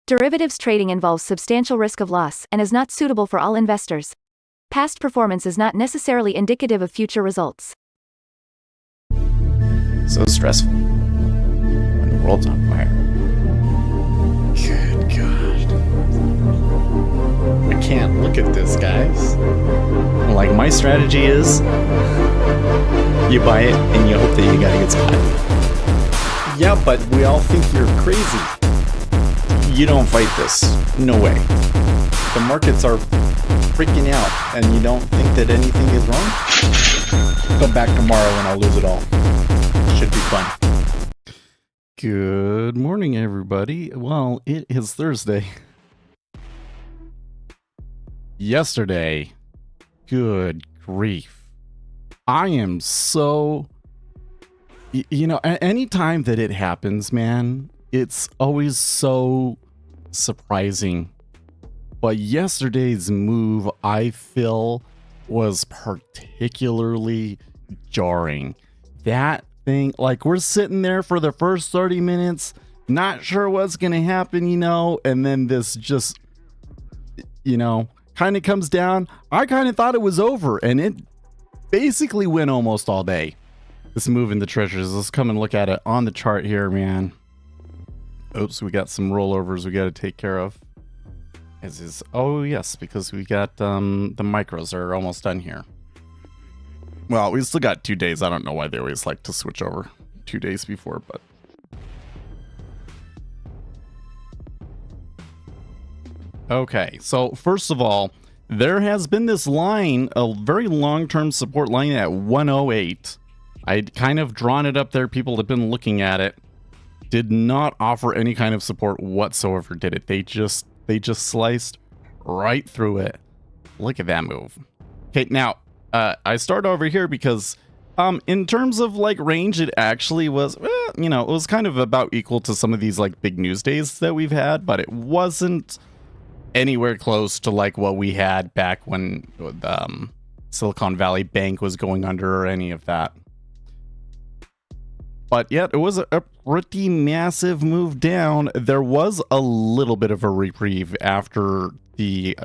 Derivatives trading involves substantial risk of loss and is not suitable for all investors. Past performance is not necessarily indicative of future results. So stressful when the world's on fire. Good God. I can't look at this, guys. Like, my strategy is you buy it and you hope that you got a good spot. Yeah, but we all think you're crazy. You don't fight this. No way. The markets are freaking out and you don't think that anything is wrong? Come back tomorrow and I'll lose it all. Should be fun. Good morning, everybody. Well, it is Thursday. Yesterday, good grief. I am so... You know, anytime that it happens, man, it's always so surprising. But yesterday's move, I feel, was particularly jarring. That thing, like, we're sitting there for the first 30 minutes, not sure what's going to happen, you know, and then this just, you know, kind of comes down. I kind of thought it was over, and it basically went almost all day. This move in the treasuries. Let's come and look at it on the chart here, man. Oops, we got some rollovers we got to take care of. Oh yes, because we got the micros are almost done here. Well, we still got 2 days. I don't know why they always like to switch over 2 days before, but okay. So first of all, there has been this line, a very long-term support line at 108. I'd kind of drawn it up there. People have been looking at it. Did not offer any kind of support whatsoever, did it? They just sliced right through it. Look at that move. Okay, now I start over here because in terms of like range, it actually was, you know, it was kind of about equal to some of these like big news days that we've had, but it wasn't anywhere close to like what we had back when Silicon Valley Bank was going under or any of that. But yet, it was a pretty massive move down. There was a little bit of a reprieve after the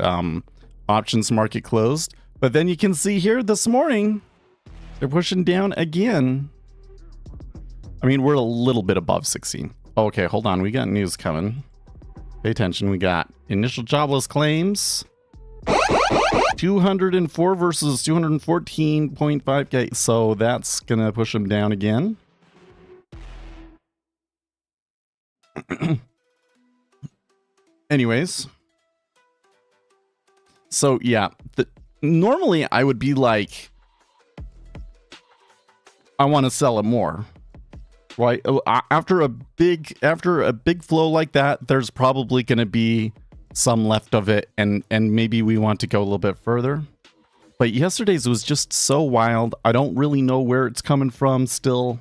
options market closed. But then you can see here this morning, they're pushing down again. I mean, we're a little bit above 16. Okay, hold on. We got news coming. Pay attention. We got initial jobless claims. 204 versus 214.5K. So that's going to push them down again. Anyways, so yeah, normally I would be like, I want to sell it more, right? After a big flow like that, there's probably going to be some left of it, and maybe we want to go a little bit further. But yesterday's was just so wild. I don't really know where it's coming from still.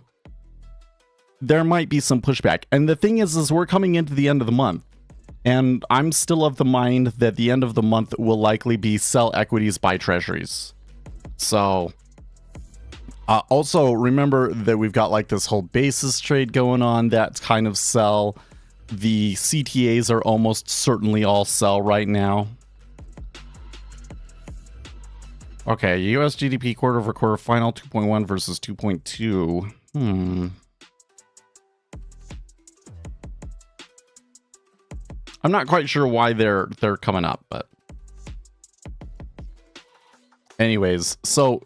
There might be some pushback. And the thing is we're coming into the end of the month. And I'm still of the mind that the end of the month will likely be sell equities, buy treasuries. So, also remember that we've got like this whole basis trade going on. That's kind of sell. The CTAs are almost certainly all sell right now. Okay, US GDP quarter over quarter final 2.1 versus 2.2. I'm not quite sure why they're coming up, but anyways, so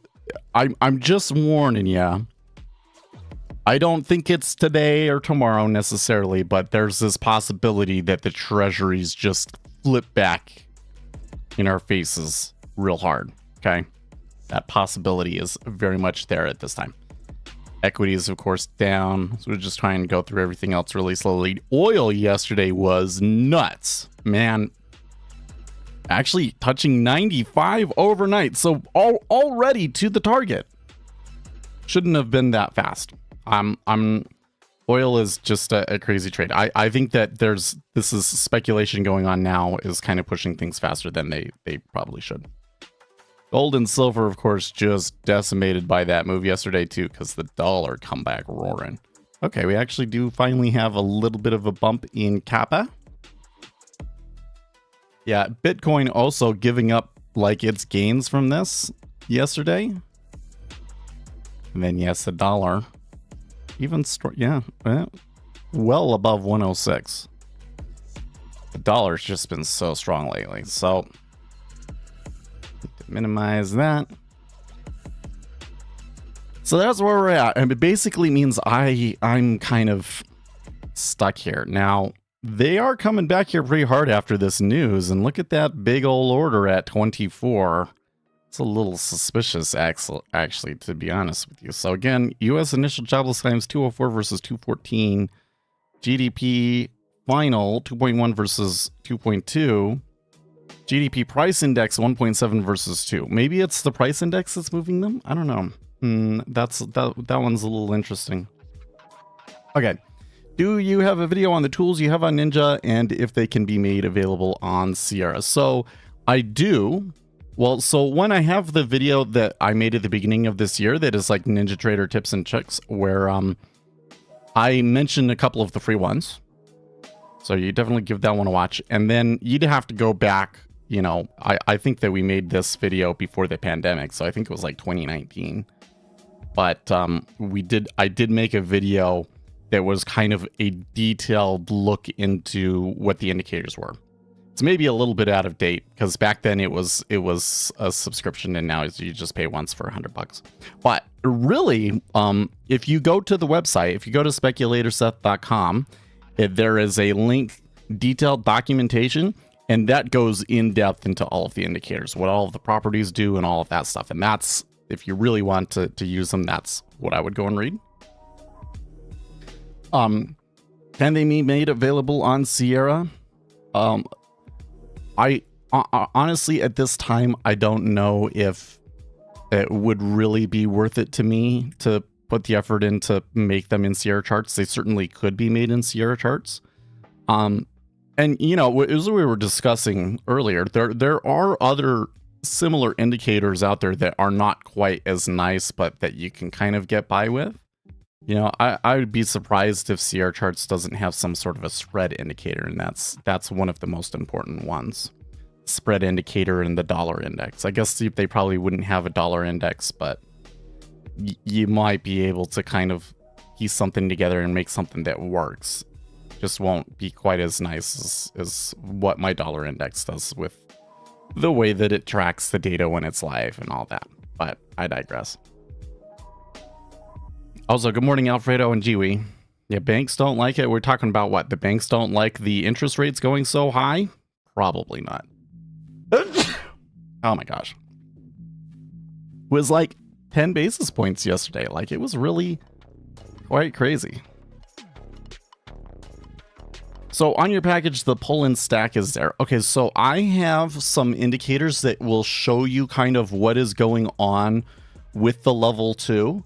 I'm just warning you. I don't think it's today or tomorrow necessarily, but there's this possibility that the treasuries just flip back in our faces real hard. Okay, that possibility is very much there at this time. Equities, of course, down. So we're just trying to go through everything else really slowly. Oil yesterday was nuts, man. Actually touching 95 overnight. So already to the target. Shouldn't have been that fast. Oil is just a crazy trade. I think that this is speculation going on now is kind of pushing things faster than they probably should. Gold and silver, of course, just decimated by that move yesterday, too, because the dollar come back roaring. Okay, we actually do finally have a little bit of a bump in Kappa. Yeah, Bitcoin also giving up like its gains from this yesterday. And then yes, the dollar even well above 106. The dollar's just been so strong lately. So to minimize that. So that's where we're at. And it basically means I'm kind of stuck here. Now, they are coming back here pretty hard after this news. And look at that big old order at 24. It's a little suspicious, actually, to be honest with you. So again, U.S. initial jobless claims 204 versus 214. GDP final 2.1 versus 2.2. GDP price index 1.7 versus 2. Maybe it's the price index that's moving them? I don't know. That one's a little interesting. Okay. Do you have a video on the tools you have on Ninja and if they can be made available on Sierra? So I do. Well, so when I have the video that I made at the beginning of this year that is like Ninja Trader tips and tricks, where I mentioned a couple of the free ones. So you definitely give that one a watch. And then you'd have to go back, you know, I think that we made this video before the pandemic. So I think it was like 2019. But I did make a video that was kind of a detailed look into what the indicators were. It's maybe a little bit out of date because back then it was a subscription and now you just pay once for $100. But really, if you go to the website, if you go to speculatorseth.com, there is a link, detailed documentation, and that goes in depth into all of the indicators, what all of the properties do and all of that stuff. And that's, if you really want to use them, that's what I would go and read. Can they be made available on Sierra? I honestly, at this time, I don't know if it would really be worth it to me to put the effort in to make them in Sierra charts. They certainly could be made in Sierra charts. And you know, as we were discussing earlier, there are other similar indicators out there that are not quite as nice, but that you can kind of get by with. You know, I would be surprised if Sierra charts doesn't have some sort of a spread indicator, and that's one of the most important ones. Spread indicator and the dollar index. I guess they probably wouldn't have a dollar index, but you might be able to kind of piece something together and make something that works. Just won't be quite as nice as what my dollar index does with the way that it tracks the data when it's live and all that. But I digress. Also, good morning, Alfredo and Jiwi. Yeah, banks don't like it. We're talking about what? The banks don't like the interest rates going so high? Probably not. Oh my gosh. It was like 10 basis points yesterday. Like, it was really quite crazy. So on your package, the pull-in stack is there. Okay, so I have some indicators that will show you kind of what is going on with the level 2.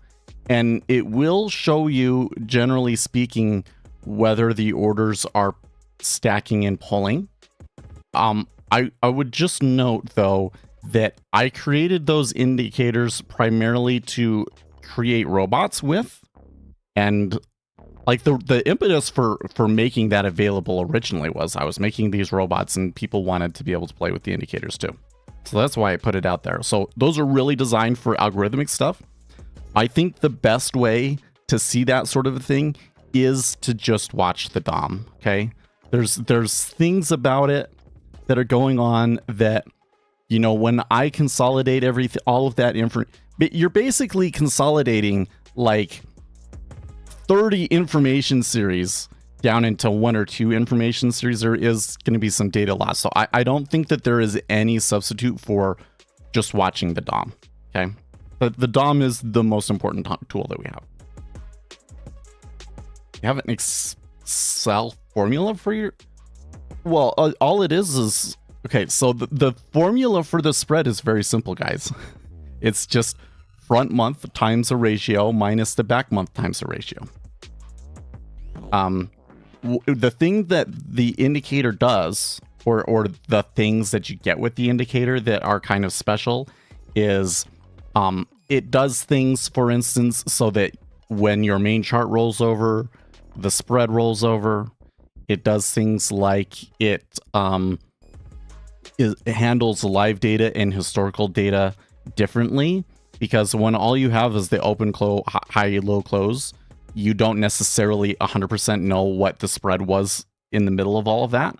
And it will show you, generally speaking, whether the orders are stacking and pulling. I would just note, though, that I created those indicators primarily to create robots with. And like the impetus for making that available originally was I was making these robots and people wanted to be able to play with the indicators too. So that's why I put it out there. So those are really designed for algorithmic stuff. I think the best way to see that sort of a thing is to just watch the DOM, okay? There's things about it that are going on that, you know, when I consolidate all of that information, you're basically consolidating like 30 information series down into 1 or 2 information series. There is going to be some data loss. So I don't think that there is any substitute for just watching the DOM, okay? But the DOM is the most important tool that we have. You have an Excel formula for your... Well, all it is okay, so the formula for the spread is very simple, guys. It's just front month times a ratio minus the back month times a ratio. The thing that the indicator does, or the things that you get with the indicator that are kind of special, is it does things, for instance, so that when your main chart rolls over, the spread rolls over. It does things like it it handles live data and historical data differently, because when all you have is the open, close, high, low, close, you don't necessarily 100% know what the spread was in the middle of all of that.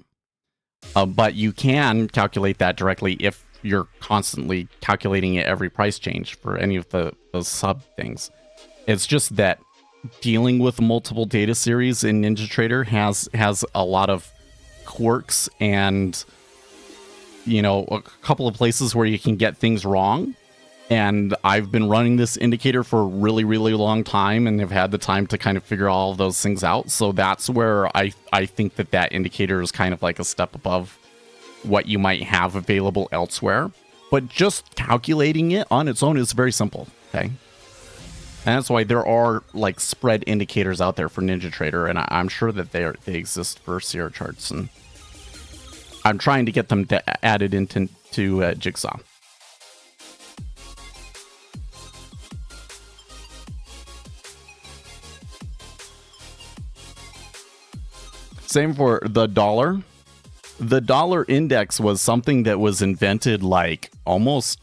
But you can calculate that directly if you're constantly calculating it every price change for any of those sub things. It's just that dealing with multiple data series in NinjaTrader has a lot of quirks and, you know, a couple of places where you can get things wrong. And I've been running this indicator for a really, really long time and have had the time to kind of figure all of those things out. So that's where I think that indicator is kind of like a step above what you might have available elsewhere. But just calculating it on its own is very simple, okay? And that's why there are like spread indicators out there for NinjaTrader, and I'm sure that they exist for Sierra charts, and I'm trying to get them added into Jigsaw. Same for the dollar. The dollar index was something that was invented like almost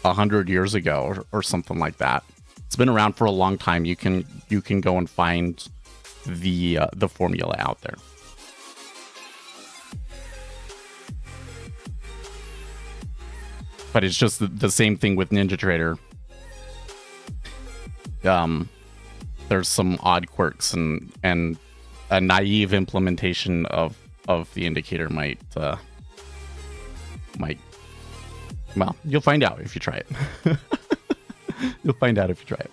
100 years ago or something like that. It's been around for a long time. You can go and find the formula out there. But it's just the same thing with NinjaTrader. There's some odd quirks and a naive implementation of the indicator might well, you'll find out if you try it. You'll find out if you try it.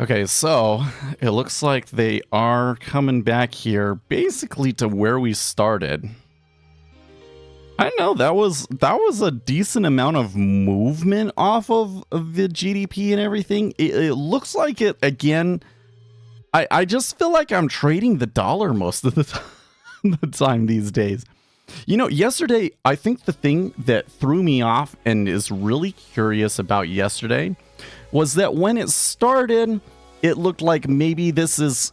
Okay, so it looks like they are coming back here basically to where we started. I know that was a decent amount of movement off of the GDP and everything. It looks like it again. I just feel like I'm trading the dollar most of the time these days. You know, yesterday, I think the thing that threw me off and is really curious about yesterday was that when it started, it looked like maybe this is,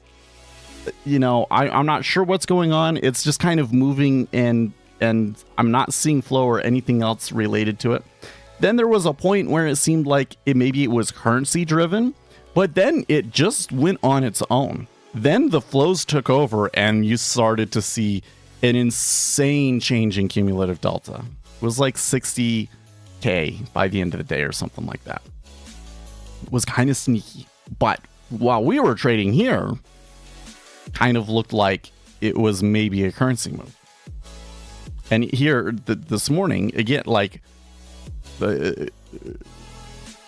you know, I'm not sure what's going on. It's just kind of moving and I'm not seeing flow or anything else related to it. Then there was a point where it seemed like maybe it was currency driven, but then it just went on its own. Then the flows took over and you started to see an insane change in cumulative delta. It was like 60K by the end of the day or something like that. It was kind of sneaky. But while we were trading here, kind of looked like it was maybe a currency move. And here this morning, again, like, you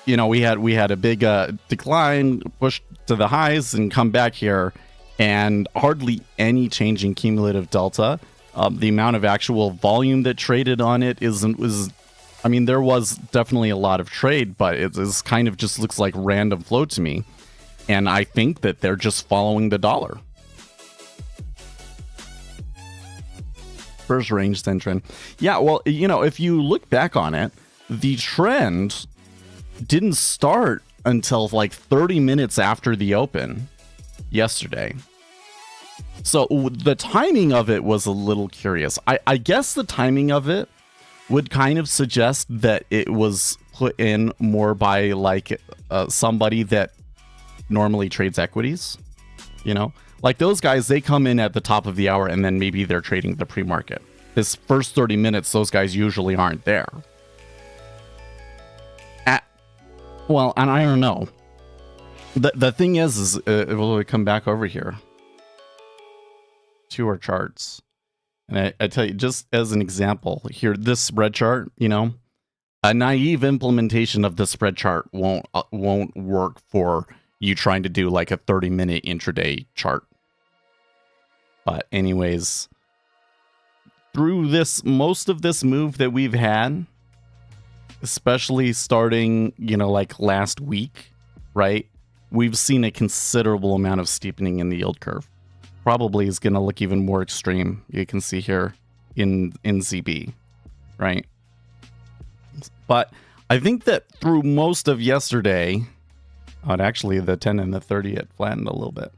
know, we had a big decline, push to the highs, and come back here, and hardly any change in cumulative delta. The amount of actual volume that traded on it was, I mean, there was definitely a lot of trade, but it's kind of just looks like random flow to me. And I think that they're just following the dollar. First range, then trend. Yeah, well, you know, if you look back on it, the trend didn't start until like 30 minutes after the open yesterday. So the timing of it was a little curious. I guess the timing of it would kind of suggest that it was put in more by like somebody that normally trades equities, you know? Like those guys, they come in at the top of the hour and then maybe they're trading the pre-market. This first 30 minutes, those guys usually aren't there. Well, and I don't know. The thing is will we come back over here to our charts? And I tell you, just as an example, here, this spread chart, you know, a naive implementation of the spread chart won't work for you trying to do like a 30-minute intraday chart. But anyways, through this, most of this move that we've had, especially starting, you know, like last week, right? We've seen a considerable amount of steepening in the yield curve. Probably is going to look even more extreme. You can see here in ZB, right? But I think that through most of yesterday, Oh, and actually the 10 and the 30, it flattened a little bit.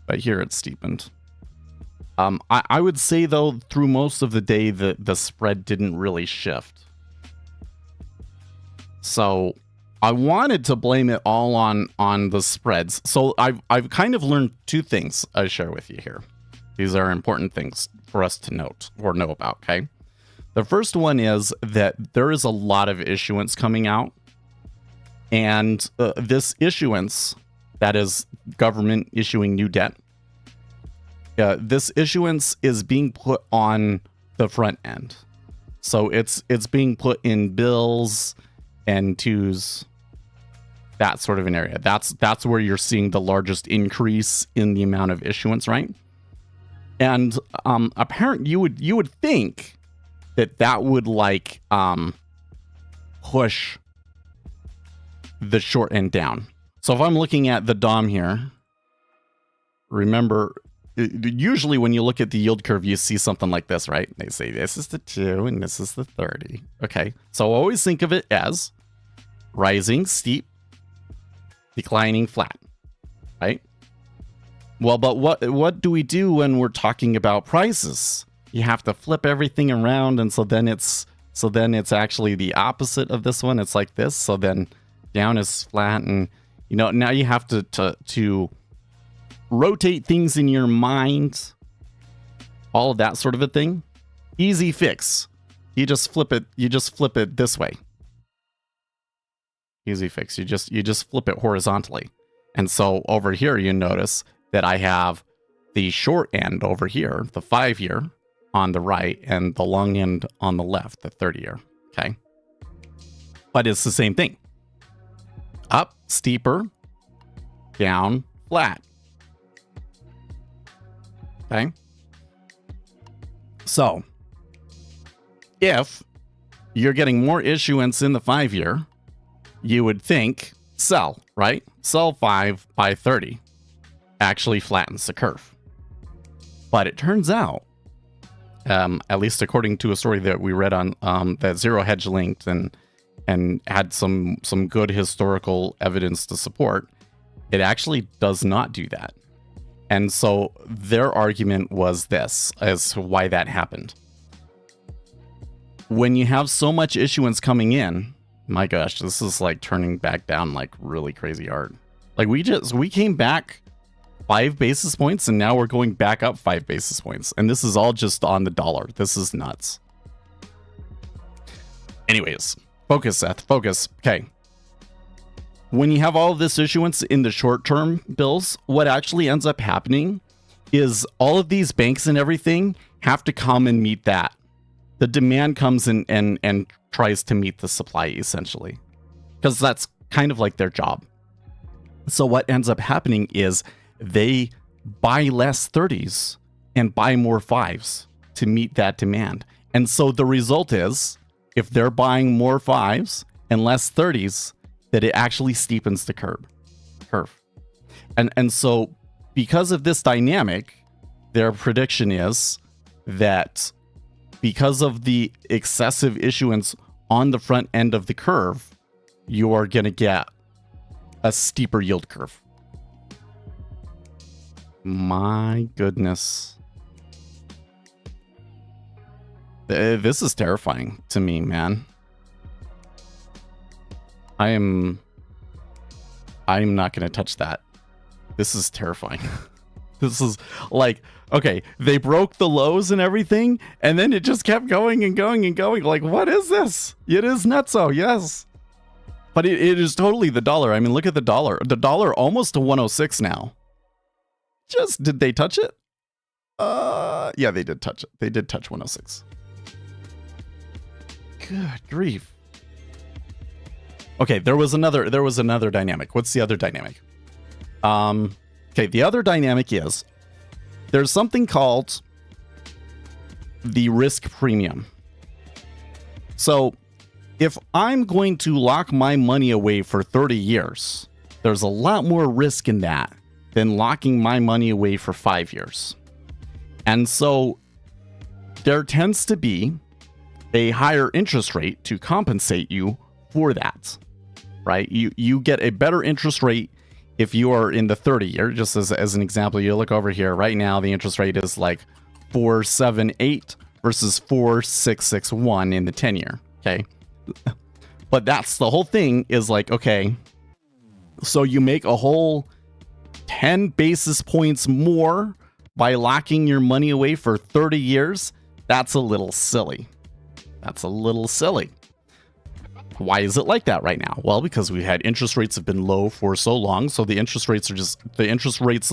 But here it's steepened. I would say, though, through most of the day, the spread didn't really shift. So I wanted to blame it all on the spreads. So I've kind of learned two things I share with you here. These are important things for us to note or know about, okay? The first one is that there is a lot of issuance coming out. And this issuance, that is government issuing new debt, this issuance is being put on the front end. So it's being put in bills and twos, that sort of an area. That's where you're seeing the largest increase in the amount of issuance, right? And apparently you would think that would like push the short end down. So if I'm looking at the DOM here, remember, usually when you look at the yield curve, you see something like this, right? They say this is the 2 and this is the 30. Okay, so always think of it as rising, steep, declining, flat, right? Well, but what do we do when we're talking about prices? You have to flip everything around, and so then it's actually the opposite of this one. It's like this. So then down is flat, and now you have to rotate things in your mind, all of that sort of a thing. Easy fix. You just flip it this way. Easy fix. You just flip it horizontally. And so over here you notice that I have the short end over here, the 5-year on the right, and the long end on the left, the 30-year. Okay. But it's the same thing. Up, steeper, down, flat. Okay. So, if you're getting more issuance in the 5-year, you would think sell, right? Sell 5 by 30 actually flattens the curve. But it turns out, at least according to a story that we read on that Zero Hedge linked and had some good historical evidence to support, it actually does not do that. And so their argument was this as to why that happened. When you have so much issuance coming in, my gosh, this is like turning back down like really crazy hard. Like we came back 5 basis points and now we're going back up 5 basis points. And this is all just on the dollar. This is nuts. Anyways, focus, Seth, focus. Okay. When you have all of this issuance in the short-term bills, what actually ends up happening is all of these banks and everything have to come and meet that. The demand comes in and tries to meet the supply, essentially, because that's kind of like their job. So what ends up happening is they buy less 30s and buy more 5s to meet that demand. And so the result is, if they're buying more 5s and less 30s, that it actually steepens the curve. And so because of this dynamic, their prediction is that because of the excessive issuance on the front end of the curve, you are going to get a steeper yield curve. My goodness. This is terrifying to me, man. I'm not going to touch that. This is terrifying. This is like, okay, they broke the lows and everything, and then it just kept going and going and going. Like, what is this? It is nutso, yes. But it is totally the dollar. I mean, look at the dollar. The dollar almost to 106 now. Did they touch it? Yeah, they did touch it. They did touch 106. Good grief. Okay, there was another dynamic. What's the other dynamic? Okay, the other dynamic is there's something called the risk premium. So if I'm going to lock my money away for 30 years, there's a lot more risk in that than locking my money away for 5 years. And so there tends to be a higher interest rate to compensate you for that. right? You get a better interest rate if you are in the 30-year. Just as an example, you look over here. Right now, the interest rate is like 4.78 versus 4.661 in the 10-year, okay? But that's the whole thing is like, okay, so you make a whole 10 basis points more by locking your money away for 30 years. That's a little silly. That's a little silly. Why is it like that right now? Well, because we had interest rates have been low for so long. So the interest rates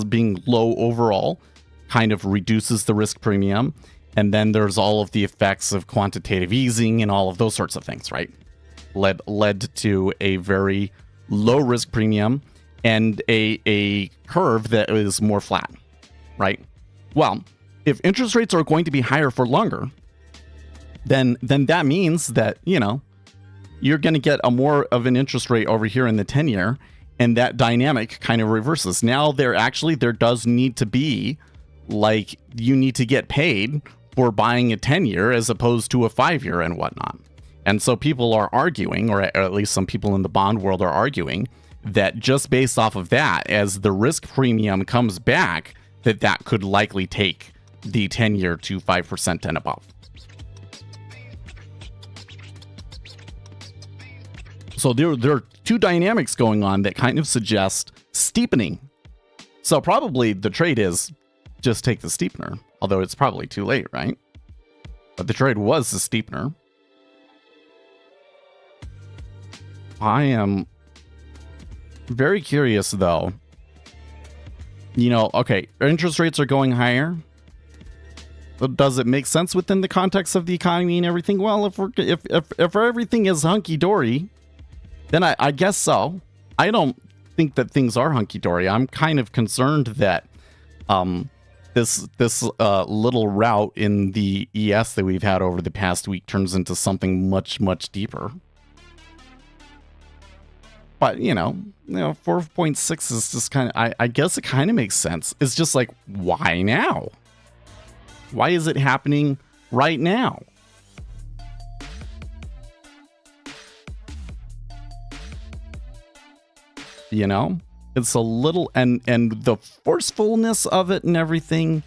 being low overall kind of reduces the risk premium. And then there's all of the effects of quantitative easing and all of those sorts of things, right? Led to a very low risk premium and a curve that is more flat, right? Well, if interest rates are going to be higher for longer, then that means that, you know, you're going to get a more of an interest rate over here in the 10-year, and that dynamic kind of reverses. Now there does need to be, like, you need to get paid for buying a 10-year as opposed to a 5-year and whatnot. And so people are arguing, or at least some people in the bond world are arguing, that just based off of that, as the risk premium comes back, that could likely take the 10-year to 5% and above. So there are two dynamics going on that kind of suggest steepening. So probably the trade is just take the steepener, although it's probably too late, right? But the trade was the steepener. I am very curious, though. You know, okay, interest rates are going higher. Does it make sense within the context of the economy and everything? Well, if everything is hunky dory, then I guess so. I don't think that things are hunky dory. I'm kind of concerned that this little route in the ES that we've had over the past week turns into something much deeper. But, you know, 4.6 is just kind of, I guess it kind of makes sense. It's just like, why now? Why is it happening right now? You know, it's a little, and the forcefulness of it and everything,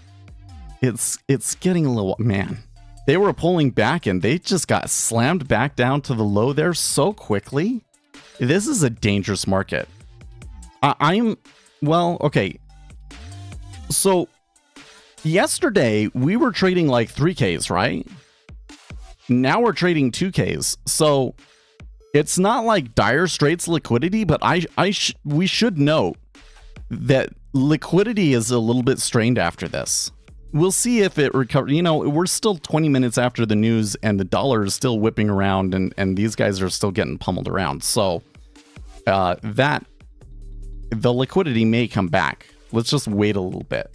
it's getting a little, man, they were pulling back and they just got slammed back down to the low there so quickly. This is a dangerous market. Okay. So yesterday we were trading like 3Ks, right? Now we're trading 2Ks. So it's not like dire straits liquidity, but we should note that liquidity is a little bit strained after this. We'll see if it recovers. You know, we're still 20 minutes after the news and the dollar is still whipping around and these guys are still getting pummeled around. So the liquidity may come back. Let's just wait a little bit.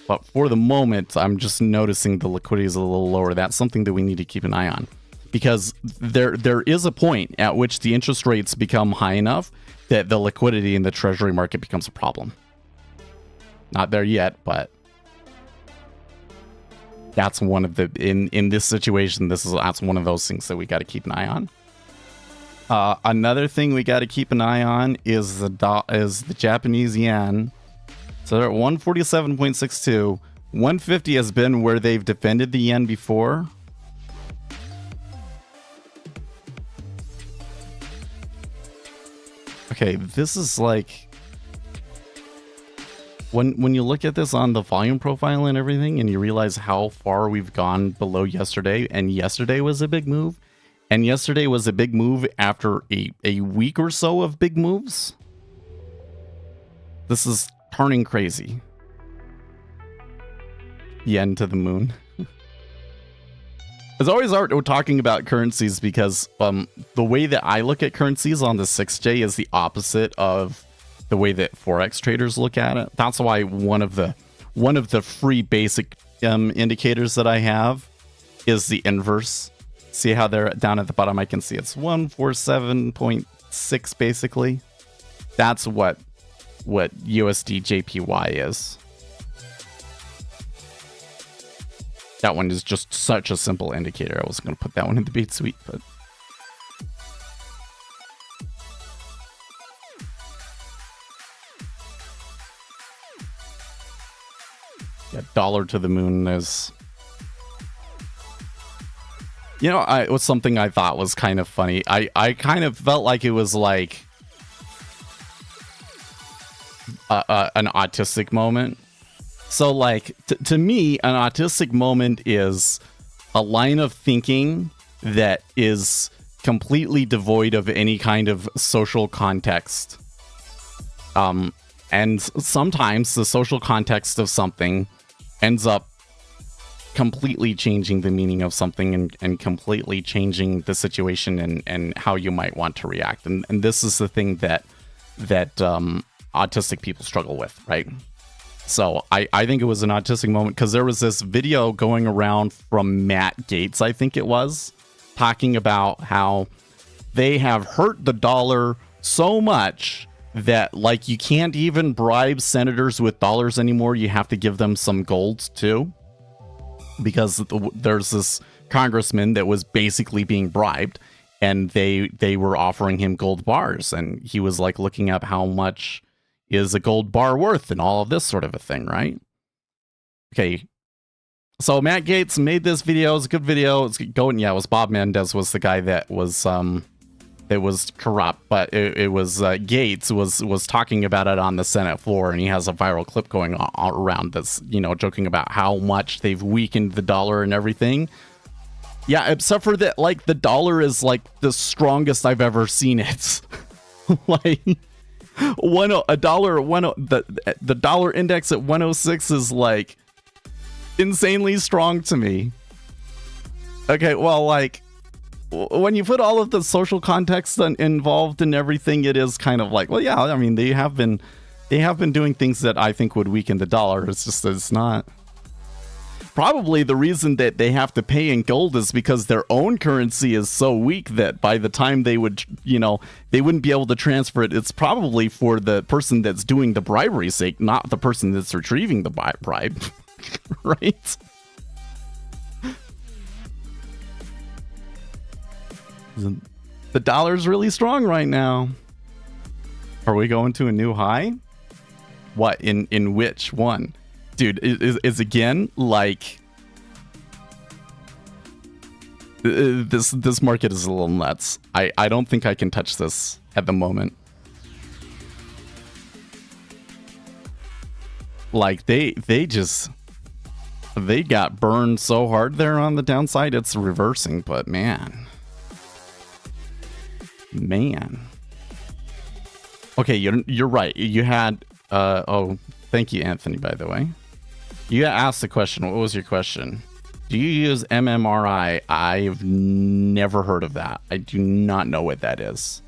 But for the moment, I'm just noticing the liquidity is a little lower. That's something that we need to keep an eye on. Because there is a point at which the interest rates become high enough that the liquidity in the treasury market becomes a problem. Not there yet, but that's one of the in this situation. That's one of those things that we got to keep an eye on. Another thing we got to keep an eye on is the Japanese yen. So they're at 147.62. 150 has been where they've defended the yen before. Okay, this is like when you look at this on the volume profile and everything, and you realize how far we've gone below yesterday, and yesterday was a big move, and yesterday was a big move after a week or so of big moves. This is turning crazy. Yen to the moon. It's always art talking about currencies because the way that I look at currencies on the 6J is the opposite of the way that Forex traders look at it. That's why one of the free basic indicators that I have is the inverse. See how they're down at the bottom? I can see it's 147.6 basically. That's what USD JPY is. That one is just such a simple indicator. I wasn't going to put that one in the beat suite, but a dollar to the moon is... You know, it was something I thought was kind of funny. I kind of felt like it was like an autistic moment. So like, to me, an autistic moment is a line of thinking that is completely devoid of any kind of social context. And sometimes the social context of something ends up completely changing the meaning of something and completely changing the situation and how you might want to react. And this is the thing that autistic people struggle with, right? So I think it was an autistic moment because there was this video going around from Matt Gaetz, I think it was, talking about how they have hurt the dollar so much that like you can't even bribe senators with dollars anymore. You have to give them some gold too, because there's this congressman that was basically being bribed, and they were offering him gold bars, and he was like looking up how much is a gold bar worth and all of this sort of a thing, right? Okay. So Matt Gaetz made this video. It's a good video. It's going. Yeah, it was Bob Mendez was the guy that was corrupt, but it was Gaetz was talking about it on the Senate floor, and he has a viral clip going on around this, you know, joking about how much they've weakened the dollar and everything. Yeah, except for that, like the dollar is like the strongest I've ever seen it. Like the dollar index at 106 is like insanely strong to me. Okay, well, like when you put all of the social context involved in everything, it is kind of like, well, yeah, I mean, they have been doing things that I think would weaken the dollar. It's just that it's not. Probably the reason that they have to pay in gold is because their own currency is so weak that by the time they would, you know, they wouldn't be able to transfer it. It's probably for the person that's doing the bribery's sake, not the person that's retrieving the bribe. Right? The dollar's really strong right now. Are we going to a new high? What, in which one? Dude, is again like this market is a little nuts. I don't think I can touch this at the moment. Like they got burned so hard there on the downside. It's reversing, but man. Okay, you're right. You had oh, thank you, Anthony, by the way. You asked the question. What was your question? Do you use MMRI? I've never heard of that. I do not know what that is.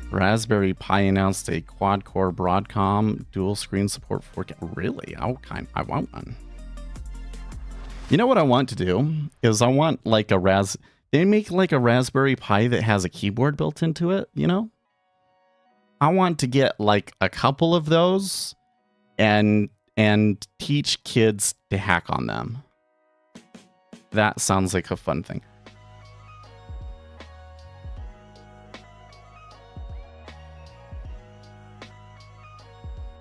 Raspberry Pi announced a quad-core Broadcom dual screen support 4K. Really? I want one. You know what I want to do is I want like they make like a Raspberry Pi that has a keyboard built into it, you know? I want to get like a couple of those and teach kids to hack on them. That sounds like a fun thing.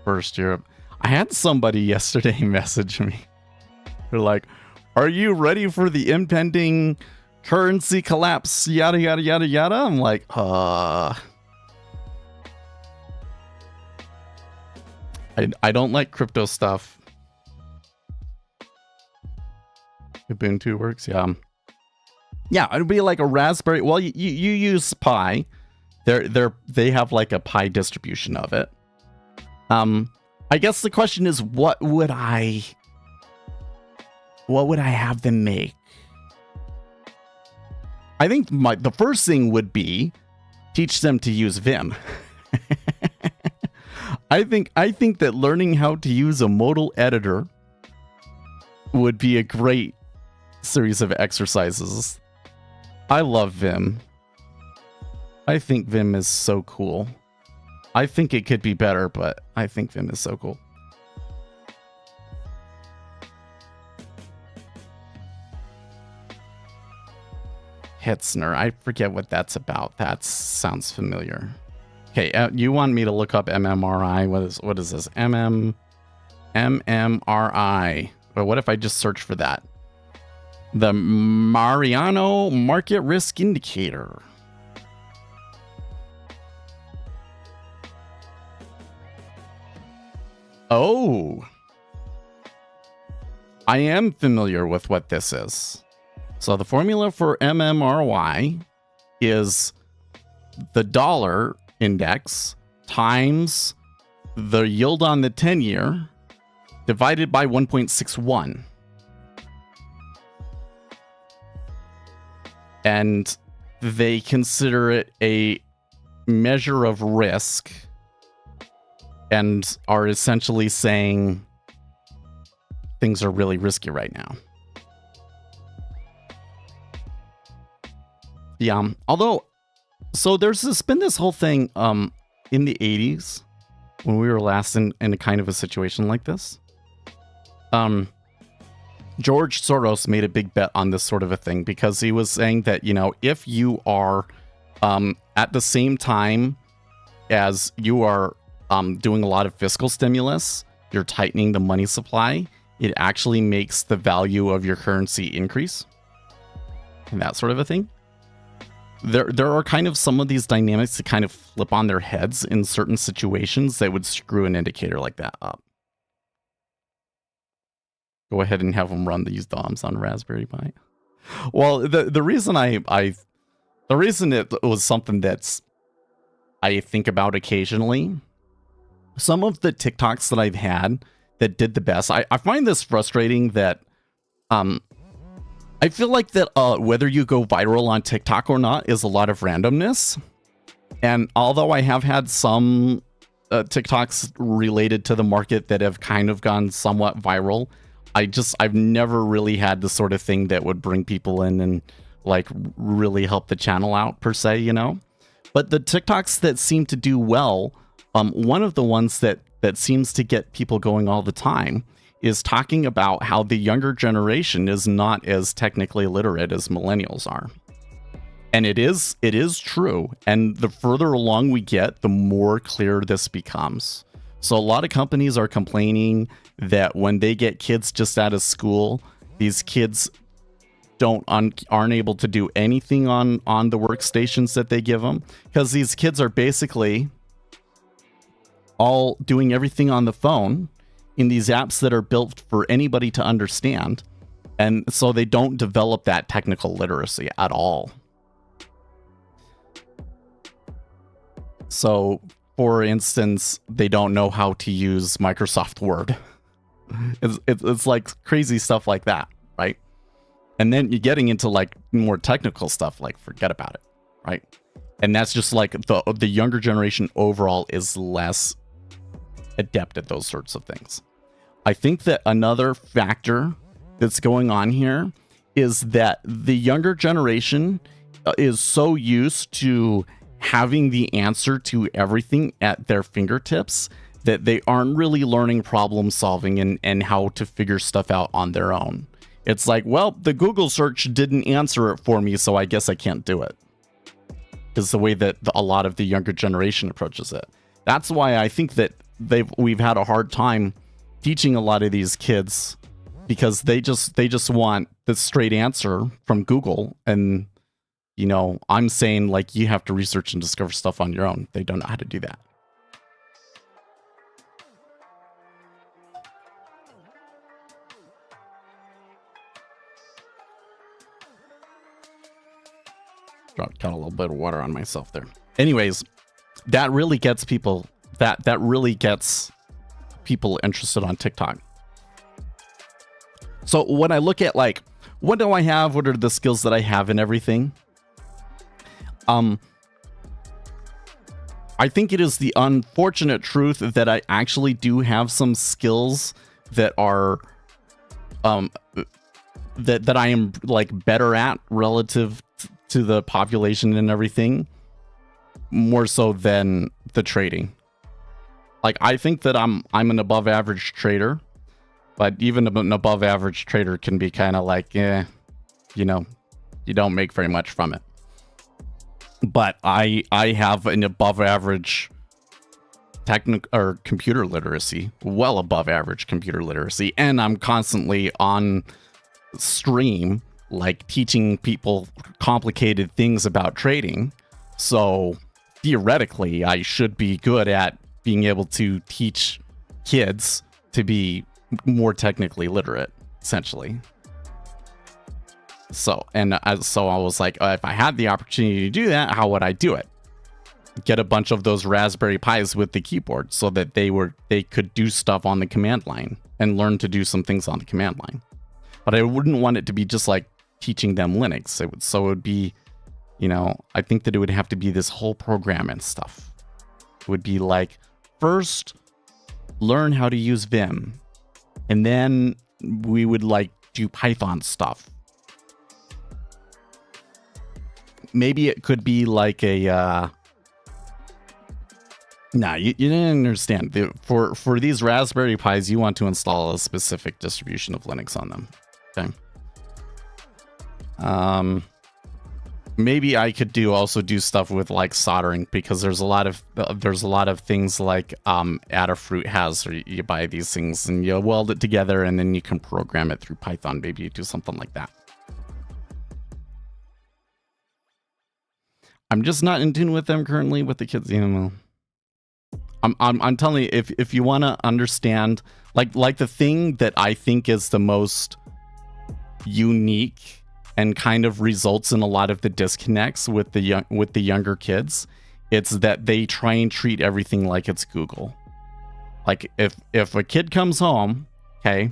First Europe. I had somebody yesterday message me. They're like, "Are you ready for the impending currency collapse? Yada yada yada yada." I'm like, I don't like crypto stuff. Ubuntu works, yeah. Yeah, it'd be like a Raspberry. Well, you use Pi. They have like a Pi distribution of it. I guess the question is, what would I have them make? I think the first thing would be teach them to use Vim. I think that learning how to use a modal editor would be a great series of exercises. I love Vim. I think Vim is so cool. I think it could be better, but I think Vim is so cool. Hetzner, I forget what that's about. That sounds familiar. Okay, you want me to look up MMRI? What is this? MMRI. But what if I just search for that? The Mariano Market Risk Indicator. Oh. I am familiar with what this is. So the formula for MMRY is the dollar index times the yield on the 10-year divided by 1.61. And they consider it a measure of risk and are essentially saying things are really risky right now. Yeah, although, so there's been this whole thing in the 80s when we were last in a kind of a situation like this. George Soros made a big bet on this sort of a thing because he was saying that, you know, if you are at the same time as you are doing a lot of fiscal stimulus, you're tightening the money supply, it actually makes the value of your currency increase and that sort of a thing. There are kind of some of these dynamics that kind of flip on their heads in certain situations that would screw an indicator like that up. Go ahead and have them run these DOMs on Raspberry Pi. Well, the reason the reason it was something that's I think about occasionally, some of the TikToks that I've had that did the best, I find this frustrating that I feel like that whether you go viral on TikTok or not is a lot of randomness. And although I have had some TikToks related to the market that have kind of gone somewhat viral, I've never really had the sort of thing that would bring people in and like really help the channel out per se, you know? But the TikToks that seem to do well, one of the ones that seems to get people going all the time is talking about how the younger generation is not as technically literate as millennials are. And it is true. And the further along we get, the more clear this becomes. So a lot of companies are complaining that when they get kids just out of school, these kids aren't able to do anything on the workstations that they give them, because these kids are basically all doing everything on the phone in these apps that are built for anybody to understand. And so they don't develop that technical literacy at all. So, for instance, they don't know how to use Microsoft Word. It's like crazy stuff like that, right? And then you're getting into like more technical stuff, like forget about it, right? And that's just like the younger generation overall is less adept at those sorts of things. I think that another factor that's going on here is that the younger generation is so used to having the answer to everything at their fingertips that they aren't really learning problem solving and how to figure stuff out on their own. It's like, well, the Google search didn't answer it for me, so I guess I can't do it. Is the way that a lot of the younger generation approaches it. That's why I think that we've had a hard time teaching a lot of these kids, because they just want the straight answer from Google. And, you know, I'm saying like you have to research and discover stuff on your own. They don't know how to do that. Got a little bit of water on myself there. Anyways, that really gets people that really gets people interested on TikTok. So when I look at like, what do I have? What are the skills that I have and everything? I think it is the unfortunate truth that I actually do have some skills that are that I am like better at relative to the population and everything, more so than the trading. Like, I think that I'm an above average trader, but even an above average trader can be kind of like, you know, you don't make very much from it. But I have an above average technical or computer literacy, well above average computer literacy, and I'm constantly on stream, like teaching people complicated things about trading. So theoretically, I should be good at being able to teach kids to be more technically literate, essentially. So I was like, if I had the opportunity to do that, how would I do it? Get a bunch of those Raspberry Pis with the keyboard so that they could do stuff on the command line and learn to do some things on the command line. But I wouldn't want it to be just like teaching them Linux. It would be, I think that it would have to be this whole program and stuff. It would be like, first, learn how to use Vim. And then we would like do Python stuff. Maybe it could be like a... No, you didn't understand. For these Raspberry Pis, you want to install a specific distribution of Linux on them. Okay. Maybe I could also do stuff with like soldering, because there's a lot of things like Adafruit has, or you buy these things and you weld it together and then you can program it through Python. Maybe you do something like that. I'm just not in tune with them currently with the kids. I'm telling you, if you want to understand, like the thing that I think is the most unique and kind of results in a lot of the disconnects with the younger kids, it's that they try and treat everything like it's Google. Like if a kid comes home, okay,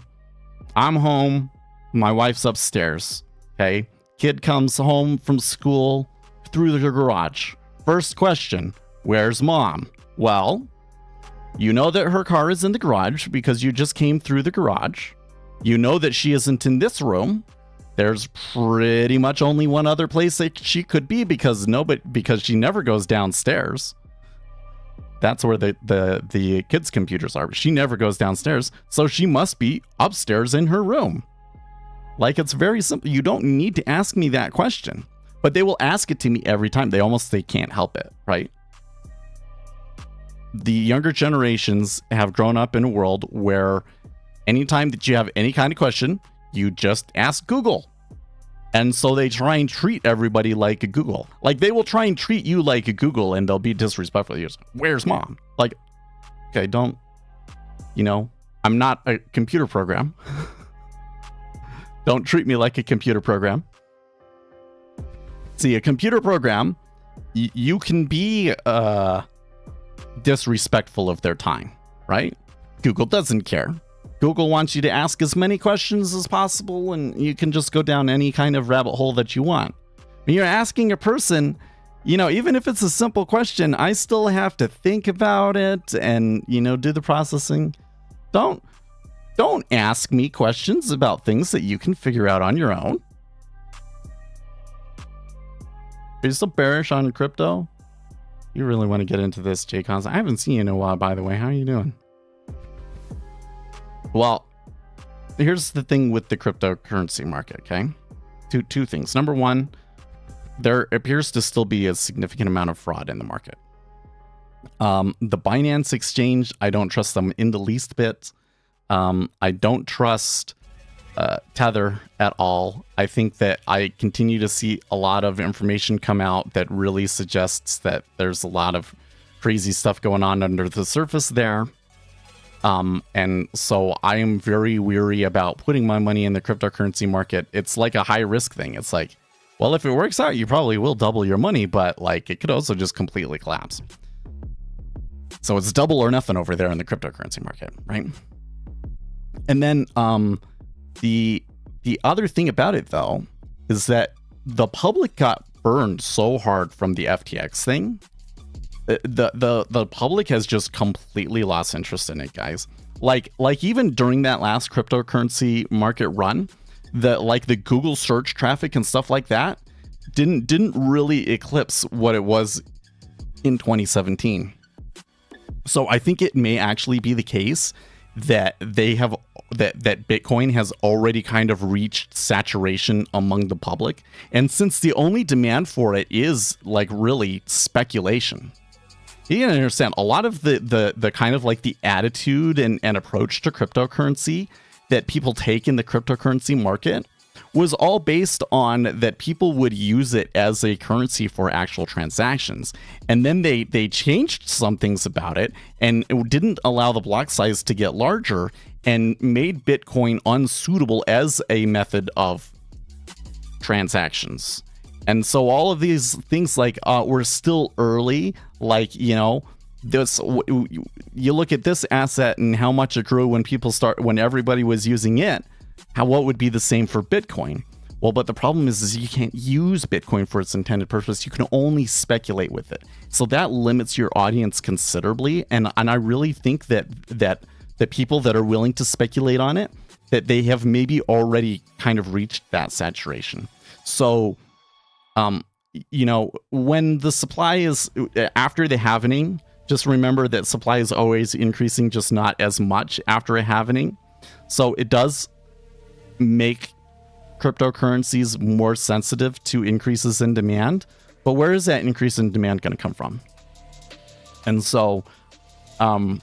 I'm home, my wife's upstairs, okay, kid comes home from school through the garage. First question, where's mom? Well, you know that her car is in the garage because you just came through the garage. You know that she isn't in this room. There's pretty much only one other place that she could be because she never goes downstairs. That's where the kids' computers are. She never goes downstairs, so she must be upstairs in her room. Like, it's very simple. You don't need to ask me that question. But they will ask it to me every time. They can't help it, right? The younger generations have grown up in a world where anytime that you have any kind of question, you just ask Google. And so they try and treat everybody like a Google. Like, they will try and treat you like a Google and they'll be disrespectful. You're just, where's mom? Like, okay, I'm not a computer program. Don't treat me like a computer program. See, a computer program, you can be disrespectful of their time, right? Google doesn't care. Google wants you to ask as many questions as possible, and you can just go down any kind of rabbit hole that you want. When you're asking a person, even if it's a simple question, I still have to think about it and, do the processing. Don't ask me questions about things that you can figure out on your own. Are you still bearish on crypto? You really want to get into this, J-Cons? I haven't seen you in a while, by the way. How are you doing? Well, here's the thing with the cryptocurrency market, okay? Two things. Number one, there appears to still be a significant amount of fraud in the market. The Binance exchange, I don't trust them in the least bit. I don't trust Tether at all. I think that I continue to see a lot of information come out that really suggests that there's a lot of crazy stuff going on under the surface there. And so I am very weary about putting my money in the cryptocurrency market. It's like a high risk thing. It's like, well, if it works out, you probably will double your money, but like it could also just completely collapse. So it's double or nothing over there in the cryptocurrency market, right? And then the other thing about it, though, is that the public got burned so hard from the FTX thing. The public has just completely lost interest in it, guys. Like even during that last cryptocurrency market run, the Google search traffic and stuff like that didn't really eclipse what it was in 2017. So I think it may actually be the case that that Bitcoin has already kind of reached saturation among the public. And since the only demand for it is like really speculation, You can understand a lot of the kind of like the attitude and approach to cryptocurrency that people take in the cryptocurrency market was all based on that people would use it as a currency for actual transactions. And then they changed some things about it and it didn't allow the block size to get larger and made Bitcoin unsuitable as a method of transactions. And so all of these things like we're still early, like, you know, this, you look at this asset and how much it grew when everybody was using it. What would be the same for Bitcoin? Well, but the problem is you can't use Bitcoin for its intended purpose. You can only speculate with it. So that limits your audience considerably. And I really think that the people that are willing to speculate on it, that they have maybe already kind of reached that saturation. So, you know, when the supply is after the halvening, just remember that supply is always increasing, just not as much after a halvening. So it does make cryptocurrencies more sensitive to increases in demand. But where is that increase in demand going to come from? And so I'm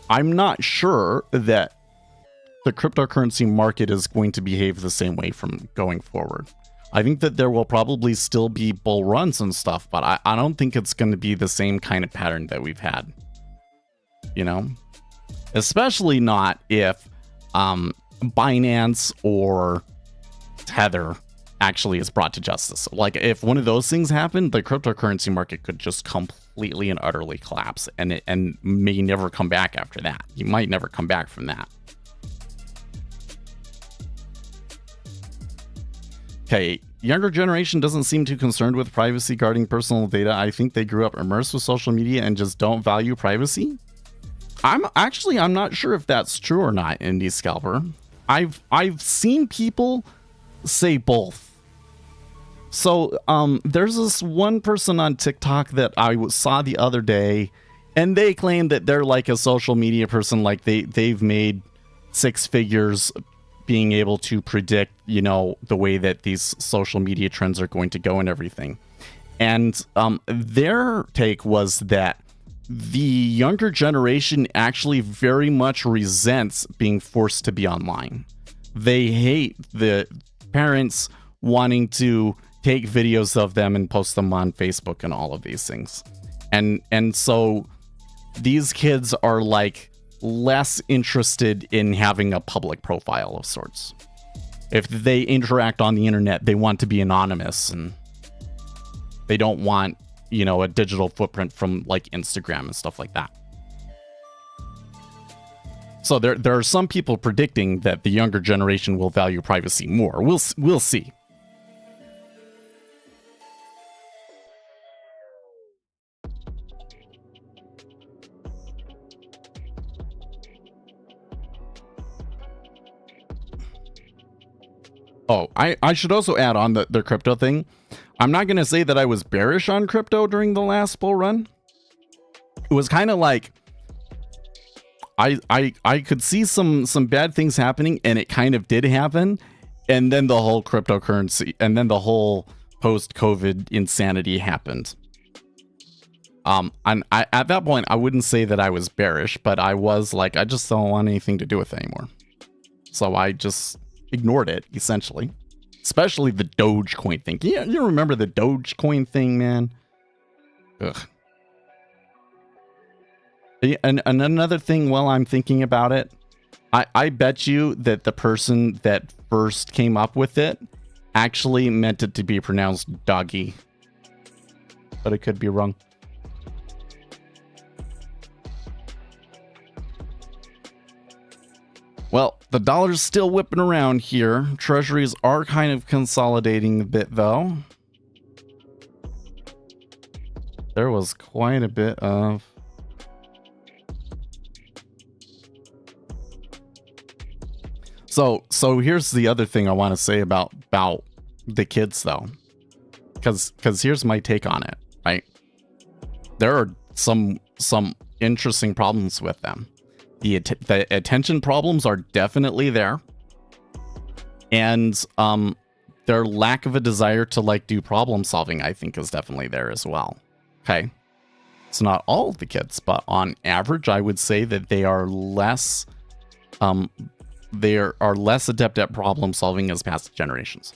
not sure that the cryptocurrency market is going to behave the same way from going forward. I think that there will probably still be bull runs and stuff, but I don't think it's going to be the same kind of pattern that we've had. You know? Especially not if Binance or Tether actually is brought to justice. Like, if one of those things happened, the cryptocurrency market could just completely and utterly collapse, and may never come back after that. You might never come back from that. Okay, younger generation doesn't seem too concerned with privacy guarding personal data. I think they grew up immersed with social media and just don't value privacy. I'm not sure if that's true or not, Indie Scalper. I've seen people say both. So there's this one person on TikTok that I saw the other day, and they claim that they're like a social media person, like they've made six figures being able to predict, you know, the way that these social media trends are going to go and everything. And their take was that the younger generation actually very much resents being forced to be online. They hate the parents wanting to take videos of them and post them on Facebook and all of these things. And so these kids are like less interested in having a public profile of sorts. If they interact on the internet, they want to be anonymous, and they don't want, you know, a digital footprint from like Instagram and stuff like that. So there are some people predicting that the younger generation will value privacy more. We'll see. Oh, I should also add on the crypto thing. I'm not going to say that I was bearish on crypto during the last bull run. It was kind of like I could see some bad things happening, and it kind of did happen. And then the whole cryptocurrency and then the whole post-COVID insanity happened. And at that point, I wouldn't say that I was bearish, but I was like, I just don't want anything to do with it anymore. So I just ignored it, essentially. Especially the Dogecoin thing. Yeah, you remember the Dogecoin thing, man? Ugh. And another thing, while I'm thinking about it, I bet you that the person that first came up with it actually meant it to be pronounced doggy. But it could be wrong. Well, the dollar's still whipping around here. Treasuries are kind of consolidating a bit, though. There was quite a bit of... So here's the other thing I want to say about the kids, though. Because here's my take on it, right? There are some interesting problems with them. The attention problems are definitely there, and their lack of a desire to like do problem solving, I think, is definitely there as well. Okay, It's not all of the kids, but on average, I would say that they are less adept at problem solving as past generations.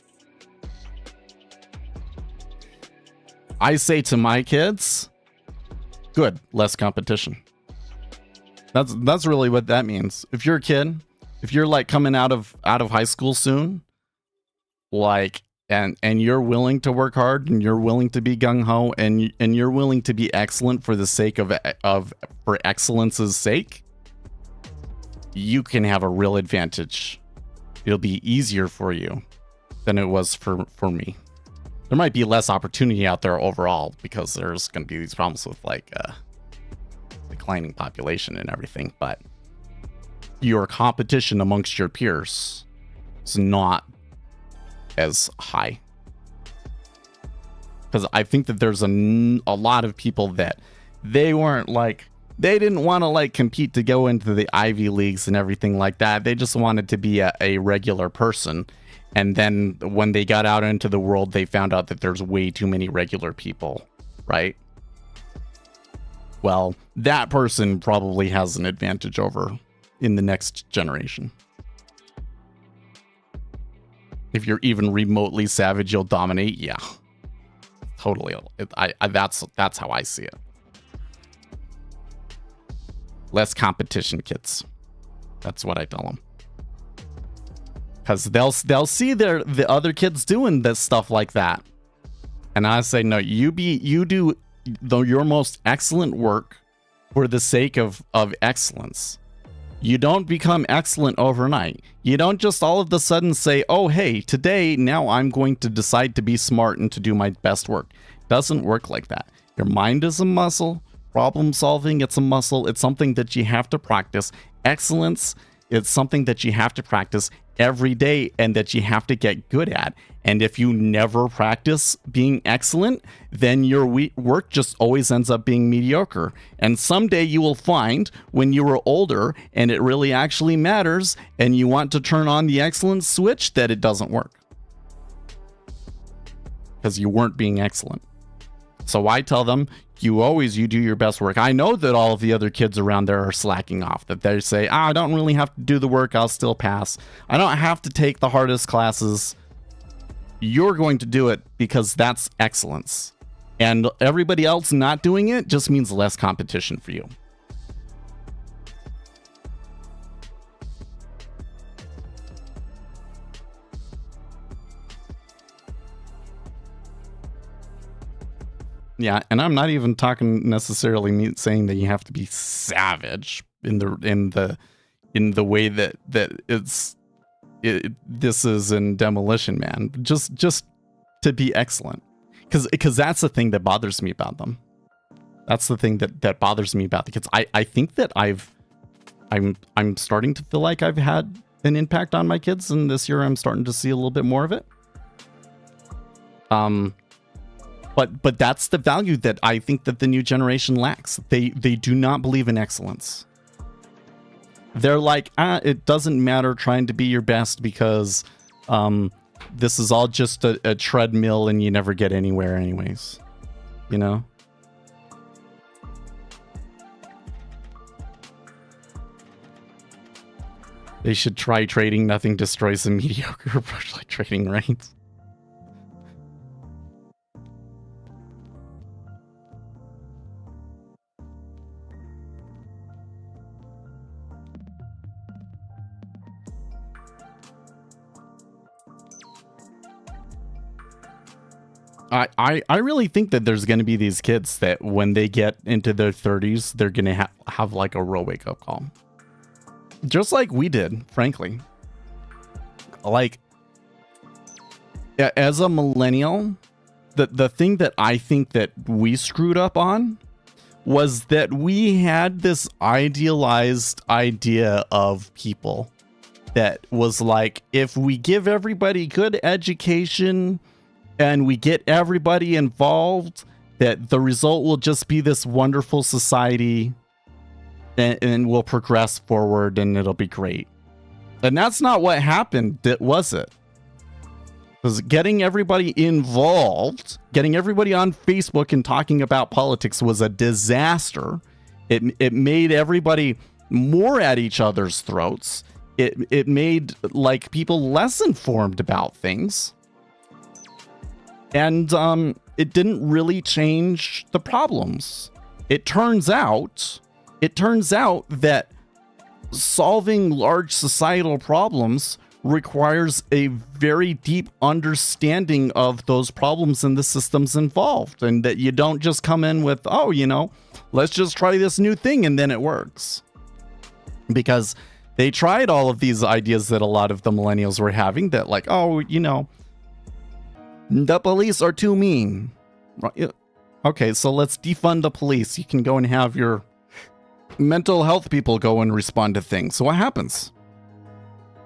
I say to my kids, good, less competition. That's really what that means. If you're a kid, if you're like coming out of high school soon, like and you're willing to work hard and you're willing to be gung ho and you're willing to be excellent for the sake of for excellence's sake, you can have a real advantage. It'll be easier for you than it was for me. There might be less opportunity out there overall because there's going to be these problems with like declining population and everything, but your competition amongst your peers is not as high. Because I think that there's a lot of people that they didn't want to like compete to go into the Ivy Leagues and everything like that. They just wanted to be a regular person. And then when they got out into the world, they found out that there's way too many regular people, right? Well, that person probably has an advantage over in the next generation. If you're even remotely savage, you'll dominate. Yeah, totally. That's how I see it. Less competition, kids. That's what I tell them. Because they'll see the other kids doing this stuff like that, and I say no. You do your most excellent work for the sake of excellence. You don't become excellent overnight. You don't just all of a sudden say, oh, hey, today, now I'm going to decide to be smart and to do my best work. Doesn't work like that. Your mind is a muscle. Problem solving, it's a muscle. It's something that you have to practice. Excellence, it's something that you have to practice every day and that you have to get good at. And if you never practice being excellent, then your work just always ends up being mediocre. And someday you will find when you are older and it really actually matters and you want to turn on the excellence switch that it doesn't work. Because you weren't being excellent. So I tell them, you do your best work. I know that all of the other kids around there are slacking off, that they say, I don't really have to do the work, I'll still pass. I don't have to take the hardest classes. You're going to do it because that's excellence. And everybody else not doing it just means less competition for you. Yeah, and I'm not even talking necessarily saying that you have to be savage in the way that this is in Demolition Man. Just to be excellent, because that's the thing that bothers me about them. That's the thing that bothers me about the kids. I think that I'm starting to feel like I've had an impact on my kids, and this year I'm starting to see a little bit more of it. But that's the value that I think that the new generation lacks. They do not believe in excellence. They're like, it doesn't matter trying to be your best because this is all just a treadmill and you never get anywhere anyways. You know? They should try trading. Nothing destroys a mediocre approach like trading, right? I really think that there's going to be these kids that when they get into their 30s, they're going to have like a real wake-up call. Just like we did, frankly. Like, as a millennial, the thing that I think that we screwed up on was that we had this idealized idea of people that was like, if we give everybody good education and we get everybody involved, that the result will just be this wonderful society and we'll progress forward and it'll be great. And that's not what happened, was it? Because getting everybody involved, getting everybody on Facebook and talking about politics was a disaster. It made everybody more at each other's throats. It made like people less informed about things. And it didn't really change the problems. It turns out that solving large societal problems requires a very deep understanding of those problems and the systems involved, and that you don't just come in with, oh, let's just try this new thing and then it works. Because they tried all of these ideas that a lot of the millennials were having, that like, oh, the police are too mean. Okay, so let's defund the police. You can go and have your mental health people go and respond to things. So what happens?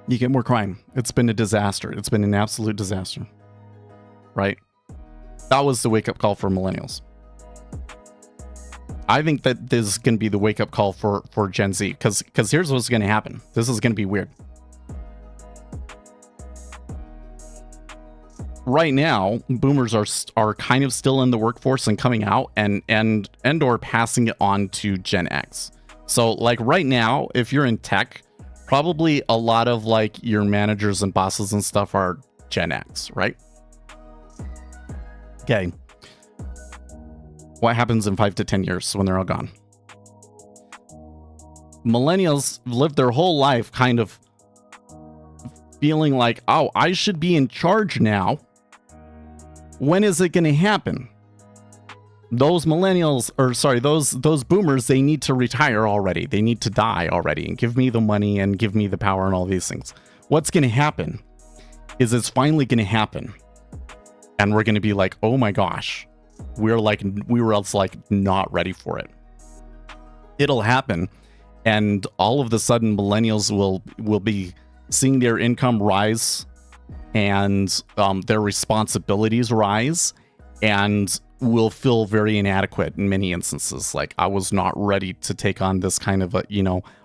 You get more crime. It's been a disaster. It's been an absolute disaster. Right? That was the wake-up call for millennials. I think that this is going to be the wake-up call for Gen Z. Because here's what's going to happen. This is going to be weird. Right now, boomers are kind of still in the workforce and coming out and or passing it on to Gen X. So like right now, if you're in tech, probably a lot of like your managers and bosses and stuff are Gen X, right? Okay. What happens in 5 to 10 years when they're all gone? Millennials lived their whole life kind of feeling like, oh, I should be in charge now. When is it going to happen? Those millennials, those boomers, they need to retire already. They need to die already and give me the money and give me the power and all these things. What's going to happen is it's finally going to happen. And we're going to be like, oh my gosh, we were else like not ready for it. It'll happen. And all of the sudden millennials will be seeing their income rise and their responsibilities rise, and will feel very inadequate in many instances. Like, I was not ready to take on this kind of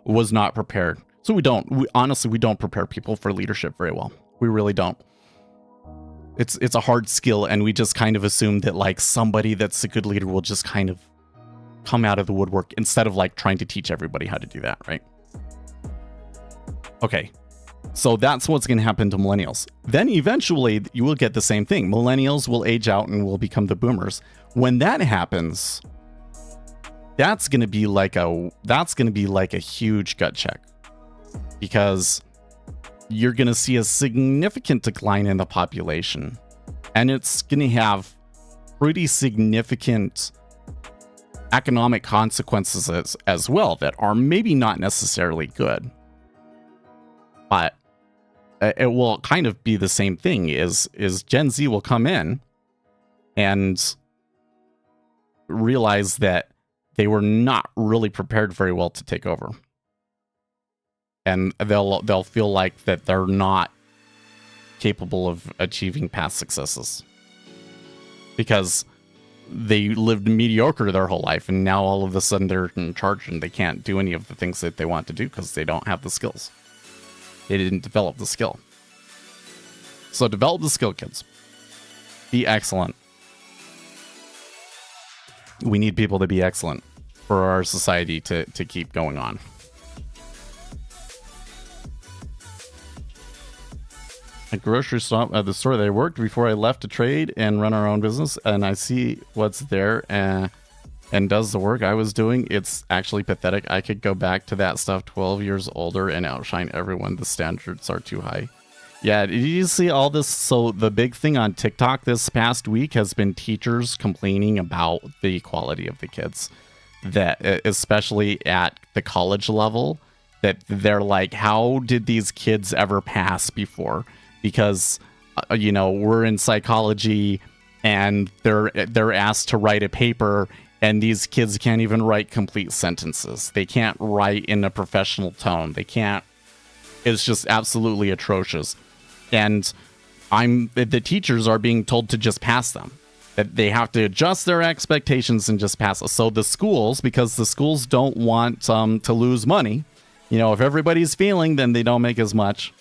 was not prepared. So we don't prepare people for leadership very well. We really don't. It's a hard skill, and we just kind of assume that like somebody that's a good leader will just kind of come out of the woodwork instead of like trying to teach everybody how to do that, right? Okay. So that's what's going to happen to millennials. Then eventually you will get the same thing. Millennials will age out and will become the boomers. When that happens, that's going to be like a huge gut check, because you're going to see a significant decline in the population, and it's going to have pretty significant economic consequences as well that are maybe not necessarily good. But it will kind of be the same thing. Is Gen Z will come in and realize that they were not really prepared very well to take over, and they'll feel like that they're not capable of achieving past successes because they lived mediocre their whole life, and now all of a sudden they're in charge and they can't do any of the things that they want to do because they don't have the skills. They didn't develop the skill. So develop the skill, kids. Be excellent. We need people to be excellent for our society to keep going on. A grocery stop at the store that I worked before I left to trade and run our own business, and I see what's there and does the work I was doing. It's actually pathetic. I could go back to that stuff 12 years older and outshine everyone. The standards are too high. Yeah, did you see all this? So the big thing on TikTok this past week has been teachers complaining about the quality of the kids, that especially at the college level, that they're like, how did these kids ever pass before? Because we're in psychology and they're asked to write a paper, and these kids can't even write complete sentences. They can't write in a professional tone. They can't. It's just absolutely atrocious. And the teachers are being told to just pass them, that they have to adjust their expectations and just pass it. So the schools, because the schools don't want to lose money, if everybody's failing, then they don't make as much,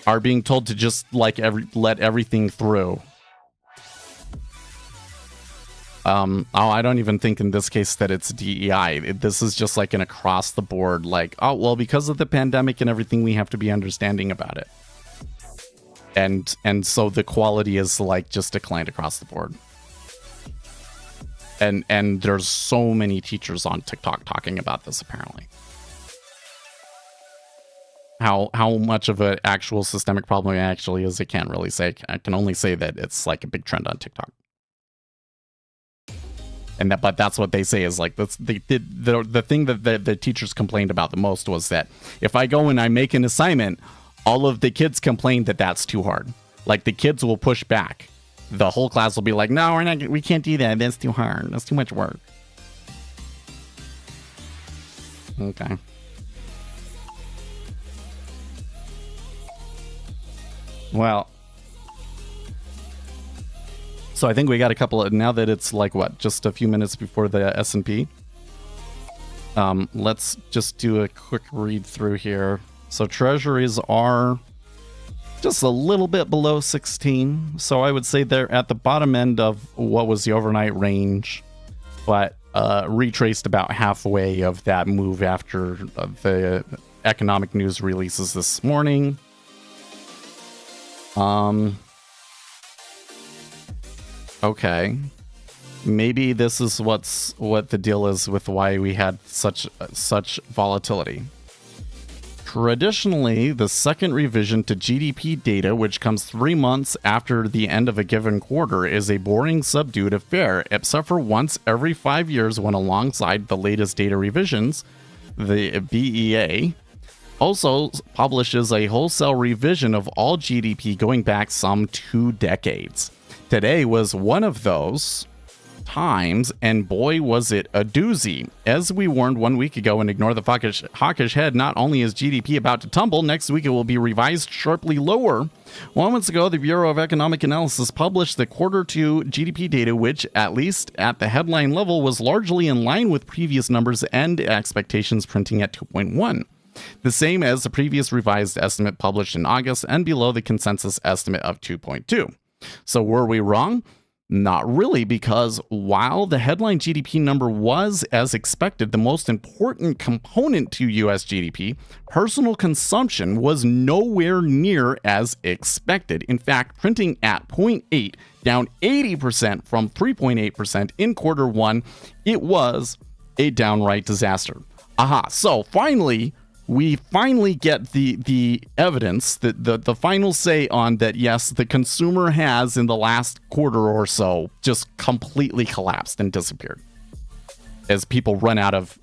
are being told to just like let everything through. I don't even think in this case that it's DEI. This is just like an across the board, like, oh, well, because of the pandemic and everything, we have to be understanding about it. And so the quality is like just declined across the board. And there's so many teachers on TikTok talking about this, apparently. How much of an actual systemic problem it actually is, I can't really say. I can only say that it's like a big trend on TikTok. But that's what they say is like the thing that the teachers complained about the most was that if I go and I make an assignment, all of the kids complain that that's too hard. Like the kids will push back. The whole class will be like, no, we can't do that. That's too hard. That's too much work. Okay. Well, so I think we got a couple of, now that it's like what, just a few minutes before the S&P. Let's just do a quick read through here. So treasuries are just a little bit below 16. So I would say they're at the bottom end of what was the overnight range, but retraced about halfway of that move after the economic news releases this morning. Okay, maybe this is what the deal is with why we had such volatility. Traditionally, the second revision to GDP data, which comes 3 months after the end of a given quarter, is a boring, subdued affair, except for once every 5 years when alongside the latest data revisions, the BEA also publishes a wholesale revision of all GDP going back some 2 decades. Today was one of those times, and boy was it a doozy. As we warned 1 week ago, and ignore the hawkish head, not only is GDP about to tumble, next week it will be revised sharply lower. Moments ago, the Bureau of Economic Analysis published the quarter 2 GDP data, which, at least at the headline level, was largely in line with previous numbers and expectations, printing at 2.1. The same as the previous revised estimate published in August and below the consensus estimate of 2.2. So were we wrong? Not really, because while the headline GDP number was, as expected, the most important component to US GDP, personal consumption was nowhere near as expected. In fact, printing at 0.8, down 80% from 3.8% in quarter 1, it was a downright disaster. Aha, so we finally get the evidence, the final say on that, yes, the consumer has in the last quarter or so just completely collapsed and disappeared as people run out of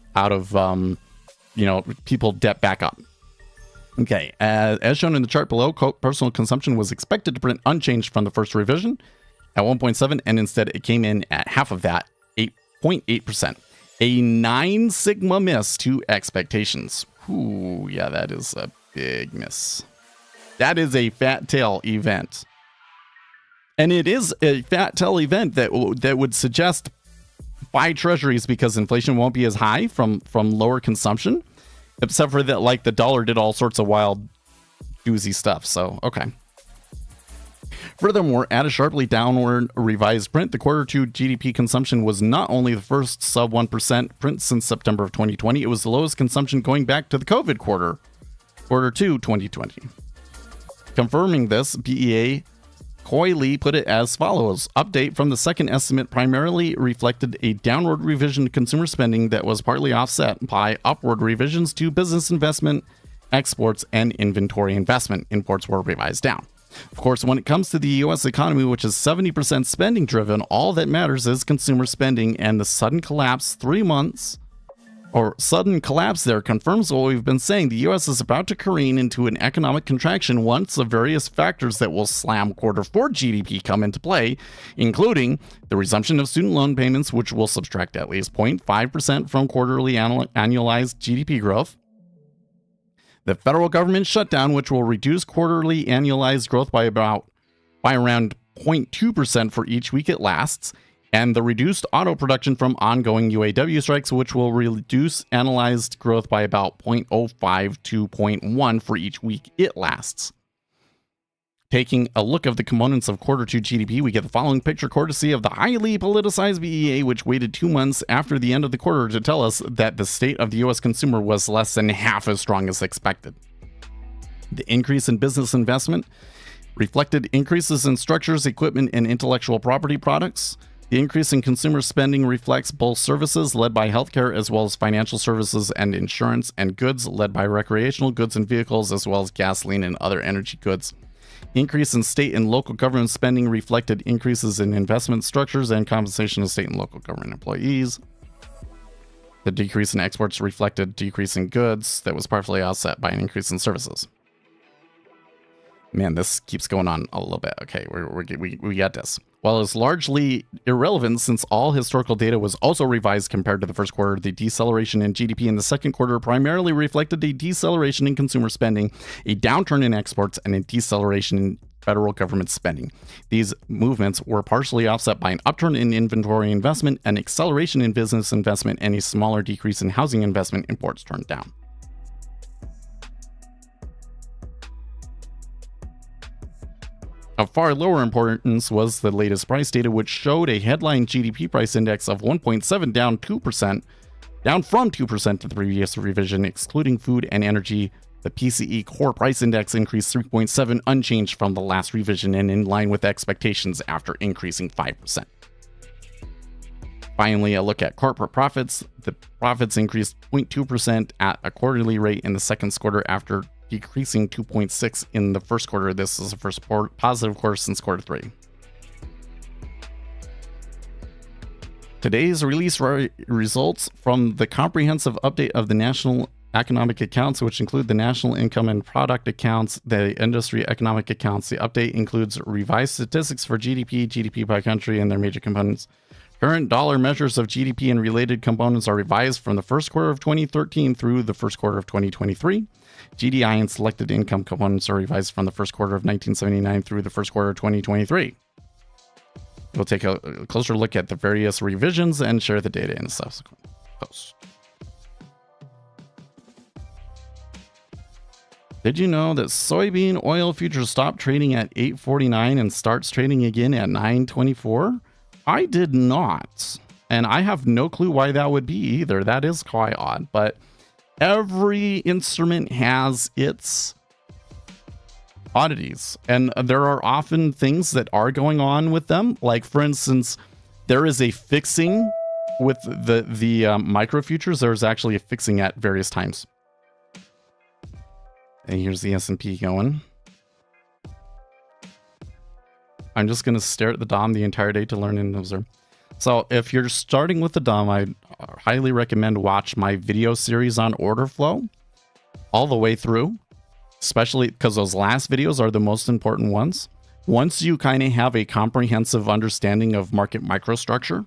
people debt back up. Okay, as shown in the chart below, personal consumption was expected to print unchanged from the first revision at 1.7, and instead it came in at half of that, 8.8%. A 9 sigma miss to expectations. Ooh, yeah, that is a big miss. That is a fat tail event. And it is a fat tail event that would suggest buy treasuries because inflation won't be as high from lower consumption, except for that, like, the dollar did all sorts of wild doozy stuff. So, okay. Furthermore, at a sharply downward revised print, the quarter 2 GDP consumption was not only the first sub 1% print since September of 2020, it was the lowest consumption going back to the COVID quarter 2 2020. Confirming this, BEA coyly put it as follows. Update from the second estimate primarily reflected a downward revision to consumer spending that was partly offset by upward revisions to business investment, exports, and inventory investment. Imports were revised down. Of course, when it comes to the U.S. economy, which is 70% spending driven, all that matters is consumer spending, and the sudden collapse there confirms what we've been saying. The U.S. is about to careen into an economic contraction once the various factors that will slam quarter 4 GDP come into play, including the resumption of student loan payments, which will subtract at least 0.5% from quarterly annualized GDP growth, the federal government shutdown, which will reduce quarterly annualized growth by around 0.2% for each week it lasts, and the reduced auto production from ongoing UAW strikes, which will reduce annualized growth by about 0.05 to 0.1 for each week it lasts. Taking a look of the components of quarter 2 GDP, we get the following picture courtesy of the highly politicized BEA, which waited 2 months after the end of the quarter to tell us that the state of the U.S. consumer was less than half as strong as expected. The increase in business investment reflected increases in structures, equipment, and intellectual property products. The increase in consumer spending reflects both services led by healthcare as well as financial services and insurance, and goods led by recreational goods and vehicles as well as gasoline and other energy goods. Increase in state and local government spending reflected increases in investment structures and compensation of state and local government employees. The decrease in exports reflected decrease in goods that was partially offset by an increase in services. Man, this keeps going on a little bit. Okay, we got this. While it's largely irrelevant since all historical data was also revised compared to the first quarter, the deceleration in GDP in the second quarter primarily reflected a deceleration in consumer spending, a downturn in exports, and a deceleration in federal government spending. These movements were partially offset by an upturn in inventory investment, an acceleration in business investment, and a smaller decrease in housing investment. Imports turned down. Of far lower importance was the latest price data, which showed a headline GDP price index of 1.7, down 2%, down from 2% to the previous revision, excluding food and energy. The PCE core price index increased 3.7, unchanged from the last revision and in line with expectations after increasing 5%. Finally, a look at corporate profits. The profits increased 0.2% at a quarterly rate in the second quarter after decreasing 2.6 in the first quarter. This is the first positive quarter since quarter 3. Today's release results from the comprehensive update of the national economic accounts, which include the national income and product accounts, the industry economic accounts. The update includes revised statistics for GDP, GDP by country, and their major components. Current dollar measures of GDP and related components are revised from the first quarter of 2013 through the first quarter of 2023. GDI and selected income components are revised from the first quarter of 1979 through the first quarter of 2023. We'll take a closer look at the various revisions and share the data in a subsequent post. Did you know that soybean oil futures stop trading at 8.49 and starts trading again at 9.24? I did not, and I have no clue why that would be either. That is quite odd, but every instrument has its oddities, and there are often things that are going on with them. Like, for instance, there is a fixing with the micro futures. There's actually a fixing at various times. And here's the S&P going. I'm just going to stare at the DOM the entire day to learn and observe. So if you're starting with the DOM, I highly recommend watch my video series on order flow all the way through, especially because those last videos are the most important ones. Once you kind of have a comprehensive understanding of market microstructure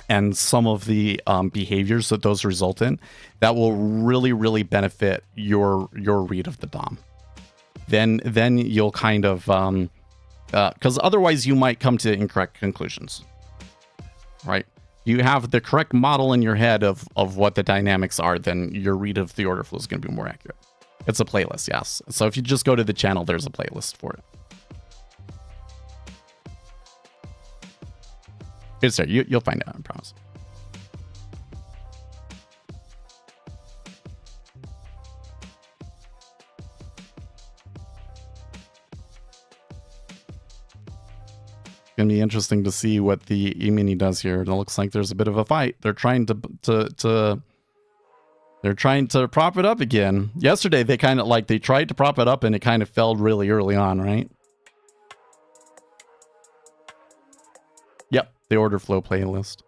and some of the behaviors that those result in, that will really, really benefit your read of the DOM. Then you'll kind of... because otherwise you might come to incorrect conclusions, right? You have the correct model in your head of what the dynamics are, then your read of the order flow is going to be more accurate. It's a playlist, yes. So if you just go to the channel, there's a playlist for it. It's there. You'll find out, I promise. Gonna be interesting to see what the E-mini does here. It looks like there's a bit of a fight. They're trying to prop it up again. Yesterday they kind of they tried to prop it up and it kind of failed really early on, right? Yep, the order flow playlist.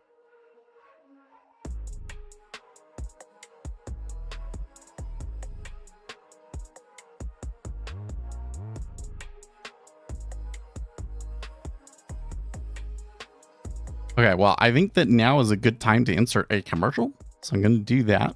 Okay, well, I think that now is a good time to insert a commercial, so I'm going to do that.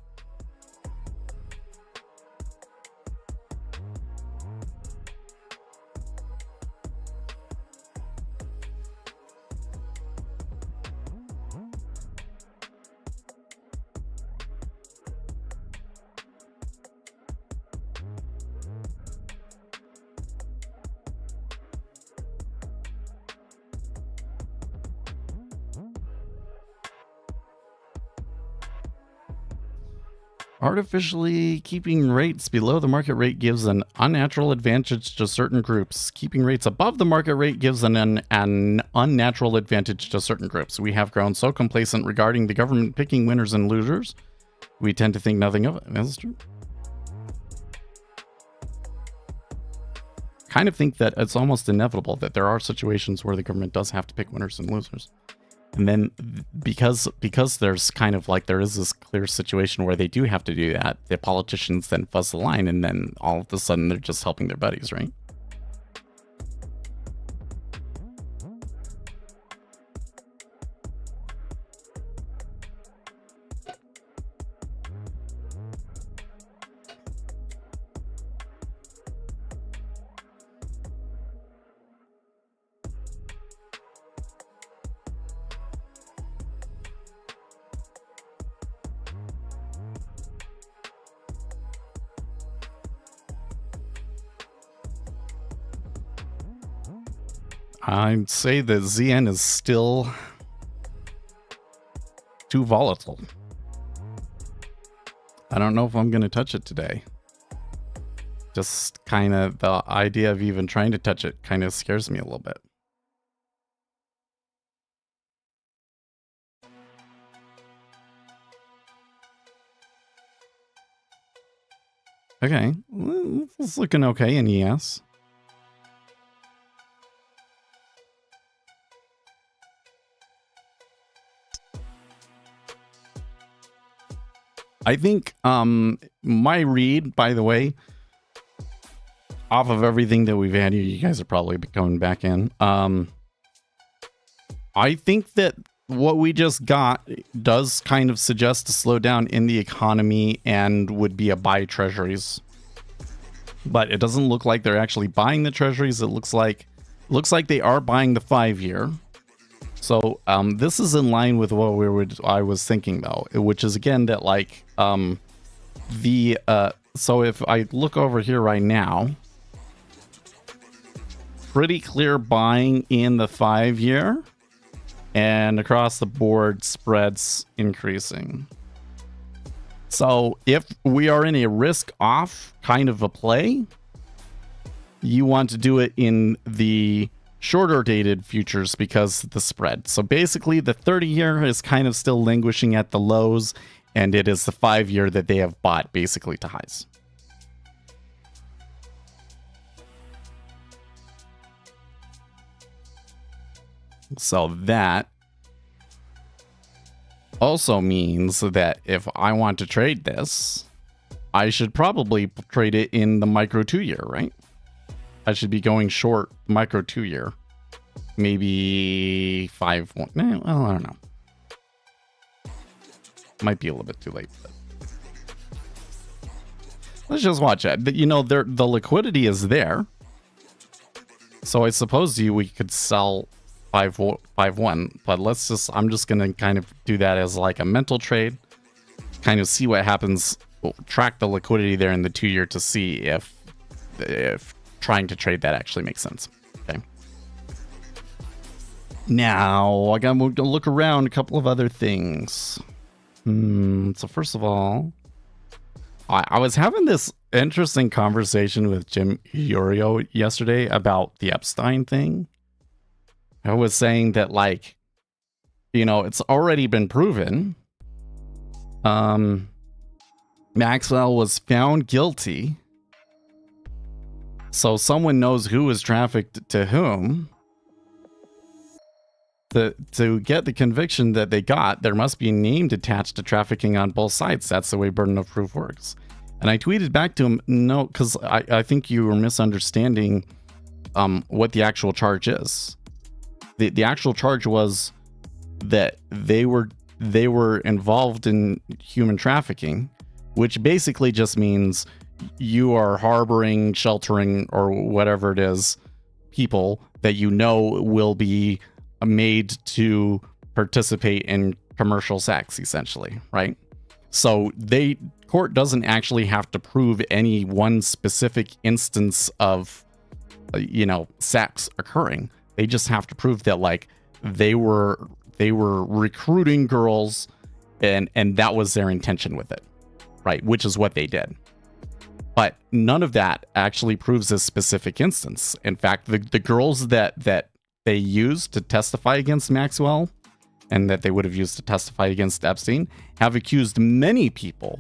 Artificially keeping rates below the market rate gives an unnatural advantage to certain groups. Keeping rates above the market rate gives an unnatural advantage to certain groups. We have grown so complacent regarding the government picking winners and losers, we tend to think nothing of it. That's true. Kind of think that it's almost inevitable that there are situations where the government does have to pick winners and losers. And then because there's kind of like there is this clear situation where they do have to do that, the politicians then fuzz the line, and then all of a sudden they're just helping their buddies, right? I'd say that ZN is still too volatile. I don't know if I'm going to touch it today. Just kind of the idea of even trying to touch it kind of scares me a little bit. Okay, it's looking okay in ES. I think my read, by the way, off of everything that we've had here, you guys are probably coming back in. I think that what we just got does kind of suggest a slowdown in the economy and would be a buy treasuries. But it doesn't look like they're actually buying the treasuries. It looks like they are buying the 5-year. So this is in line with what I was thinking though, which is again that like so if I look over here right now, pretty clear buying in the 5-year, and across the board spreads increasing. So if we are in a risk off kind of a play, you want to do it in the shorter dated futures because of the spread. So basically the 30-year is kind of still languishing at the lows, and it is the 5-year that they have bought basically to highs. So that also means that if I want to trade this, I should probably trade it in the micro 2-year, right? I should be going short micro 2-year. Maybe 5-1. Well, I don't know. Might be a little bit too late. But let's just watch it. You know, the liquidity is there. So I suppose we could sell 5-1. But I'm just going to kind of do that as like a mental trade. Kind of see what happens. We'll track the liquidity there in the 2-year to see if trying to trade that actually makes sense. Okay. Now I got to look around a couple of other things. So first of all, I was having this interesting conversation with Jim Iorio yesterday about the Epstein thing. I was saying that, like, you know, it's already been proven. Maxwell was found guilty. So someone knows who was trafficked to whom. To get the conviction that they got, there must be a name attached to trafficking on both sides. That's the way burden of proof works. And I tweeted back to him, no, because I think you were misunderstanding what the actual charge is. The actual charge was that they were involved in human trafficking, which basically just means you are harboring, sheltering, or whatever it is, people that you know will be made to participate in commercial sex, essentially, right? So court doesn't actually have to prove any one specific instance of, sex occurring. They just have to prove that, like, they were recruiting girls and that was their intention with it. right? Which is what they did. But none of that actually proves a specific instance. In fact, the girls that they used to testify against Maxwell and that they would have used to testify against Epstein have accused many people,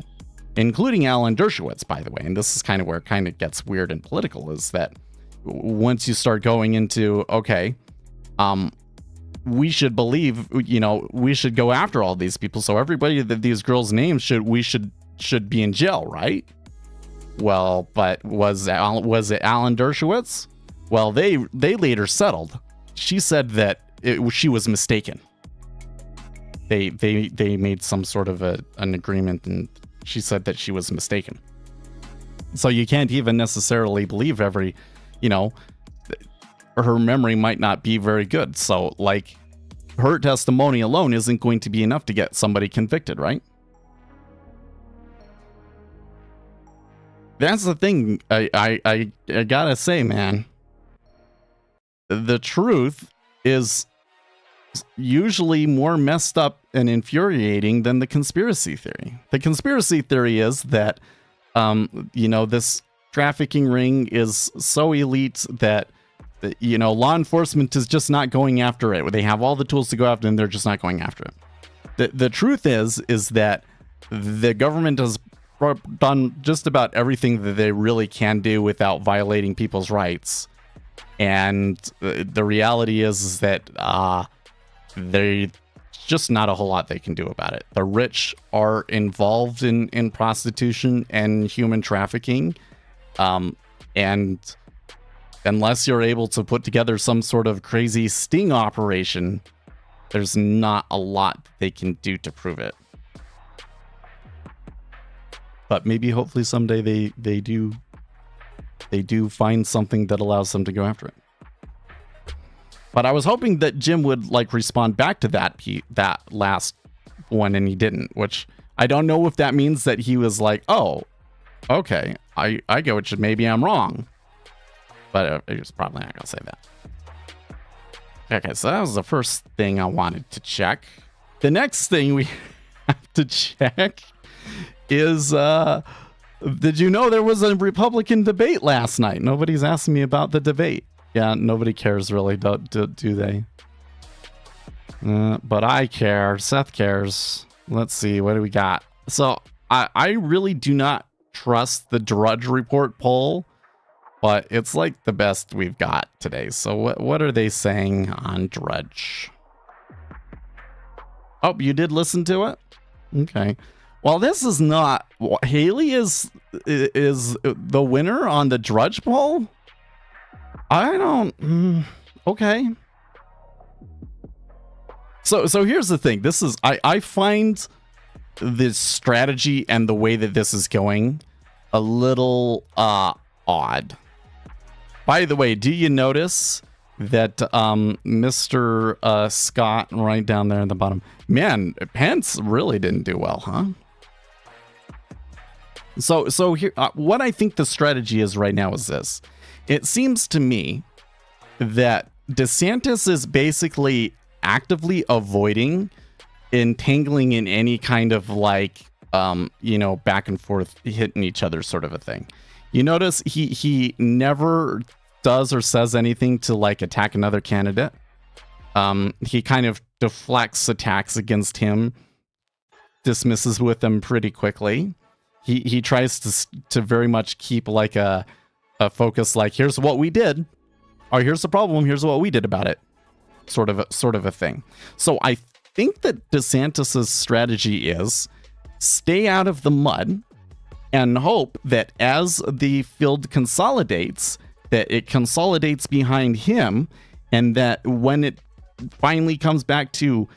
including Alan Dershowitz, by the way. And this is kind of where it kind of gets weird and political, is that once you start going into, okay, we should believe, we should go after all these people. So everybody that these girls' names should be in jail, right? Well, but was it Alan Dershowitz? Well, they later settled. She said that she was mistaken. They made some sort of an agreement, and she said that she was mistaken. So you can't even necessarily believe every, her memory might not be very good. So like her testimony alone isn't going to be enough to get somebody convicted, right? That's the thing. I gotta say, man, the truth is usually more messed up and infuriating than the conspiracy theory. The conspiracy theory is that, this trafficking ring is so elite that, law enforcement is just not going after it. They have all the tools to go after it, and they're just not going after it. The truth is that the government has done just about everything that they really can do without violating people's rights. And the reality is that there's just not a whole lot they can do about it. The rich are involved in prostitution and human trafficking. And unless you're able to put together some sort of crazy sting operation, there's not a lot they can do to prove it. But maybe hopefully someday they do find something that allows them to go after it. But I was hoping that Jim would respond back to that last one, and he didn't, which I don't know if that means that he was like, oh, okay, I get what maybe I'm wrong. But he's probably not going to say that. Okay, so that was the first thing I wanted to check. The next thing we have to check is, did you know there was a Republican debate last night? Nobody's asking me about the debate. Yeah, nobody cares really, do they? But I care. Seth cares. Let's see, what do we got? So I really do not trust the Drudge Report poll, but it's like the best we've got today. So what are they saying on Drudge? Oh, you did listen to it? Okay. Well, this is not... Haley is the winner on the Drudge poll? I don't... Okay. So here's the thing. This is... I find this strategy and the way that this is going a little odd. By the way, do you notice that Mr. Scott right down there at the bottom... Man, Pence really didn't do well, huh? So here, what I think the strategy is right now is this. It seems to me that DeSantis is basically actively avoiding entangling in any kind of back and forth hitting each other sort of a thing. You notice he never does or says anything to attack another candidate. He kind of deflects attacks against him, dismisses with them pretty quickly. He tries to very much keep a focus, here's what we did, or here's the problem, here's what we did about it, sort of a thing. So I think that DeSantis's strategy is stay out of the mud and hope that as the field consolidates, that it consolidates behind him, and that when it finally comes back to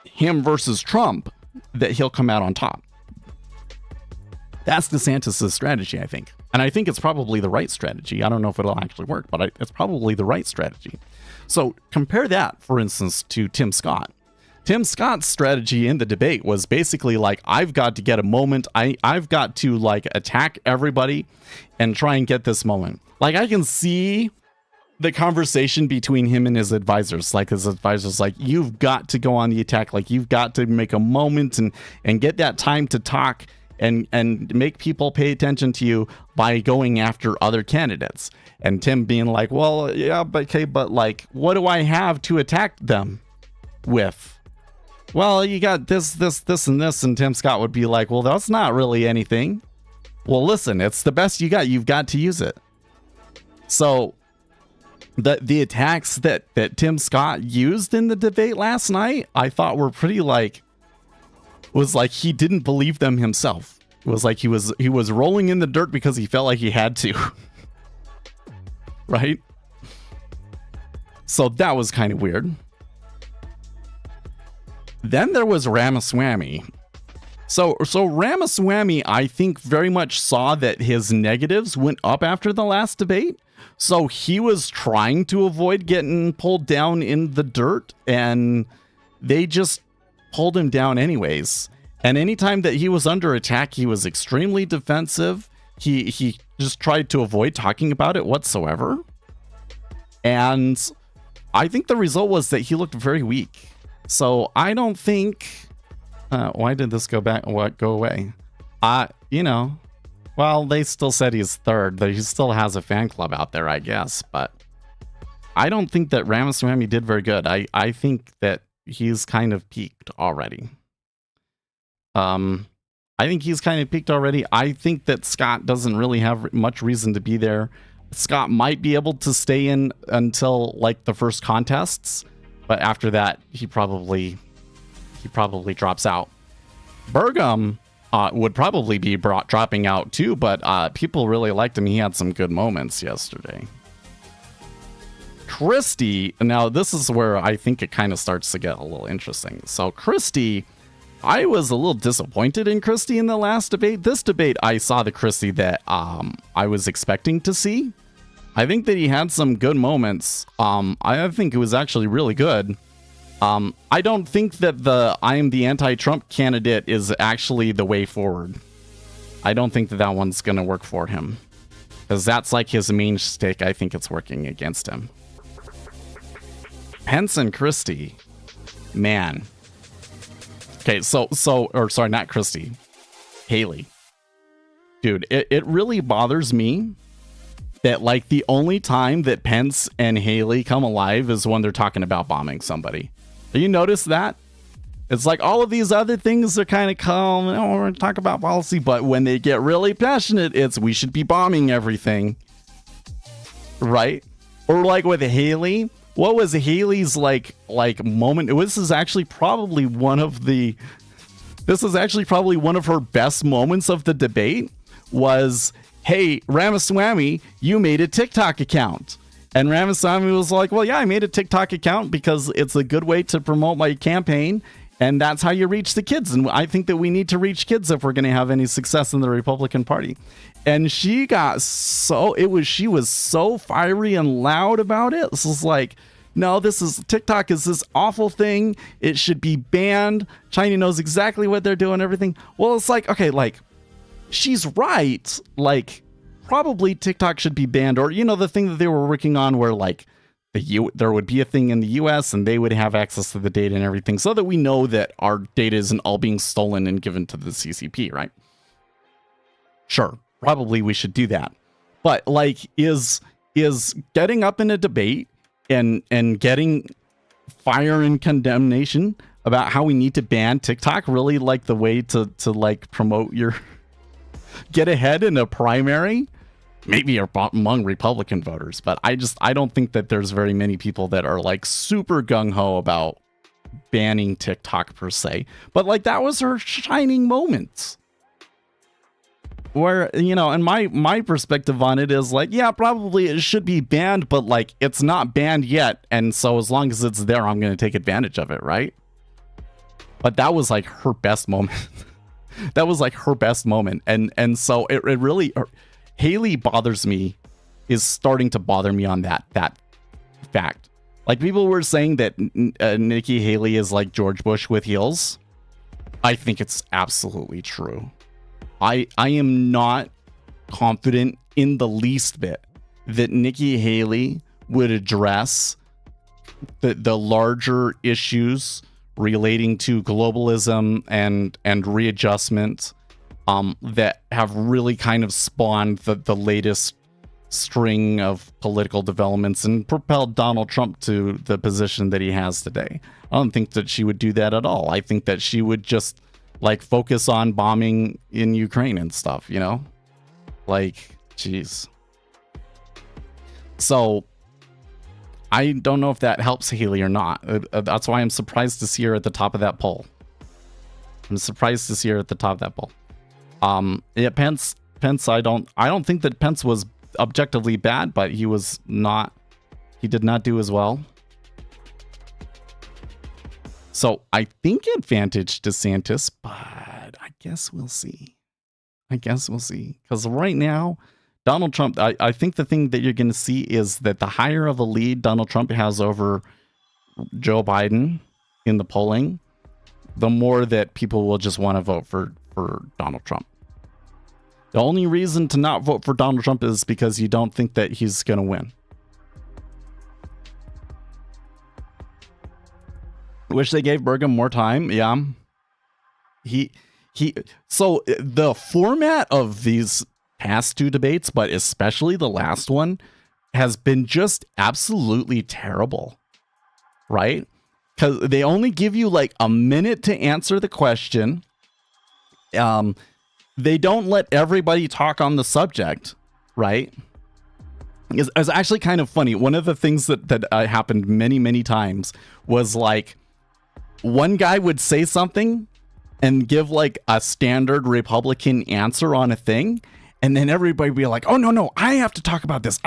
him versus Trump, that he'll come out on top. That's DeSantis' strategy, I think. And I think it's probably the right strategy. I don't know if it'll actually work, but it's probably the right strategy. So compare that, for instance, to Tim Scott. Tim Scott's strategy in the debate was basically I've got to get a moment. I've got to attack everybody and try and get this moment. I can see the conversation between him and his advisors. His advisors you've got to go on the attack. You've got to make a moment and get that time to talk and make people pay attention to you by going after other candidates. And Tim being like, well, yeah, but okay, but like, what do I have to attack them with? Well, you got this, and this. And Tim Scott would be like, well, that's not really anything. Well, listen, it's the best you got. You've got to use it. So the attacks that Tim Scott used in the debate last night, I thought were pretty was like he didn't believe them himself. It was like he was rolling in the dirt because he felt like he had to. Right? So that was kind of weird. Then there was Ramaswamy. So Ramaswamy, I think, very much saw that his negatives went up after the last debate. So he was trying to avoid getting pulled down in the dirt, and they just pulled him down anyways. And anytime that he was under attack, he was extremely defensive. He just tried to avoid talking about it whatsoever. And I think the result was that he looked very weak. So I don't think... why did this go away? Well, they still said he's third. He still has a fan club out there, I guess. But I don't think that Ramaswamy did very good. I think that he's kind of peaked already. I think he's kind of peaked already. I think that Scott doesn't really have much reason to be there. Scott might be able to stay in until like the first contests, but after that, he probably drops out. Burgum would probably be dropping out too, but people really liked him. He had some good moments yesterday. Christie, now this is where I think it kind of starts to get a little interesting. So Christie, I was a little disappointed in Christie in the last debate. This debate, I saw the Christie that I was expecting to see. I think that he had some good moments. I think it was actually really good. I don't think that I am the anti-Trump candidate is actually the way forward. I don't think that one's going to work for him. Because that's like his main stick. I think it's working against him. Pence and Christie. Man. Okay, sorry, not Christie. Haley. Dude, it really bothers me that like the only time that Pence and Haley come alive is when they're talking about bombing somebody. You notice that? It's like all of these other things are kind of calm. We're going to talk about policy, but when they get really passionate, it's we should be bombing everything. Right? Or like with Haley, what was Haley's like moment? This is actually probably one of her best moments of the debate was, hey, Ramaswamy, you made a TikTok account. And Ramaswamy was like, well, yeah, I made a TikTok account because it's a good way to promote my campaign. And that's how you reach the kids. And I think that we need to reach kids if we're going to have any success in the Republican Party. And she was so fiery and loud about it. This was like, no, TikTok is this awful thing. It should be banned. China knows exactly what they're doing, everything. Well, it's like, okay, like, she's right. Like, probably TikTok should be banned, or the thing that they were working on where like there would be a thing in the US and they would have access to the data and everything so that we know that our data isn't all being stolen and given to the CCP, right? Sure, probably we should do that. But like is getting up in a debate and getting fire and condemnation about how we need to ban TikTok really like the way to like promote your get ahead in a primary? Maybe among Republican voters, but I don't think that there's very many people that are like super gung-ho about banning TikTok per se. But like that was her shining moment. Where, and my perspective on it is like, yeah, probably it should be banned, but like it's not banned yet. And so as long as it's there, I'm going to take advantage of it, right? But that was like her best moment. That was like her best moment. And so it really... Haley is starting to bother me on that fact. Like people were saying that Nikki Haley is like George Bush with heels. I think it's absolutely true. I am not confident in the least bit that Nikki Haley would address the larger issues relating to globalism and readjustment that have really kind of spawned the latest string of political developments and propelled Donald Trump to the position that he has today. I don't think that she would do that at all. I think that she would just like focus on bombing in Ukraine and stuff, you know? Like, jeez. So I don't know if that helps Haley or not. That's why I'm surprised to see her at the top of that poll. I'm surprised to see her at the top of that poll. Yeah, Pence, I don't think that Pence was objectively bad, but he did not do as well. So I think advantage DeSantis, but I guess we'll see. Because right now, Donald Trump, I think the thing that you're going to see is that the higher of a lead Donald Trump has over Joe Biden in the polling, the more that people will just want to vote for Donald Trump. The only reason to not vote for Donald Trump is because you don't think that he's going to win. Wish they gave Burgum more time. Yeah. So the format of these past two debates, but especially the last one, has been just absolutely terrible. Right? Because they only give you like a minute to answer the question. They don't let everybody talk on the subject, right? It's actually kind of funny. One of the things that happened many, many times was like one guy would say something and give like a standard Republican answer on a thing. And then everybody would be like, oh, no, I have to talk about this.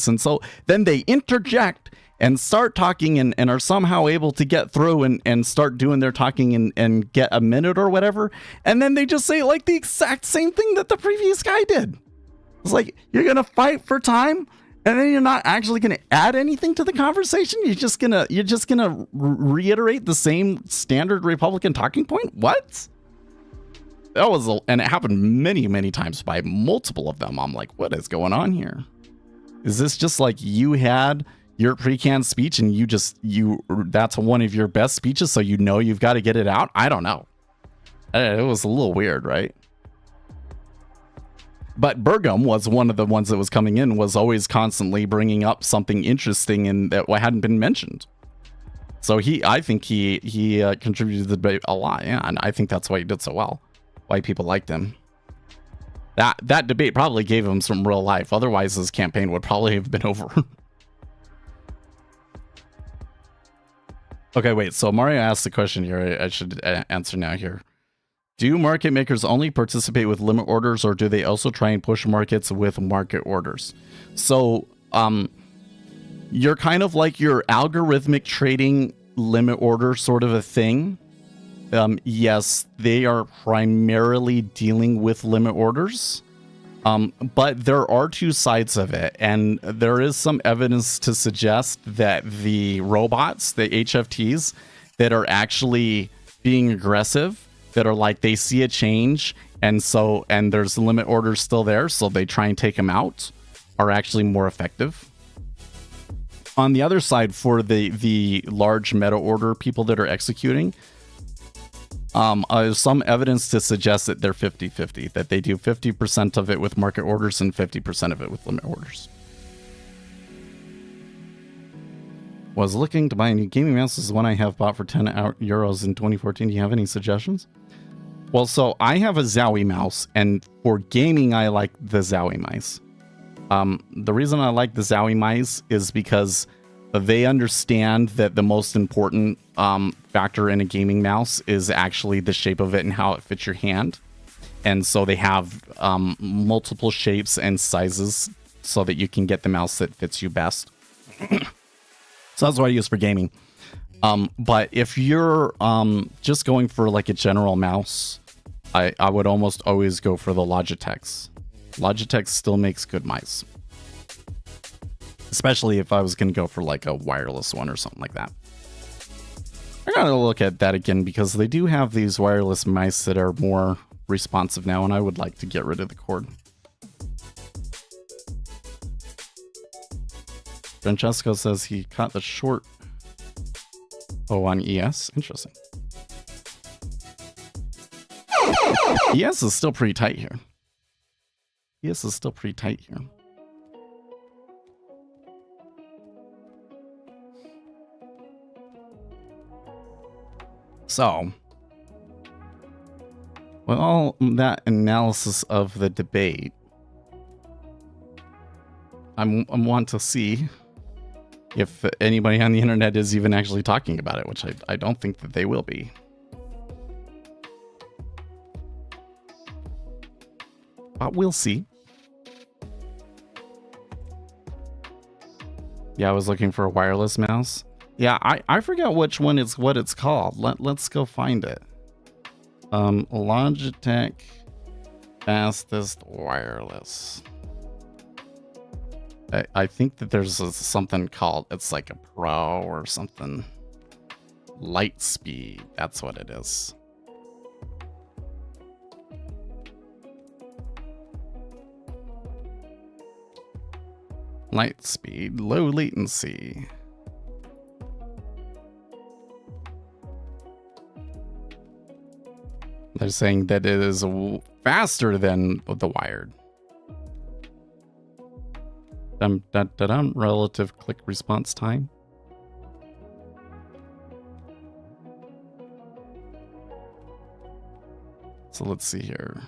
And so then they interject and start talking and are somehow able to get through and start doing their talking and get a minute or whatever. And then they just say like the exact same thing that the previous guy did. It's like, you're going to fight for time and then you're not actually going to add anything to the conversation. You're just going to reiterate the same standard Republican talking point. What? And it happened many, many times by multiple of them. I'm like, what is going on here? Is this just like you had your pre-canned speech and that's one of your best speeches, so you know you've got to get it out? I don't know. It was a little weird, right? But Burgum was one of the ones that was coming in, was always constantly bringing up something interesting and that hadn't been mentioned. So I think he contributed to the debate a lot. Yeah, and I think that's why he did so well. Why people liked him. That debate probably gave him some real life. Otherwise, his campaign would probably have been over. Okay, wait. So Mario asked the question here. I should answer now here. Do market makers only participate with limit orders, or do they also try and push markets with market orders? So, you're kind of like your algorithmic trading limit order sort of a thing. Yes, they are primarily dealing with limit orders. But there are two sides of it, and there is some evidence to suggest that the robots, the HFTs, that are actually being aggressive, that are like they see a change, and there's limit orders still there, so they try and take them out, are actually more effective. On the other side, for the large meta order people that are executing, there's some evidence to suggest that they're 50-50, that they do 50% of it with market orders and 50% of it with limit orders. Was looking to buy a new gaming mouse. This is one I have bought for 10 euros in 2014. Do you have any suggestions? Well, so I have a Zowie mouse, and for gaming, I like the Zowie mice. The reason I like the Zowie mice is because they understand that the most important factor in a gaming mouse is actually the shape of it and how it fits your hand. And so they have multiple shapes and sizes so that you can get the mouse that fits you best. So that's what I use for gaming. But if you're just going for like a general mouse, I would almost always go for the Logitechs. Logitech still makes good mice. Especially if I was going to go for like a wireless one or something like that. I gotta look at that again because they do have these wireless mice that are more responsive now, and I would like to get rid of the cord. Francesco says he caught the short on ES. Interesting. ES is still pretty tight here. ES is still pretty tight here. So, with all that analysis of the debate, I want to see if anybody on the internet is even actually talking about it, which I don't think that they will be. But we'll see. Yeah, I was looking for a wireless mouse. Yeah, I forget which one is what it's called. Let's go find it. Logitech fastest wireless. I think that there's something called, it's like a Pro or something. Light speed, that's what it is. Light speed, low latency. They're saying that it is faster than the wired. Relative click response time. So let's see here.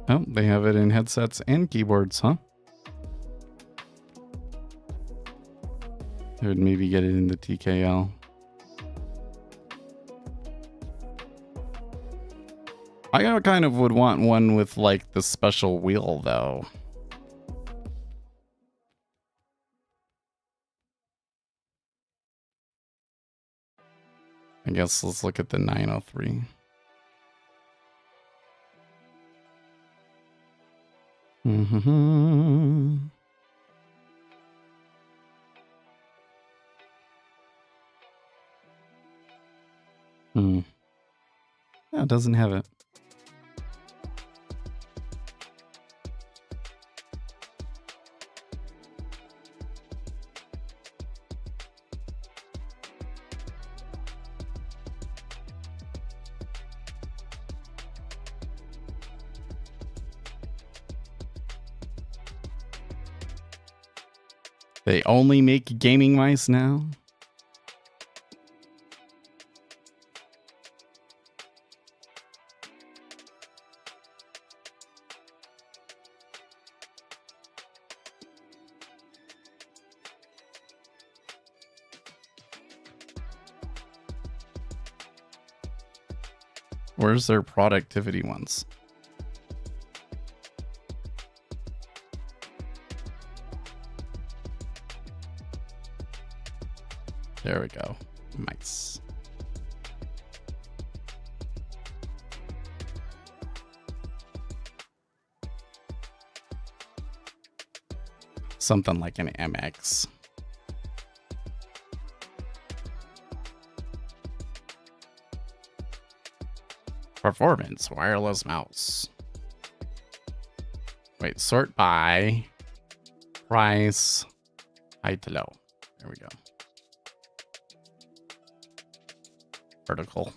Oh, they have it in headsets and keyboards, huh? I would maybe get it in the TKL. I kind of would want one with like the special wheel though. I guess let's look at the 903. Mm-hmm. No, it doesn't have it. They only make gaming mice now? Where's their productivity ones? There we go. Mice. Something like an MX. Performance wireless mouse. Wait, sort by price, high to low. There we go. Vertical.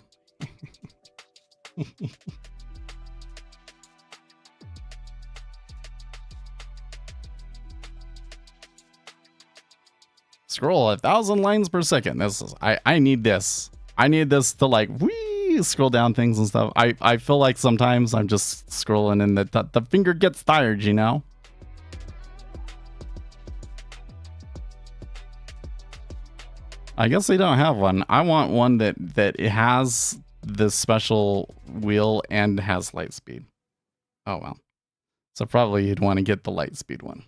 Scroll 1,000 lines per second. This is I need this. I need this to like scroll down things and stuff. I feel like sometimes I'm just scrolling and the finger gets tired, you know? I guess they don't have one. I want one that it has the special wheel and has light speed. Oh well. So probably you'd want to get the light speed one.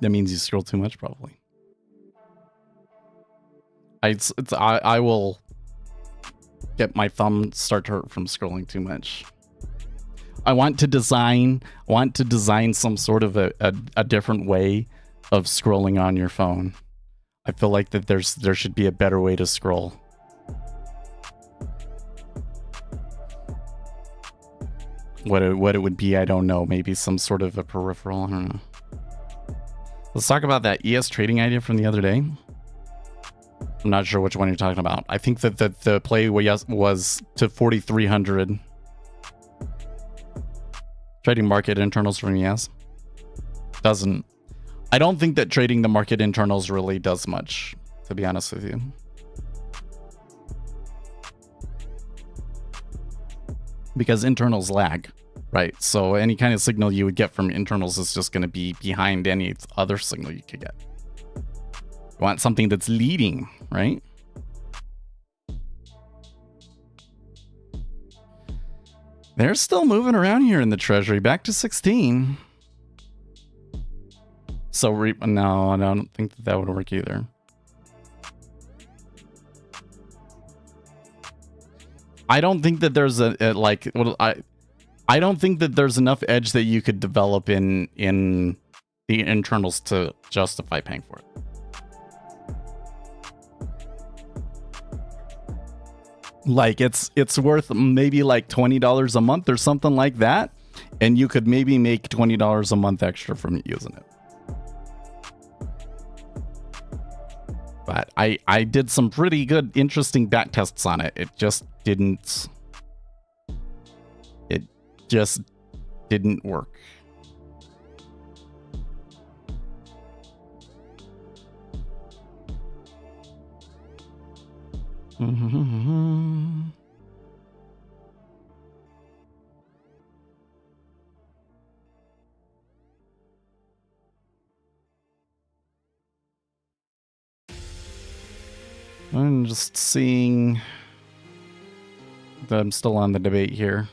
That means you scroll too much, probably. I will get my thumb start to hurt from scrolling too much. I want to design some sort of a different way of scrolling on your phone. I feel like that there should be a better way to scroll. What it would be, I don't know. Maybe some sort of a peripheral. I don't know. Let's talk about that ES trading idea from the other day. I'm not sure which one you're talking about. I think that the play was to 4,300. Trading market internals from ES. Doesn't. I don't think that trading the market internals really does much, to be honest with you. Because internals lag, right? So any kind of signal you would get from internals is just going to be behind any other signal you could get. You want something that's leading, right? They're still moving around here in the treasury, back to 16. So no, I don't think that would work either. I don't think that there's I don't think that there's enough edge that you could develop in the internals to justify paying for it. Like it's worth maybe like $20 a month or something like that, and you could maybe make $20 a month extra from using it. But I did some pretty good, interesting back tests on it. It just didn't work. I'm just seeing that I'm still on the debate here.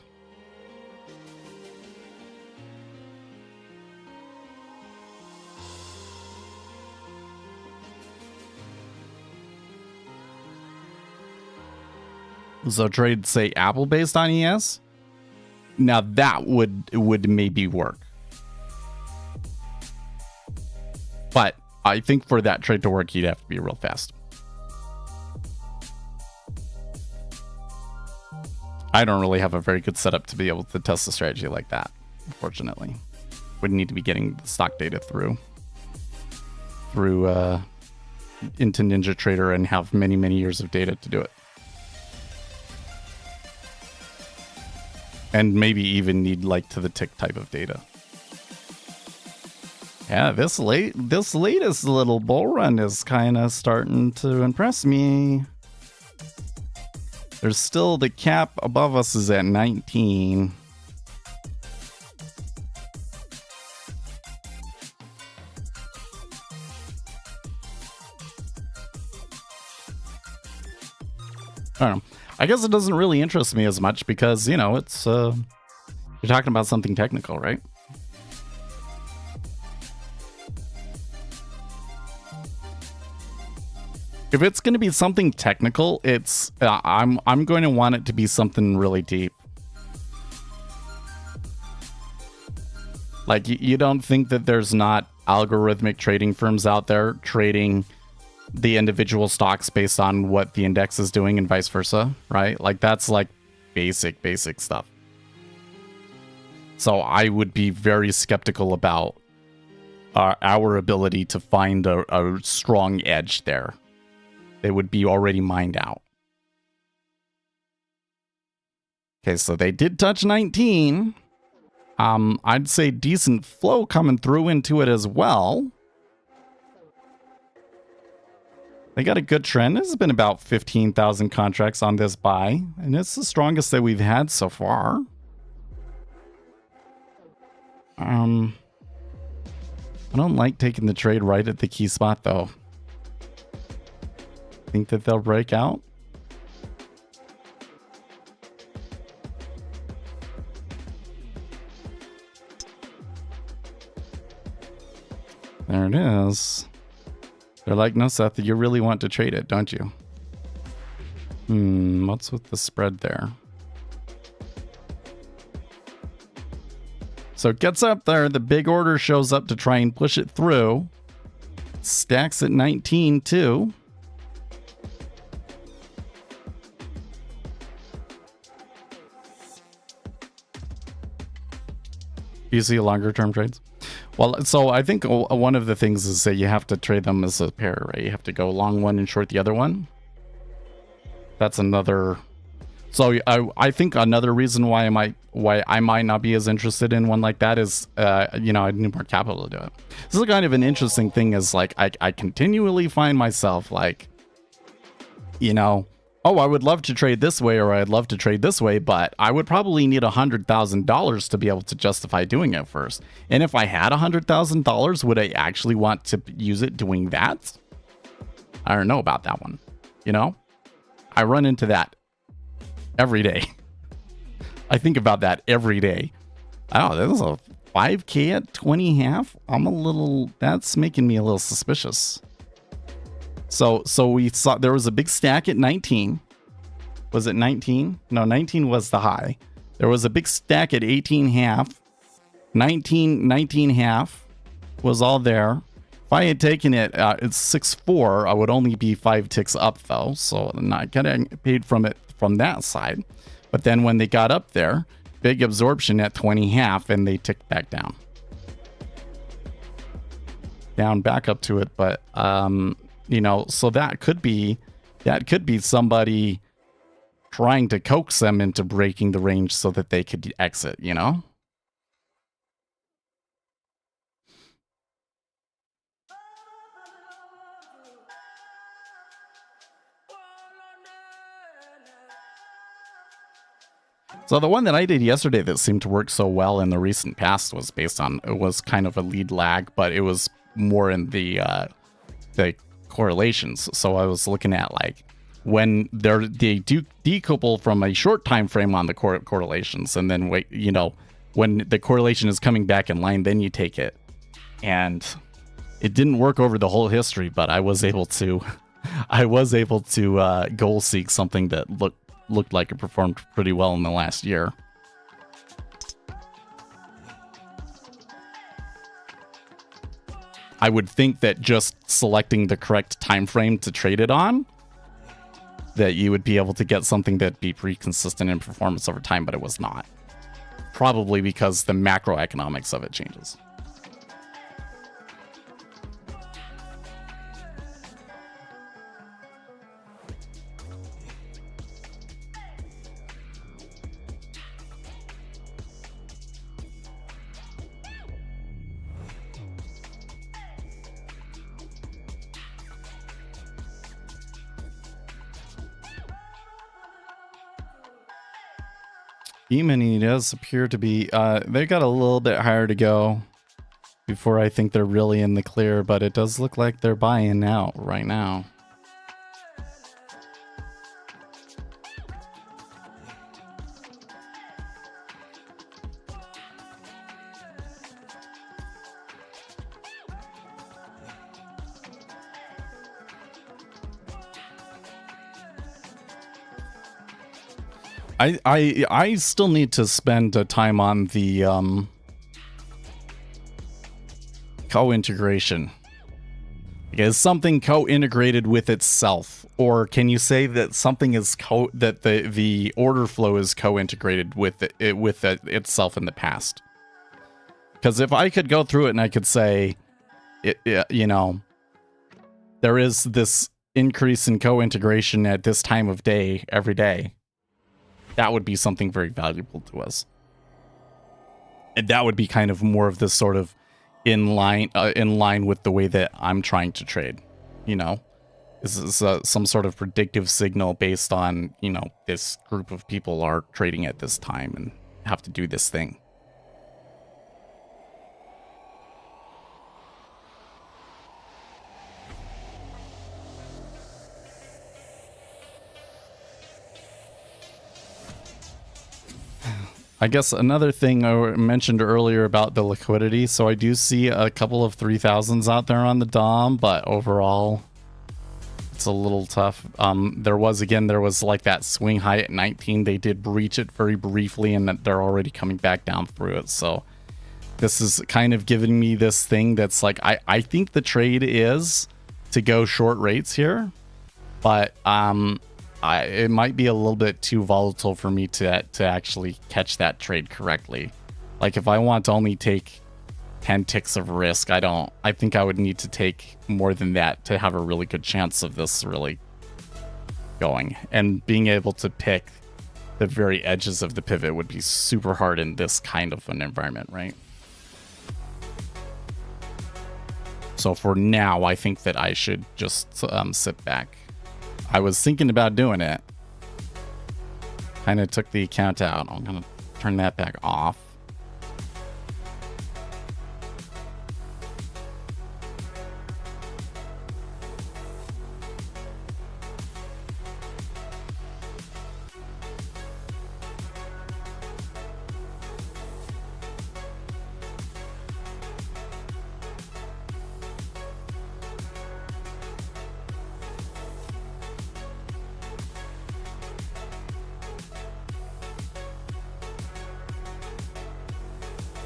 So trade, say, Apple based on ES? Now that would maybe work. But I think for that trade to work, you'd have to be real fast. I don't really have a very good setup to be able to test a strategy like that, unfortunately. Would need to be getting the stock data through into NinjaTrader and have many, many years of data to do it. And maybe even need like to the tick type of data. Yeah, this latest little bull run is kind of starting to impress me. There's still the cap above us is at 19. I don't know. I guess it doesn't really interest me as much because, you know, it's you're talking about something technical, right? If it's going to be something technical, it's I'm going to want it to be something really deep. Like you don't think that there's not algorithmic trading firms out there trading the individual stocks based on what the index is doing and vice versa, right? Like that's like basic stuff. So I would be very skeptical about our ability to find a strong edge there. They would be already mined out. Okay, so they did touch 19. I'd say decent flow coming through into it as well. They got a good trend. This has been about 15,000 contracts on this buy, and it's the strongest that we've had so far. I don't like taking the trade right at the key spot, though. Think that they'll break out? There it is. They're like, no, Seth, you really want to trade it, don't you? What's with the spread there? So it gets up there. The big order shows up to try and push it through. stacks at 19 too. You see longer term trades? Well, so I think one of the things is that you have to trade them as a pair, right? You have to go long one and short the other one. That's another. So I think another reason why I might not be as interested in one like that is, I need more capital to do it. This is kind of an interesting thing. Is like I continually find myself like, oh, I would love to trade this way, or I'd love to trade this way, but I would probably need $100,000 to be able to justify doing it first. And if I had $100,000, would I actually want to use it doing that? I don't know about that one. I run into that every day. I think about that every day. Oh, there's a 5K at 20 half. That's making me a little suspicious. So we saw there was a big stack at 19. Was it 19? No, 19 was the high. There was a big stack at 18 half. 19 half was all there. If I had taken it, it's 6.4. I would only be 5 ticks up though. So I'm not getting paid from it from that side. But then when they got up there, big absorption at 20 half, and they ticked back down. Down back up to it, but so that could be somebody trying to coax them into breaking the range so that they could exit, So the one that I did yesterday that seemed to work so well in the recent past was it was kind of a lead lag, but it was more in the correlations. So I was looking at like when they do decouple from a short time frame on the correlations, and then when the correlation is coming back in line, then you take it. And it didn't work over the whole history, but I was able to goal seek something that looked like it performed pretty well in the last year. I would think that just selecting the correct time frame to trade it on, that you would be able to get something that'd be pretty consistent in performance over time, but it was not. Probably because the macroeconomics of it changes. E-mini does appear to be, they got a little bit higher to go before I think they're really in the clear, but it does look like they're buying out right now. I still need to spend time on the co-integration. Is something co-integrated with itself, or can you say that something is that the order flow is co-integrated with itself in the past? Because if I could go through it and I could say, there is this increase in co-integration at this time of day every day. That would be something very valuable to us. And that would be kind of more of this sort of in line with the way that I'm trying to trade. This is some sort of predictive signal based on, this group of people are trading at this time and have to do this thing. I guess another thing I mentioned earlier about the liquidity. So I do see a couple of 3000s out there on the DOM, but overall it's a little tough. There was like that swing high at 19. They did breach it very briefly, and they're already coming back down through it. So this is kind of giving me this thing that's like, I think the trade is to go short rates here, but it might be a little bit too volatile for me to actually catch that trade correctly. Like if I want to only take 10 ticks of risk, I think I would need to take more than that to have a really good chance of this really going. And being able to pick the very edges of the pivot would be super hard in this kind of an environment, right? So for now, I think that I should just sit back. I was thinking about doing it. Kind of took the account out. I'm going to turn that back off.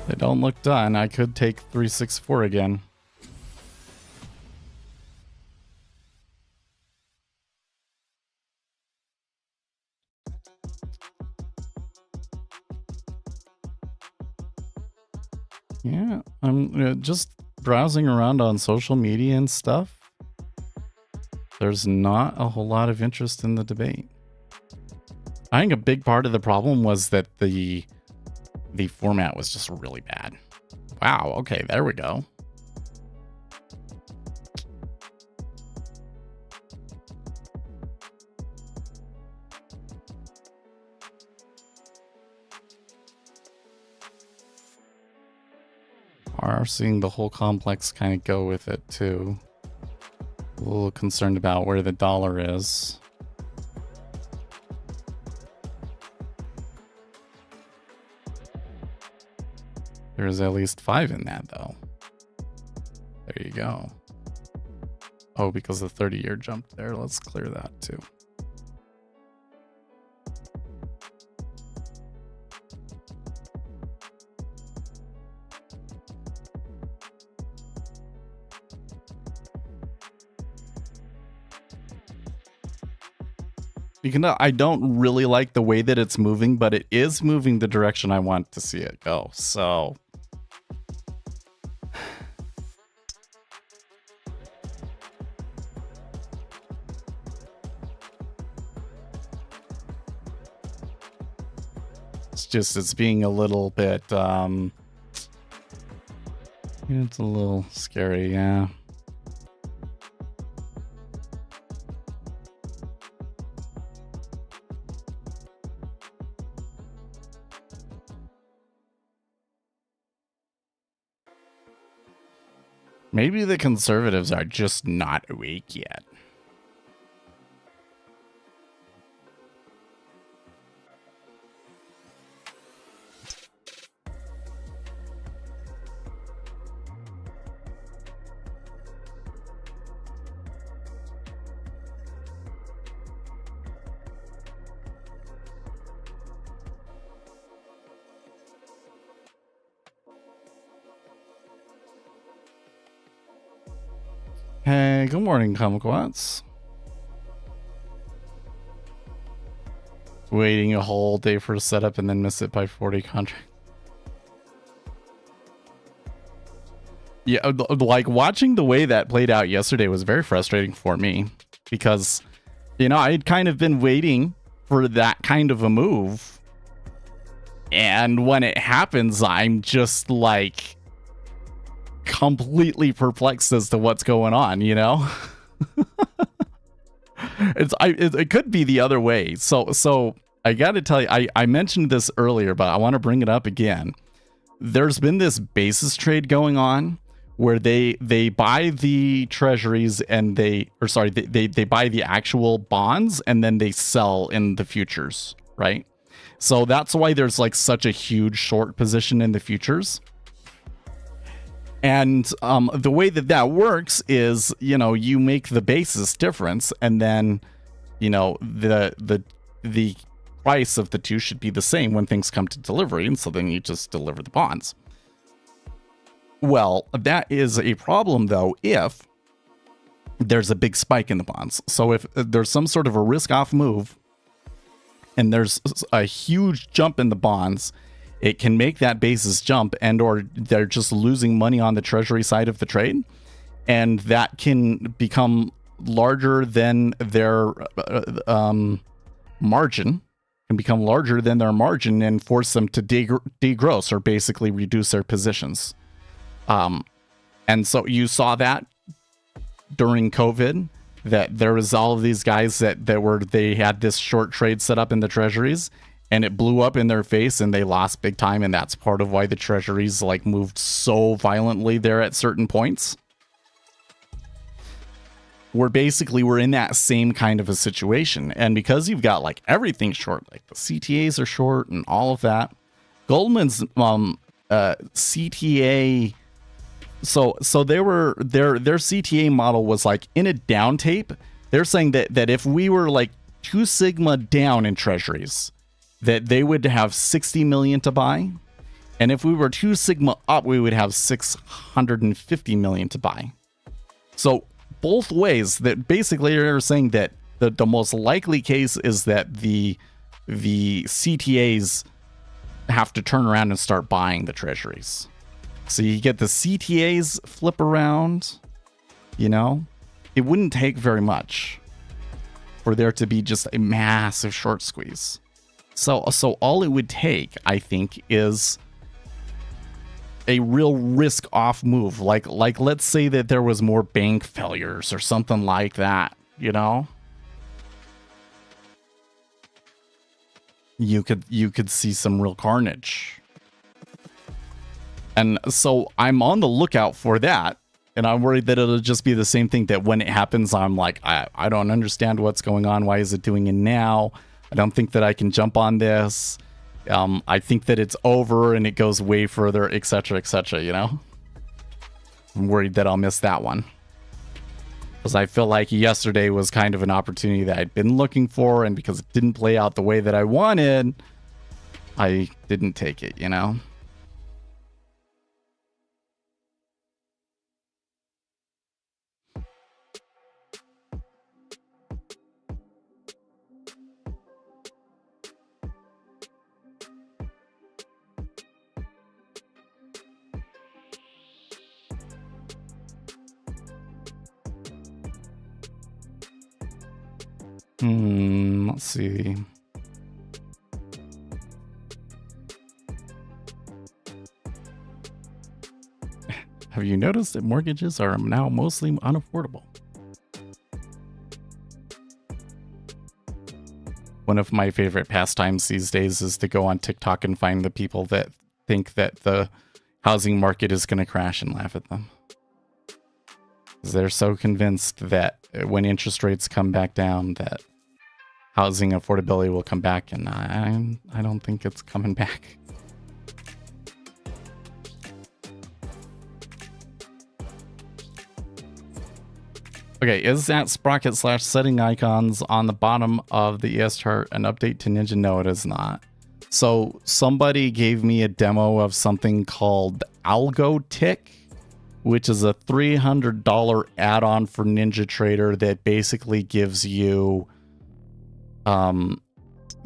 They don't look done. I could take 364 again. Yeah, I'm just browsing around on social media and stuff. There's not a whole lot of interest in the debate. I think a big part of the problem was that the format was just really bad. Wow, okay, there we go. Are seeing the whole complex kind of go with it too. A little concerned about where the dollar is. There's at least 5 in that, though. There you go. Oh, because the 30-year jumped there. Let's clear that, too. I don't really like the way that it's moving, but it is moving the direction I want to see it go. So it's being a little bit it's a little scary, yeah. Maybe the conservatives are just not awake yet. Hey, good morning, Kumquats. Waiting a whole day for a setup and then miss it by 40 contract. Yeah, like watching the way that played out yesterday was very frustrating for me because, you know, I'd kind of been waiting for that kind of a move. And when it happens, I'm just like completely perplexed as to what's going on, you know? It could be the other way. So I got to tell you, I mentioned this earlier, but I want to bring it up again. There's been this basis trade going on where they buy the treasuries and they buy the actual bonds and then they sell in the futures, right? So that's why there's like such a huge short position in the futures. And the way that works is, you know, you make the basis difference and then, you know, the price of the two should be the same when things come to delivery. And so then you just deliver the bonds. Well, that is a problem, though, if there's a big spike in the bonds. So if there's some sort of a risk-off move and there's a huge jump in the bonds, it can make that basis jump, and or they're just losing money on the treasury side of the trade, and that can become larger than their margin, and force them to degross, or basically reduce their positions. And so you saw that during COVID, that there was all of these guys they had this short trade set up in the treasuries, and it blew up in their face and they lost big time. And that's part of why the treasuries like moved so violently there at certain points. We're in that same kind of a situation. And because you've got like everything short, like the CTAs are short and all of that, Goldman's CTA, so their CTA model was like in a down tape. They're saying that if we were like 2 sigma down in treasuries, that they would have 60 million to buy. And if we were 2 sigma up, we would have 650 million to buy. So both ways, that basically are saying that the most likely case is that the CTAs have to turn around and start buying the treasuries. So you get the CTAs flip around, it wouldn't take very much for there to be just a massive short squeeze. So all it would take, I think, is a real risk-off move. Like let's say that there was more bank failures or something like that, You could see some real carnage. And so I'm on the lookout for that. And I'm worried that it'll just be the same thing, that when it happens, I'm like, I don't understand what's going on. Why is it doing it now? I don't think that I can jump on this. I think that it's over and it goes way further, etc., I'm worried that I'll miss that one. Because I feel like yesterday was kind of an opportunity that I'd been looking for, and because it didn't play out the way that I wanted, I didn't take it, Let's see. Have you noticed that mortgages are now mostly unaffordable? One of my favorite pastimes these days is to go on TikTok and find the people that think that the housing market is going to crash and laugh at them. They're so convinced that when interest rates come back down, that housing affordability will come back, and I don't think it's coming back. Okay, is that sprocket / setting icons on the bottom of the ES chart an update to Ninja? No, it is not. So somebody gave me a demo of something called AlgoTick, which is a $300 add-on for NinjaTrader that basically gives you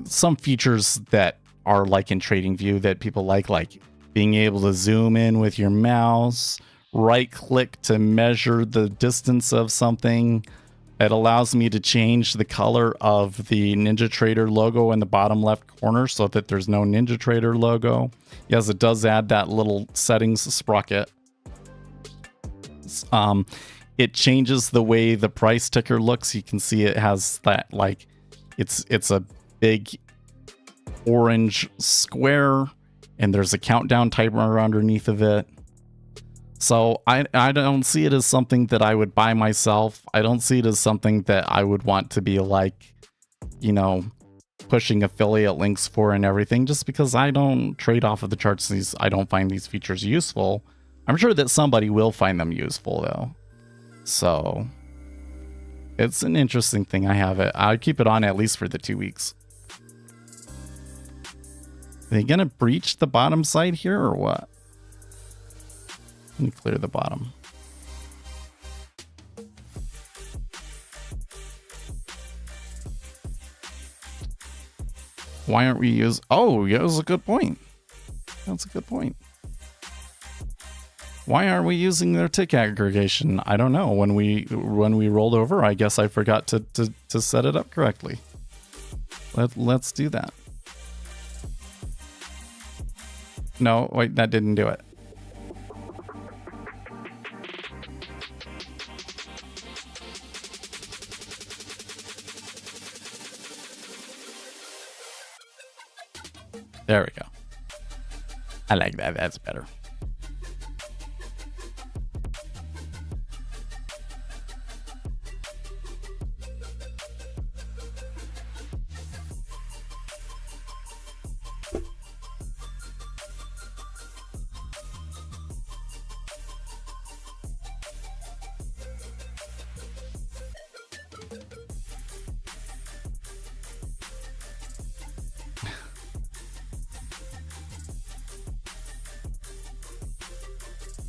some features that are like in TradingView that people like being able to zoom in with your mouse, right click to measure the distance of something. It allows me to change the color of the NinjaTrader logo in the bottom left corner so that there's no NinjaTrader logo. Yes, it does add that little settings sprocket. It changes the way the price ticker looks. You can see it has that, like, it's a big orange square, and there's a countdown timer underneath of it. So I don't see it as something that I would buy myself. I don't see it as something that I would want to be like, pushing affiliate links for and everything, just because I don't trade off of the charts. I don't find these features useful. I'm sure that somebody will find them useful though. So it's an interesting thing. I keep it on at least for the 2 weeks. Are they gonna breach the bottom side here or what? Let me clear the bottom. Why aren't we using... Oh, yeah, that was a good point. That's a good point. Why aren't we using their tick aggregation? I don't know. When we rolled over, I guess I forgot to set it up correctly. Let's do that. No, wait, that didn't do it. There we go. I like that. That's better.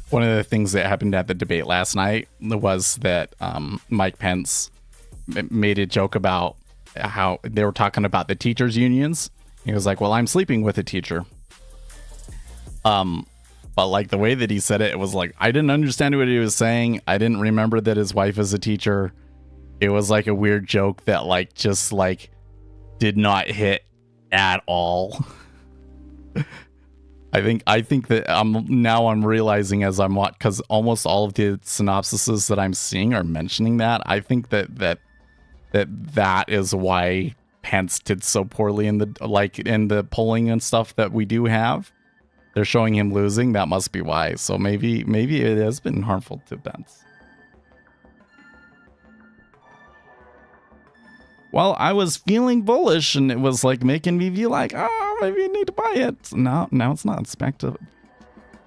One of the things that happened at the debate last night was that Mike Pence made a joke about how they were talking about the teachers' unions. He was like, well, I'm sleeping with a teacher. But like the way that he said it, it was like, I didn't understand what he was saying. I didn't remember that his wife is a teacher. It was like a weird joke that like just like did not hit at all. I think that I'm realizing as I'm watching, because almost all of the synopsises that I'm seeing are mentioning that. I think that is why Pence did so poorly in the polling and stuff that we do have. They're showing him losing. That must be why. So maybe it has been harmful to Pence. Well, I was feeling bullish, and it was like making me feel like, oh, maybe you need to buy it. No, now it's not. It's back to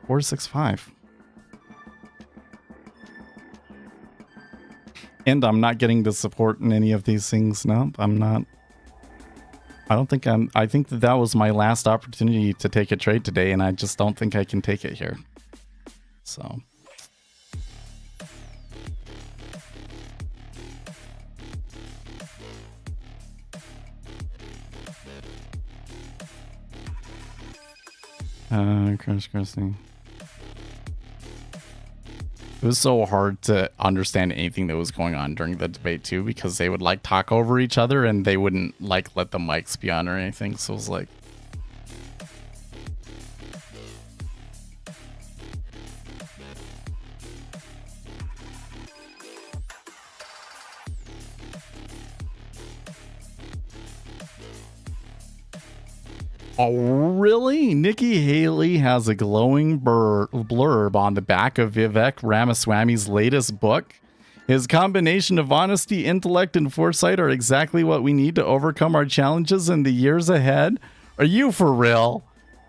465. And I'm not getting the support in any of these things. No, I'm not. I think that was my last opportunity to take a trade today, and I just don't think I can take it here. So... crossing. It was so hard to understand anything that was going on during the debate too, because they would like talk over each other and they wouldn't like let the mics be on or anything. So it was like, oh, really? Nikki Haley has a glowing blurb on the back of Vivek Ramaswamy's latest book. His combination of honesty, intellect, and foresight are exactly what we need to overcome our challenges in the years ahead. Are you for real?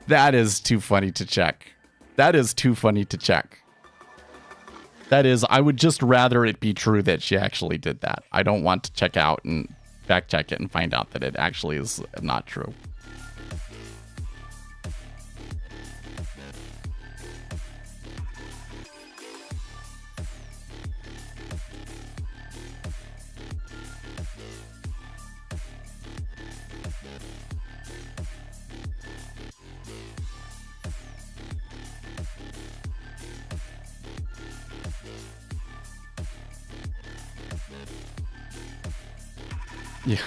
That is too funny to check. That is too funny to check. That is, I would just rather it be true that she actually did that. I don't want to check out and fact check it and find out that it actually is not true. Yeah.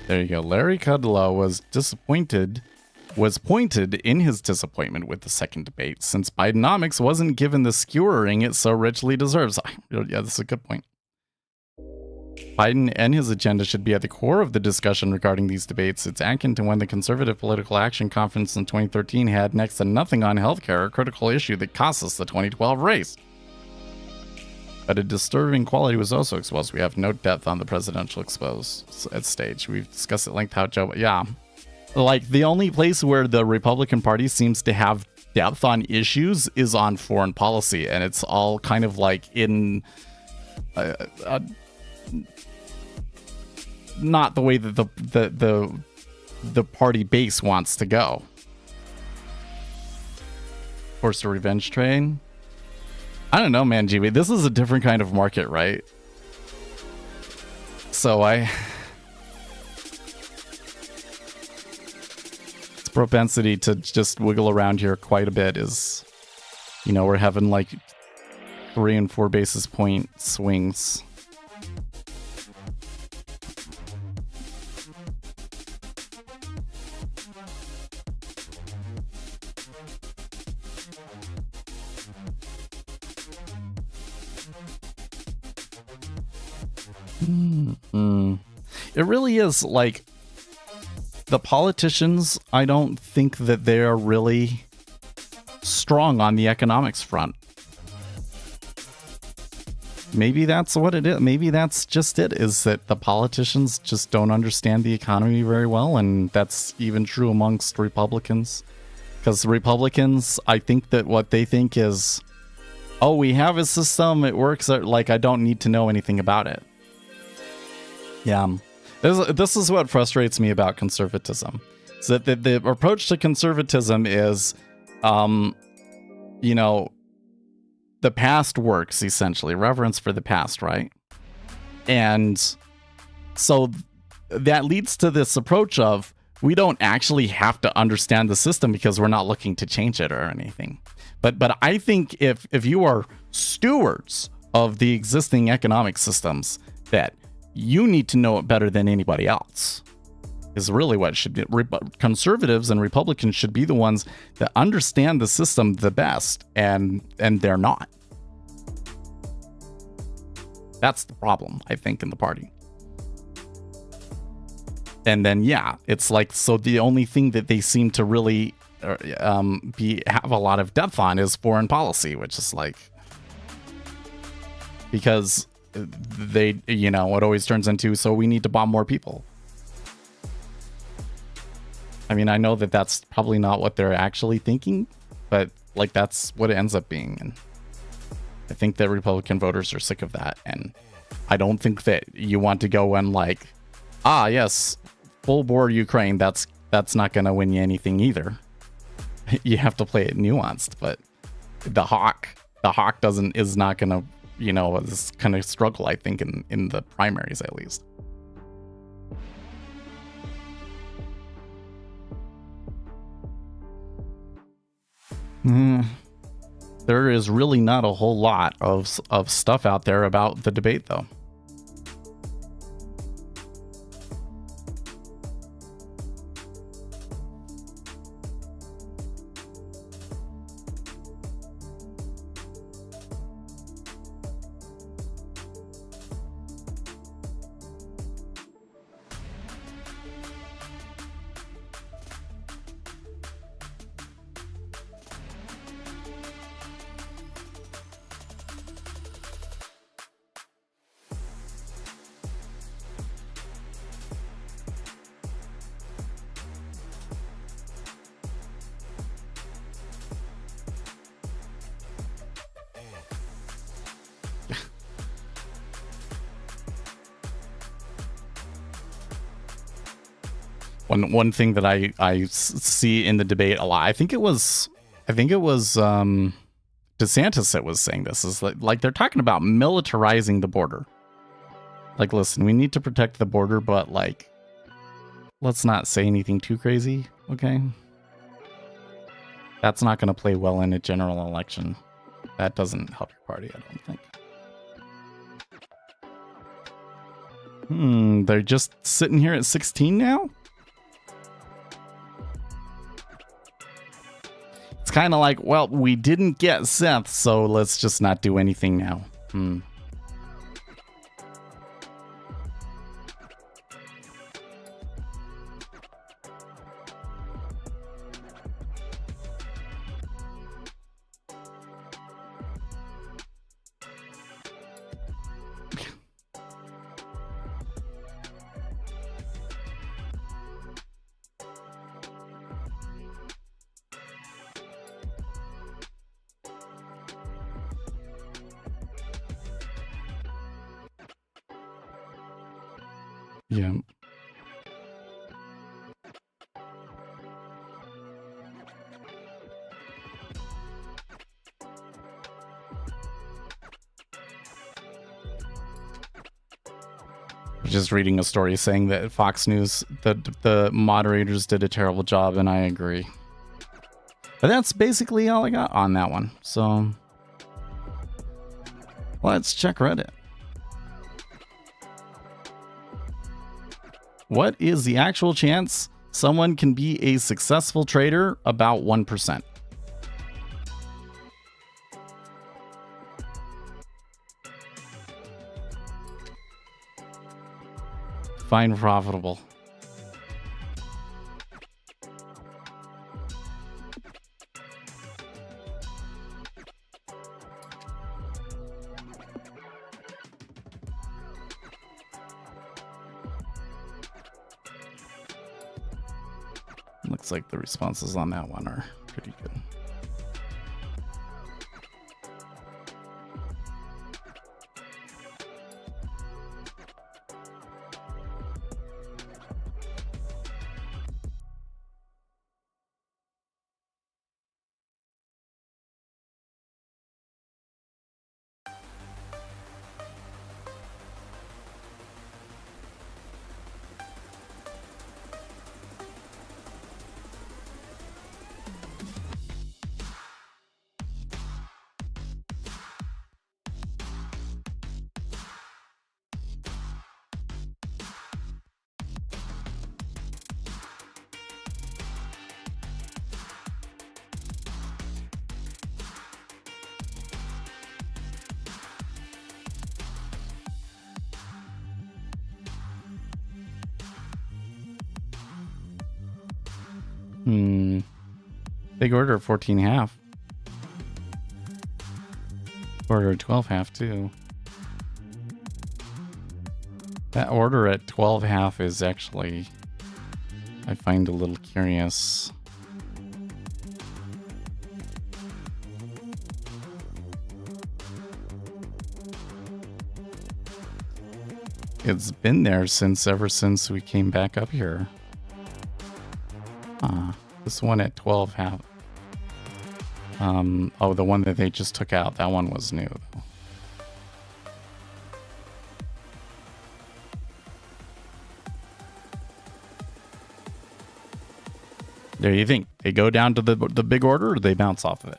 There you go. Larry Kudlow was pointed in his disappointment with the second debate, since Bidenomics wasn't given the skewering it so richly deserves. Yeah, that's a good point. Biden and his agenda should be at the core of the discussion regarding these debates. It's akin to when the Conservative Political Action Conference in 2013 had next to nothing on healthcare, a critical issue that cost us the 2012 race. But a disturbing quality was also exposed. We have no depth on the presidential exposed at stage. We've discussed at length how Joe... Yeah. Like, the only place where the Republican Party seems to have depth on issues is on foreign policy, and it's all kind of like in... not the way that the the party base wants to go. Force a revenge train. I don't know, man, GB. This is a different kind of market, right? So its propensity to just wiggle around here quite a bit is, you know, we're having like 3 and 4 basis point swings. It really is like the politicians. I don't think that they're really strong on the economics front. Maybe that's what it is. Maybe that's just it, is that the politicians just don't understand the economy very well. And that's even true amongst Republicans. Because Republicans, I think that what they think is, oh, we have a system, it works, like I don't need to know anything about it. Yeah. This is what frustrates me about conservatism. Is that the approach to conservatism is, you know, the past works, essentially. Reverence for the past, right? And so that leads to this approach of, we don't actually have to understand the system because we're not looking to change it or anything. But I think if you are stewards of the existing economic systems, that you need to know it better than anybody else, is really what it should be. Conservatives and Republicans should be the ones that understand the system the best, and they're not. That's the problem, I think, in the party. And then, yeah, it's like, so the only thing that they seem to really have a lot of depth on is foreign policy, which is like, because they, you know, it always turns into, so we need to bomb more people. I mean, I know that that's probably not what they're actually thinking, but like that's what it ends up being. And I think that Republican voters are sick of that. And I don't think that you want to go and like, ah, yes, full bore Ukraine. That's not going to win you anything either. You have to play it nuanced, but the hawk is not going to, you know, this kind of struggle, I think, in the primaries at least. There is really not a whole lot of stuff out there about the debate, though. One thing that I see in the debate a lot, I think it was DeSantis that was saying this, is like they're talking about militarizing the border. Like, listen, we need to protect the border, but like, let's not say anything too crazy, okay? That's not going to play well in a general election. That doesn't help your party, I don't think. They're just sitting here at 16 now? It's kind of like, well, we didn't get Sept, so let's just not do anything now. Yeah. just reading a story saying that Fox News, the moderators did a terrible job, and I agree. But that's basically all I got on that one. So let's check Reddit. What is the actual chance someone can be a successful trader? About 1%. Find profitable. Looks like the responses on that one are pretty good. Big order 14.5. Order 12.5 too. That order at 12.5 is actually, I find a little curious. It's been there ever since we came back up here. This one at 12.5. Oh, the one that they just took out. That one was new, though. There you think. They go down to the big order, or they bounce off of it?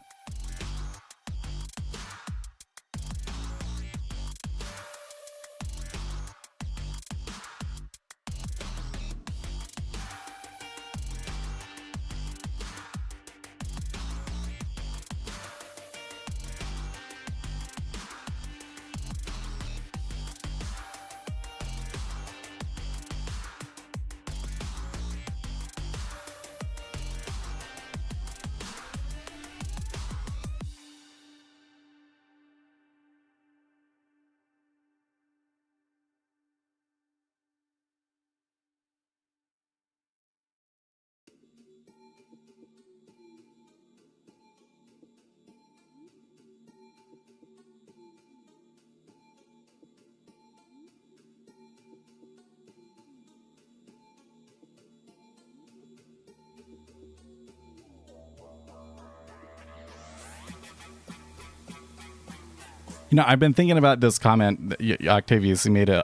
You know, I've been thinking about this comment that Octavius made a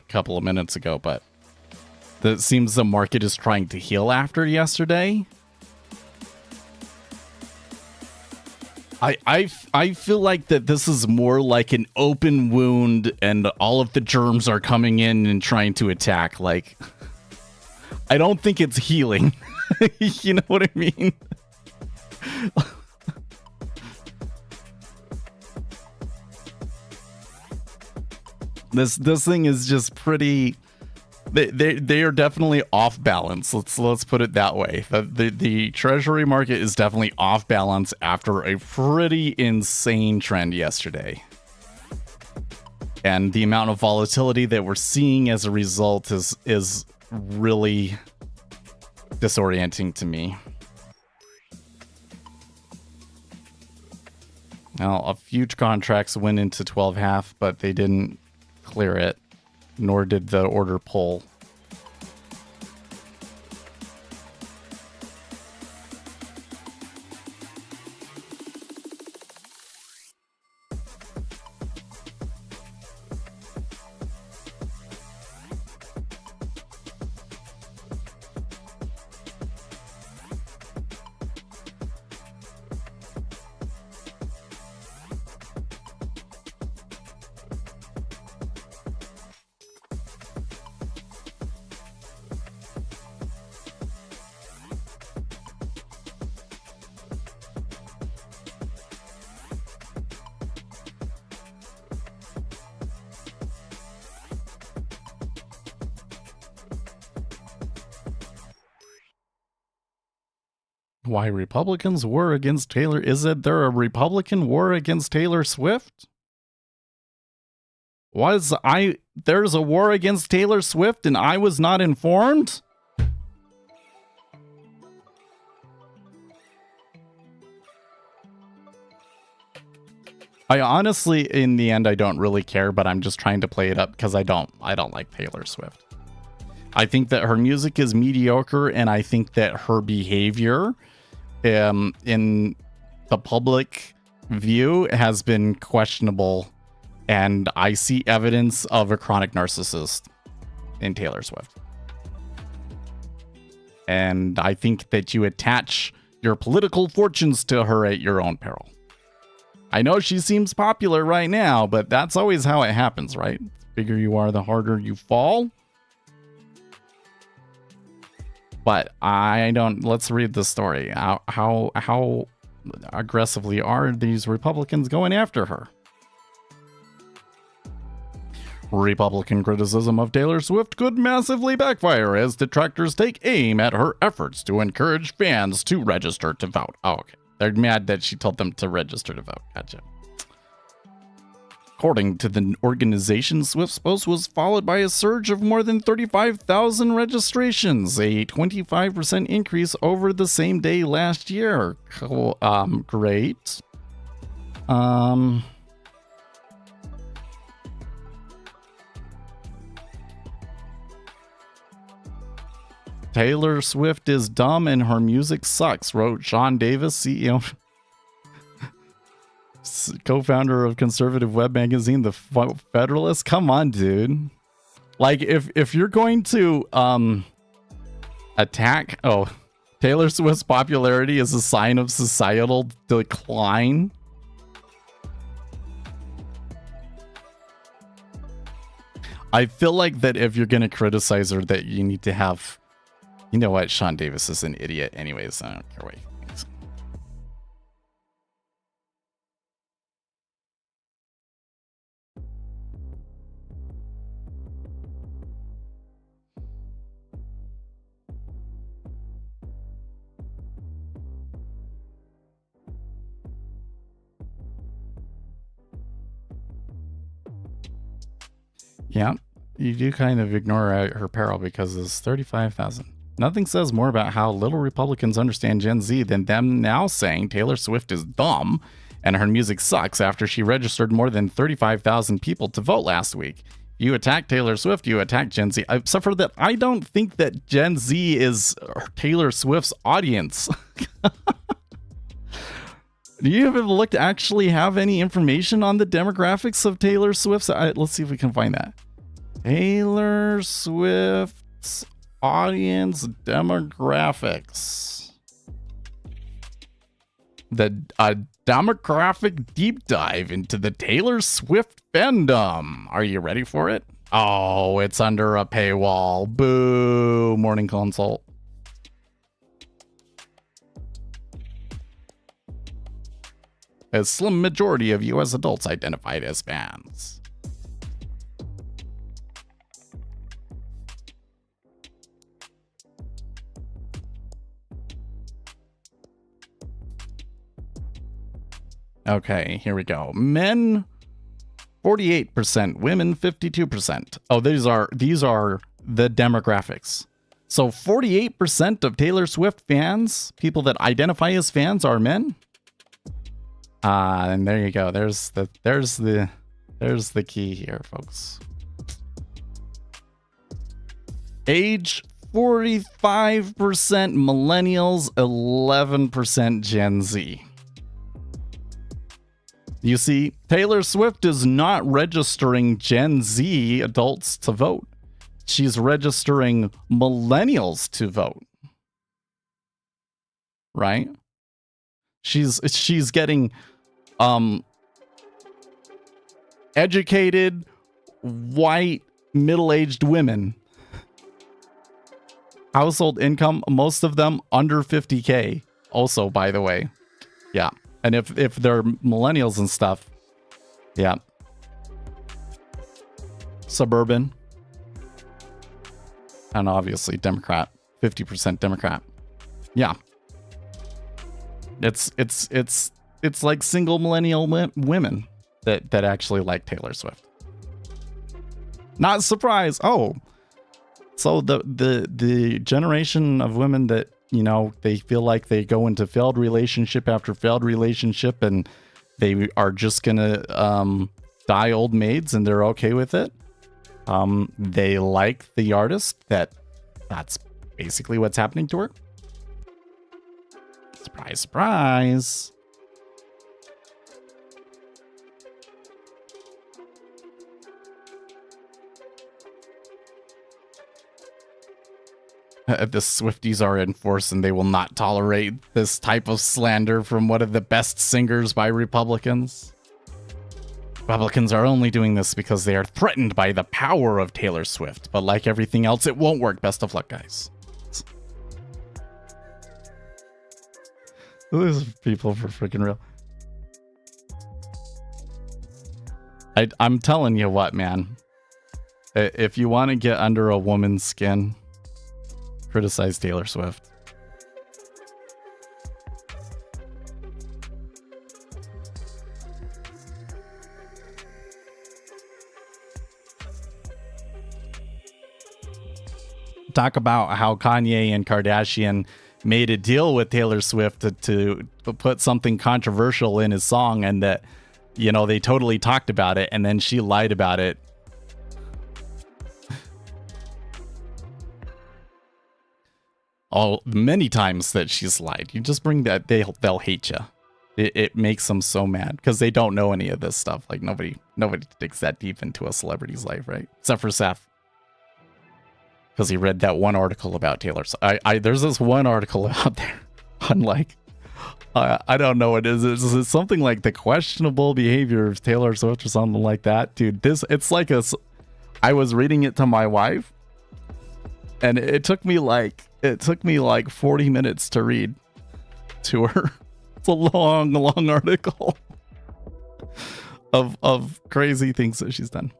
couple of minutes ago, but it seems the market is trying to heal after yesterday. I feel like that this is more like an open wound and all of the germs are coming in and trying to attack. Like, I don't think it's healing. You know what I mean? This thing is just pretty. They are definitely off balance. Let's put it that way. The treasury market is definitely off balance after a pretty insane trend yesterday, and the amount of volatility that we're seeing as a result is really disorienting to me. Now, a few contracts went into 12.5, but they didn't clear it, nor did the order pull. Why Republicans war against Taylor? Is it there a Republican war against Taylor Swift? There's a war against Taylor Swift and I was not informed? I honestly, in the end, I don't really care, but I'm just trying to play it up because I don't like Taylor Swift. I think that her music is mediocre, and I think that her behavior in the public view has been questionable, and I see evidence of a chronic narcissist in Taylor Swift. And I think that you attach your political fortunes to her at your own peril. I know she seems popular right now, but that's always how it happens, right? The bigger you are, the harder you fall. But I don't. Let's read the story. How aggressively are these Republicans going after her? Republican criticism of Taylor Swift could massively backfire as detractors take aim at her efforts to encourage fans to register to vote. Oh, okay. They're mad that she told them to register to vote. Gotcha. According to the organization, Swift's post was followed by a surge of more than 35,000 registrations, a 25% increase over the same day last year. Cool. Great. Taylor Swift is dumb and her music sucks, wrote Sean Davis, CEO, co-founder of conservative web magazine The Federalist. Come on, dude. Like, if you're going to attack, Taylor Swift's popularity is a sign of societal decline. I feel like that if you're going to criticize her, that you need to have... You know what? Sean Davis is an idiot anyways. I don't care what he thinks. Yeah, you do kind of ignore her peril because it's 35,000. Nothing says more about how little Republicans understand Gen Z than them now saying Taylor Swift is dumb and her music sucks after she registered more than 35,000 people to vote last week. You attack Taylor Swift, you attack Gen Z. Except for that, I don't think that Gen Z is Taylor Swift's audience. Do you ever look to actually have any information on the demographics of Taylor Swift's? Let's see if we can find that. Taylor Swift's audience demographics. A demographic deep dive into the Taylor Swift fandom. Are you ready for it? Oh, it's under a paywall. Boo, Morning Consult. A slim majority of U.S. adults identified as fans. Okay, here we go. Men, 48%. Women, 52%. Oh, these are the demographics. So 48% of Taylor Swift fans, people that identify as fans, are men. And there you go. There's the key here, folks. Age 45% millennials, 11% Gen Z. You see, Taylor Swift is not registering Gen Z adults to vote. She's registering millennials to vote. Right? She's getting educated, white, middle-aged women. Household income, most of them under 50K. Also, by the way. Yeah. And if they're millennials and stuff, yeah. Suburban. And obviously Democrat. 50% Democrat. Yeah. It's like single millennial women that actually like Taylor Swift. Not surprised. Oh, so the generation of women that, you know, they feel like they go into failed relationship after failed relationship and they are just gonna die old maids and they're okay with it. They like the artist that's basically what's happening to her. Surprise, surprise. The Swifties are in force and they will not tolerate this type of slander from one of the best singers by Republicans. Republicans are only doing this because they are threatened by the power of Taylor Swift. But like everything else, it won't work. Best of luck, guys. These people for freaking real. I'm telling you what, man. If you want to get under a woman's skin, criticize Taylor Swift. Talk about how Kanye and Kardashian made a deal with Taylor Swift to put something controversial in his song, and that, you know, they totally talked about it and then she lied about it. Many times that she's lied. You just bring that, they'll hate you. It makes them so mad because they don't know any of this stuff. Like nobody digs that deep into a celebrity's life, right? Except for Seth, because he read that one article about Taylor. So there's this one article out there on like, I don't know what it is. It's something like the questionable behavior of Taylor Swift or something like that, dude. It's like I was reading it to my wife, and it took me like 40 minutes to read to her. It's a long article of crazy things that she's done.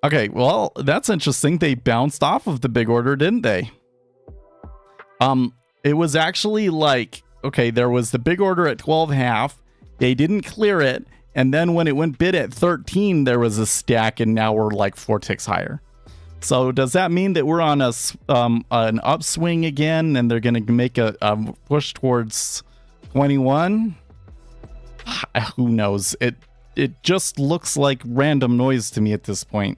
Okay, well, that's interesting. They bounced off of the big order, didn't they? It was actually like, okay, there was the big order at 12.5. They didn't clear it, and then when it went bid at 13, there was a stack, and now we're like 4 ticks higher. So does that mean that we're on an upswing again, and they're going to make a push towards 21? Who knows? It just looks like random noise to me at this point.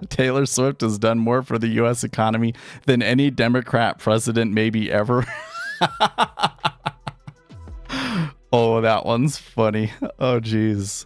Taylor Swift has done more for the U.S. economy than any Democrat president maybe ever. Oh, that one's funny. Oh, geez.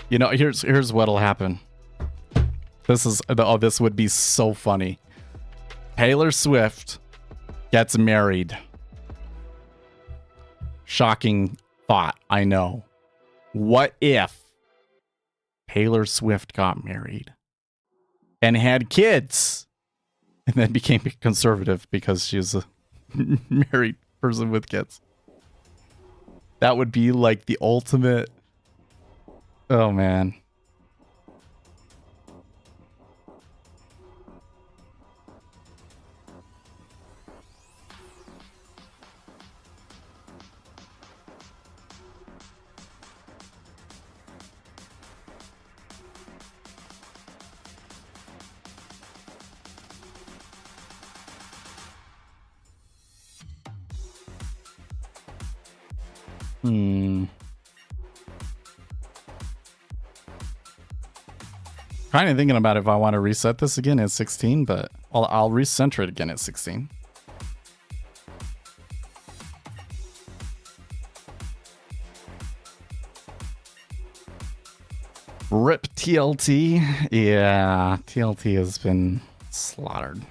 You know, here's what'll happen. This would be so funny. Taylor Swift gets married. Shocking thought, I know. What if Taylor Swift got married and had kids and then became conservative because she's a married person with kids? That would be like the ultimate. Oh, man. Kind of thinking about if I want to reset this again at 16, but I'll recenter it again at 16. RIP TLT. Yeah, TLT has been slaughtered.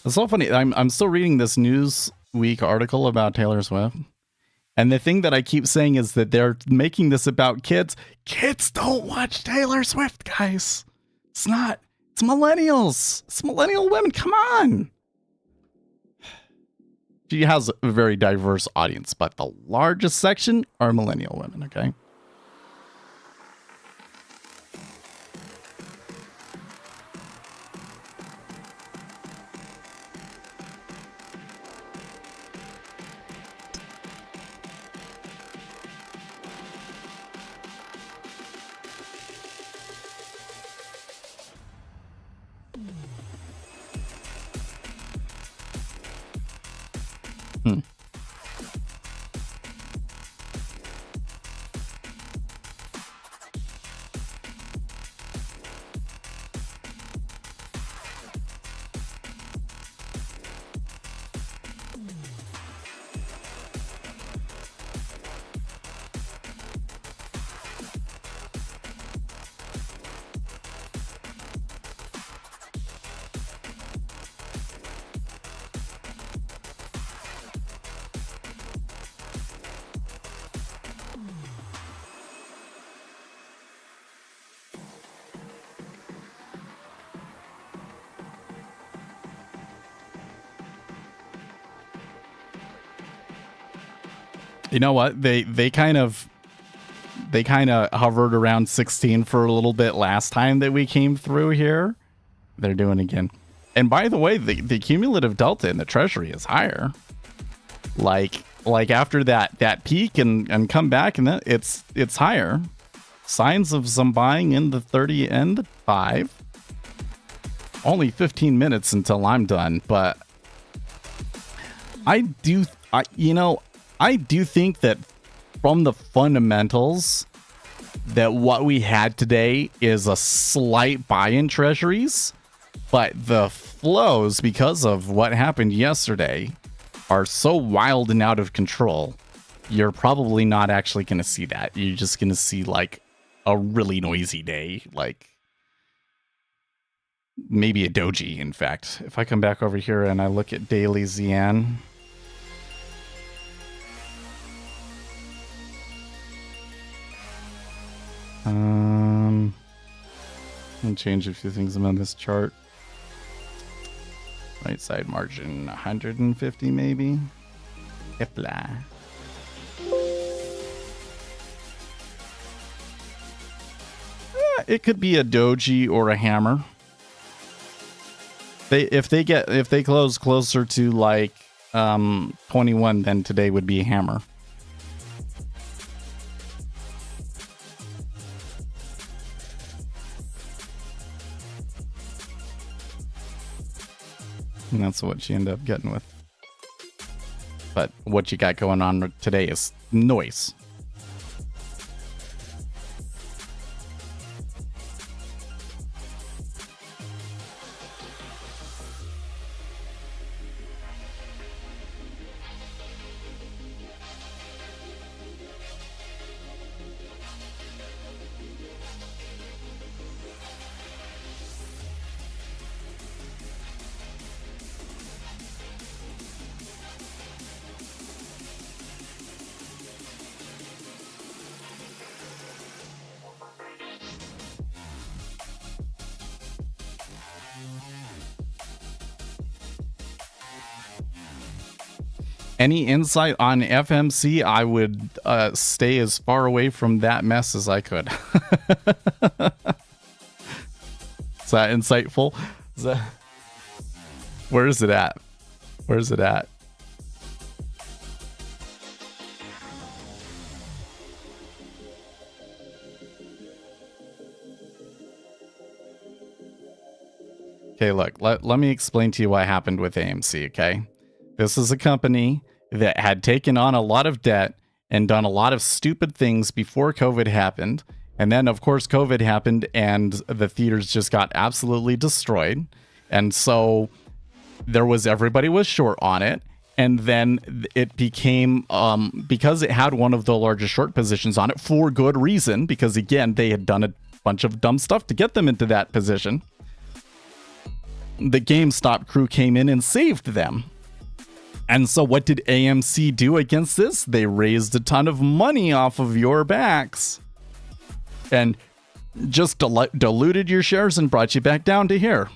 It's so funny. I'm still reading this Newsweek article about Taylor Swift. And the thing that I keep saying is that they're making this about kids. Kids don't watch Taylor Swift, guys. It's millennials. It's millennial women. Come on. She has a very diverse audience, but the largest section are millennial women, okay? You know what? They kind of hovered around 16 for a little bit last time that we came through here. They're doing it again. And by the way, the cumulative delta in the treasury is higher. Like after that peak and come back, and then it's higher. Signs of some buying in the 30 and the 5. Only 15 minutes until I'm done, but I do think that from the fundamentals that what we had today is a slight buy in treasuries, but the flows, because of what happened yesterday, are so wild and out of control. You're probably not actually going to see that. You're just going to see like a really noisy day, like maybe a doji, in fact. If I come back over here and I look at daily Xian, and change a few things on this chart. Right side margin 150 maybe. Hipla. It could be a doji or a hammer. If they close closer to like 21, then today would be a hammer. And that's what you end up getting with. But what you got going on today is noise. Any insight on FMC? I would stay as far away from that mess as I could. Is that insightful? Is that... Where is it at? Where is it at? Okay, look, let me explain to you what happened with AMC, okay? This is a company that had taken on a lot of debt and done a lot of stupid things before COVID happened. And then, of course, COVID happened and the theaters just got absolutely destroyed. And so everybody was short on it. And then it became, because it had one of the largest short positions on it for good reason, because again, they had done a bunch of dumb stuff to get them into that position. The GameStop crew came in and saved them. And so what did AMC do against this? They raised a ton of money off of your backs and just diluted your shares and brought you back down to here.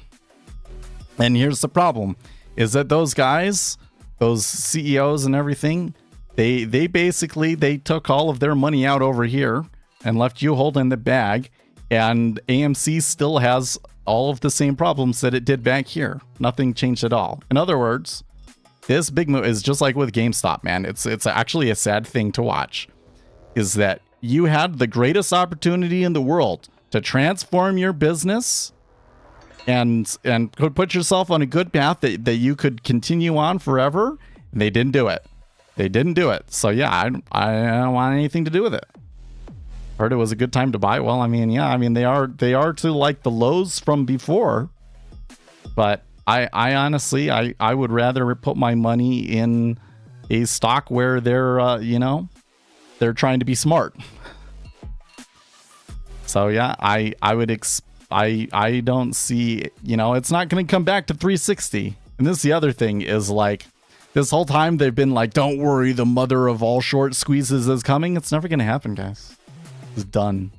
And here's the problem, is that those guys, those CEOs and everything, they basically took all of their money out over here and left you holding the bag. And AMC still has all of the same problems that it did back here. Nothing changed at all. In other words, this big move is just like with GameStop, man. It's actually a sad thing to watch, is that you had the greatest opportunity in the world to transform your business and could put yourself on a good path that you could continue on forever. And they didn't do it. They didn't do it. So yeah, I don't want anything to do with it. Heard it was a good time to buy. Well, I mean, yeah, I mean, they are to like the lows from before, but I honestly, I would rather put my money in a stock where they're, they're trying to be smart. So yeah, I don't see, it's not going to come back to 360. And this, the other thing is, like, this whole time they've been like, don't worry, the mother of all short squeezes is coming. It's never going to happen, guys. It's done.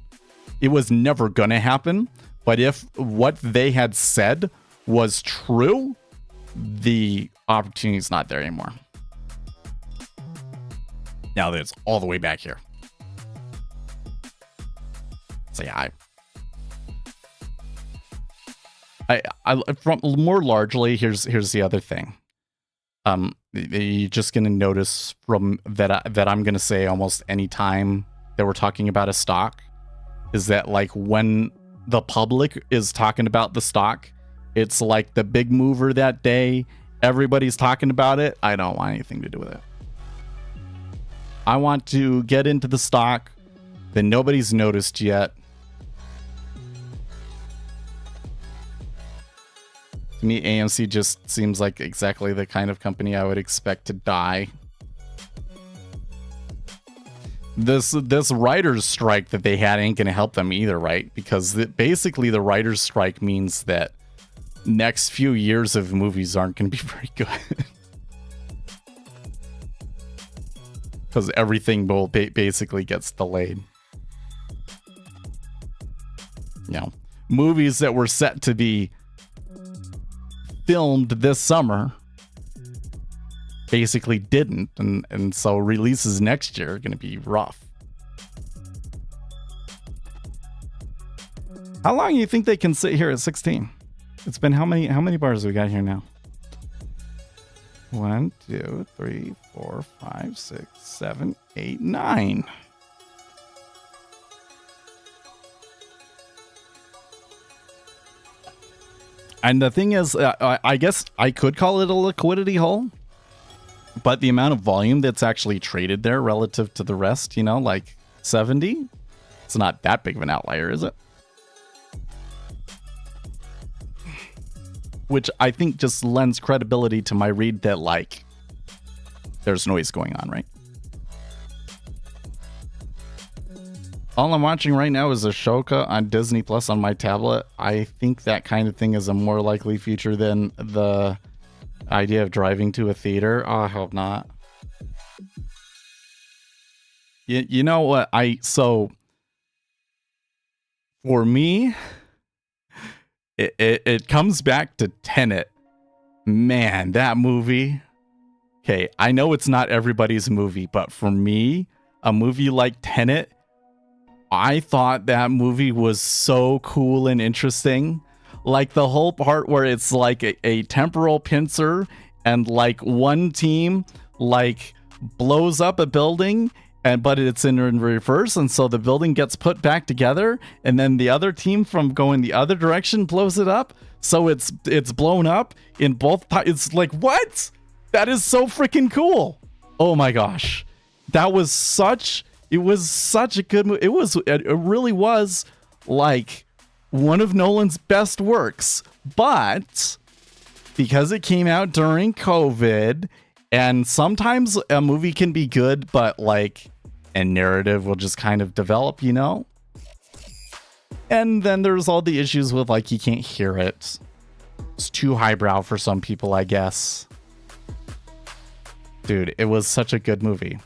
It was never going to happen. But if what they had said was true, the opportunity is not there anymore. Now that it's all the way back here. So yeah, I from more largely, here's the other thing. You're just gonna notice from that I'm gonna say almost any time that we're talking about a stock is that, like, when the public is talking about the stock, it's like the big mover that day. Everybody's talking about it. I don't want anything to do with it. I want to get into the stock that nobody's noticed yet. To me, AMC just seems like exactly the kind of company I would expect to die. This writer's strike that they had ain't gonna help them either, right? Because basically the writer's strike means that next few years of movies aren't gonna be very good. Because everything basically gets delayed. Movies that were set to be filmed this summer basically didn't, and so releases next year are going to be rough. How long do you think they can sit here at 16? It's been how many bars we got here now? 1, 2, 3, 4, 5, 6, 7, 8, 9. And the thing is, I guess I could call it a liquidity hole, but the amount of volume that's actually traded there relative to the rest, like 70, it's not that big of an outlier, is it? Which I think just lends credibility to my read that, like, there's noise going on, right? All I'm watching right now is Ashoka on Disney Plus on my tablet. I think that kind of thing is a more likely future than the idea of driving to a theater. Oh, I hope not. You know what? So for me, it comes back to Tenet. Man, that movie okay, I know it's not everybody's movie, but for me, a movie like Tenet, I thought that movie was so cool and interesting. Like the whole part where it's like a temporal pincer and like one team like blows up a building but it's in reverse, and so the building gets put back together, and then the other team from going the other direction blows it up, so it's blown up in both it's like, what? That is so freaking cool. Oh my gosh. It was such a good movie. It really was like one of Nolan's best works, but because it came out during COVID, and sometimes a movie can be good, but like a narrative will just kind of develop, you know? And then there's all the issues with like you can't hear it. It's too highbrow for some people, I guess. Dude, it was such a good movie.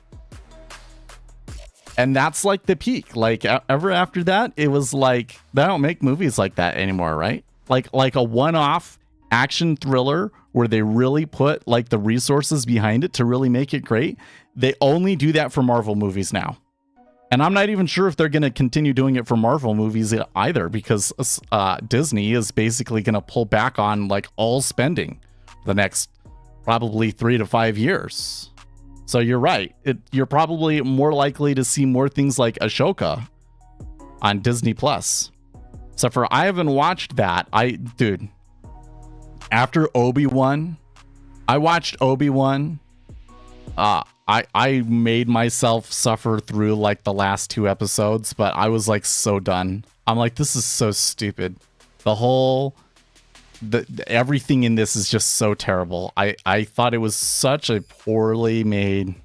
And that's like the peak. Like ever after that, it was like they don't make movies like that anymore, right? Like a one-off action thriller where they really put like the resources behind it to really make it great. They only do that for Marvel movies now. And I'm not even sure if they're going to continue doing it for Marvel movies either, because Disney is basically going to pull back on like all spending for the next probably 3 to 5 years. So you're right. You're probably more likely to see more things like Ashoka on Disney Plus. Except for I haven't watched that. Dude, after Obi-Wan, I watched Obi-Wan. I made myself suffer through like the last 2 episodes, but I was like so done. I'm like, this is so stupid. Everything in this is just so terrible. I thought it was such a poorly made.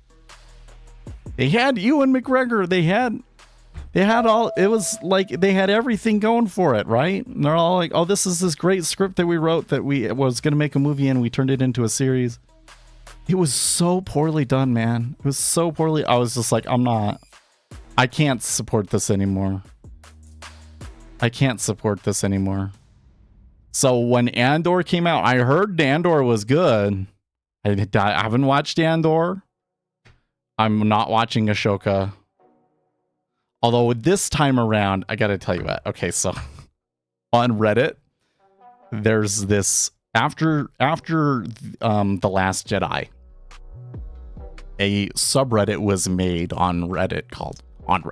They had Ewan McGregor. They had all. It was like they had everything going for it, right? And they're all like, "Oh, this is this great script that we wrote that we was going to make a movie and we turned it into a series." It was so poorly done, man. It was so poorly. I was just like, I can't support this anymore. I can't support this anymore. So when Andor came out, I heard Andor was good. I haven't watched Andor. I'm not watching Ashoka. Although this time around, I gotta tell you what. Okay, so on Reddit, there's this after The Last Jedi, a subreddit was made on Reddit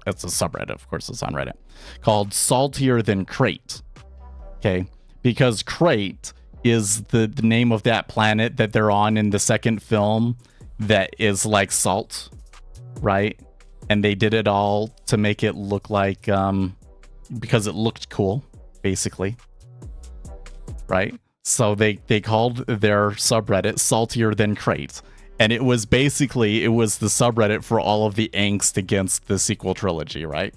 it's a subreddit, of course it's on Reddit, called Saltier Than Crate. Okay, because Crate is the name of that planet that they're on in the second film that is like salt, right? And they did it all to make it look like because it looked cool, basically, right? So they called their subreddit Saltier Than Crate. And it was the subreddit for all of the angst against the sequel trilogy, right?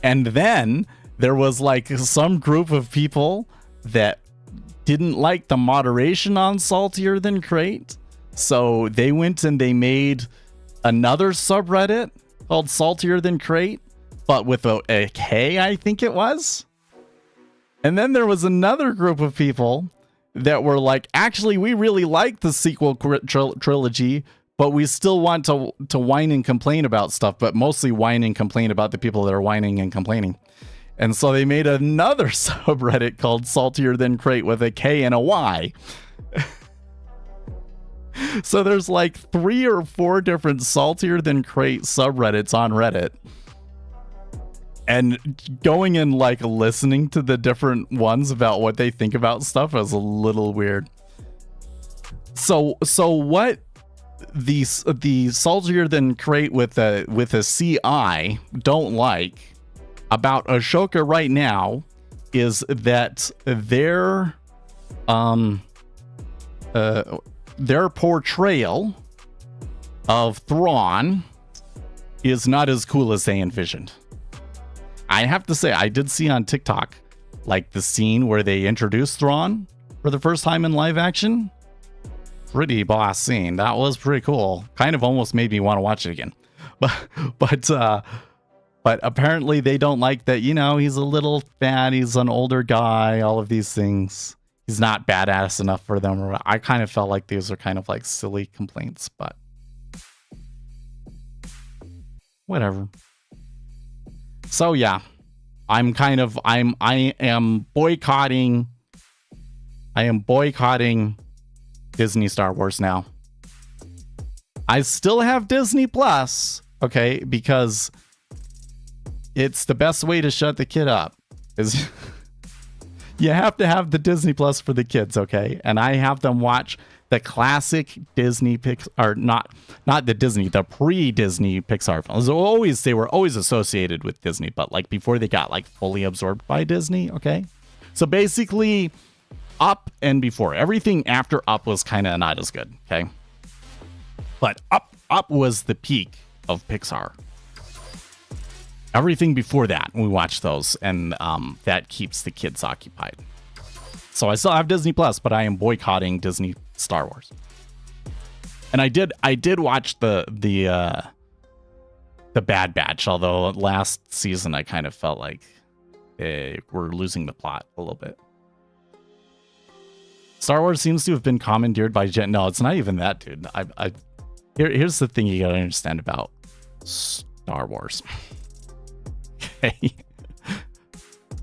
And then there was like some group of people that didn't like the moderation on Saltier Than Crate. So they went and they made another subreddit called Saltier Than Crate, but with a K, I think it was. And then there was another group of people that were like, actually, we really like the sequel trilogy, but we still want to whine and complain about stuff, but mostly whine and complain about the people that are whining and complaining. And so they made another subreddit called Saltier Than Crate with a K and a Y. So there's like 3 or 4 different Saltier Than Crate subreddits on Reddit. And going and like listening to the different ones about what they think about stuff is a little weird. So what the Saltier Than Crate with a CI don't like about Ashoka right now is that their portrayal of Thrawn is not as cool as they envisioned. I have to say, I did see on TikTok, like the scene where they introduced Thrawn for the first time in live action. Pretty boss scene. That was pretty cool. Kind of almost made me want to watch it again. But apparently they don't like that, you know, he's a little fat, he's an older guy, all of these things. he's not badass enough for them. Or I kind of felt like these are kind of like silly complaints, but whatever. So yeah, I am boycotting Disney Star Wars now. I still have Disney Plus, okay, because it's the best way to shut the kid up. Is you have to have the Disney Plus for the kids, okay? And I have them watch the classic Disney Pixar, not the Disney, the pre-Disney Pixar films. They were always associated with Disney, but like before they got like fully absorbed by Disney, okay? So basically, Up and before, everything after Up was kind of not as good, okay? But Up was the peak of Pixar. Everything before that, we watch those, and that keeps the kids occupied. So I still have Disney Plus, but I am boycotting Disney Star Wars. And I did watch the Bad Batch, although last season I kind of felt like we're losing the plot a little bit. Star Wars seems to have been commandeered by No, it's not even that, dude. Here's the thing you gotta understand about Star Wars. Okay.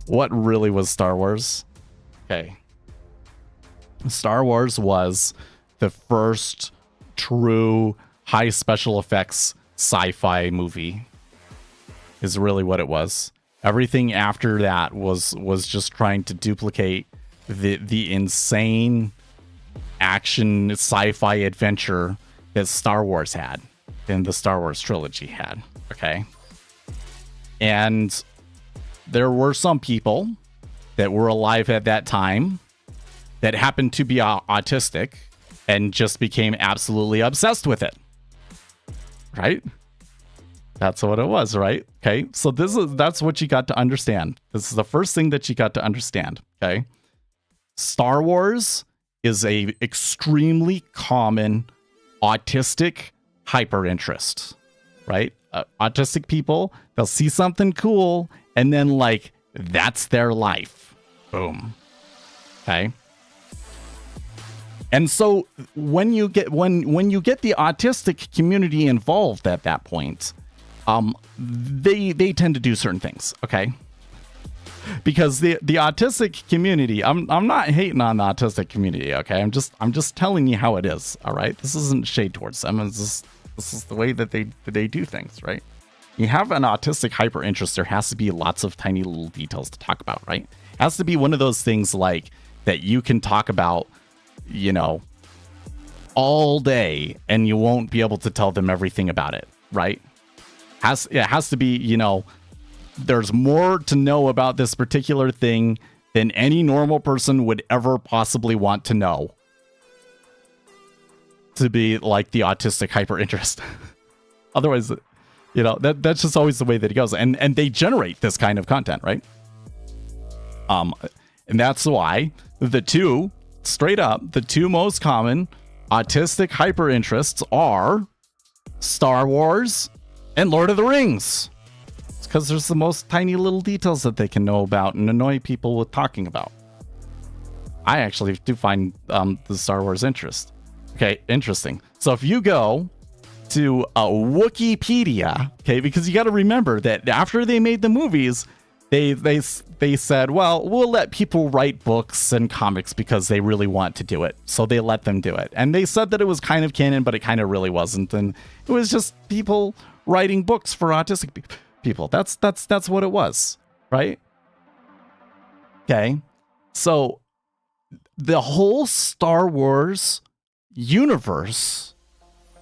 What really was Star Wars? Okay. Star Wars was the first true high special effects sci-fi movie. Is really what it was. Everything after that was just trying to duplicate the insane action sci-fi adventure that Star Wars had and the Star Wars trilogy had. Okay. And there were some people that were alive at that time that happened to be autistic and just became absolutely obsessed with it. Right? That's what it was, right? Okay. So that's what you got to understand. This is the first thing that you got to understand. Okay. Star Wars is a extremely common autistic hyper interest, right? Autistic people, they'll see something cool and then like that's their life. Boom. Okay. And so when you get the autistic community involved at that point, they tend to do certain things, okay? Because the autistic community, I'm not hating on the autistic community, okay? I'm just telling you how it is, all right? This isn't shade towards them. This is the way that they do things, right? You have an autistic hyper interest, there has to be lots of tiny little details to talk about, right? It has to be one of those things like that you can talk about, you know, all day and you won't be able to tell them everything about it, right? It has to be, you know, there's more to know about this particular thing than any normal person would ever possibly want to know to be like the autistic hyper interest. Otherwise, you know, that's just always the way that it goes. And they generate this kind of content, right? And that's why the two most common autistic hyper interests are Star Wars and Lord of the Rings. It's because there's the most tiny little details that they can know about and annoy people with talking about. I actually do find the Star Wars interesting. So if you go to Wikipedia, okay, because you got to remember that after they made the movies, they said, well, we'll let people write books and comics because they really want to do it. So they let them do it. And they said that it was kind of canon, but it kind of really wasn't. And it was just people writing books for autistic people. That's what it was, right? Okay. So the whole Star Wars universe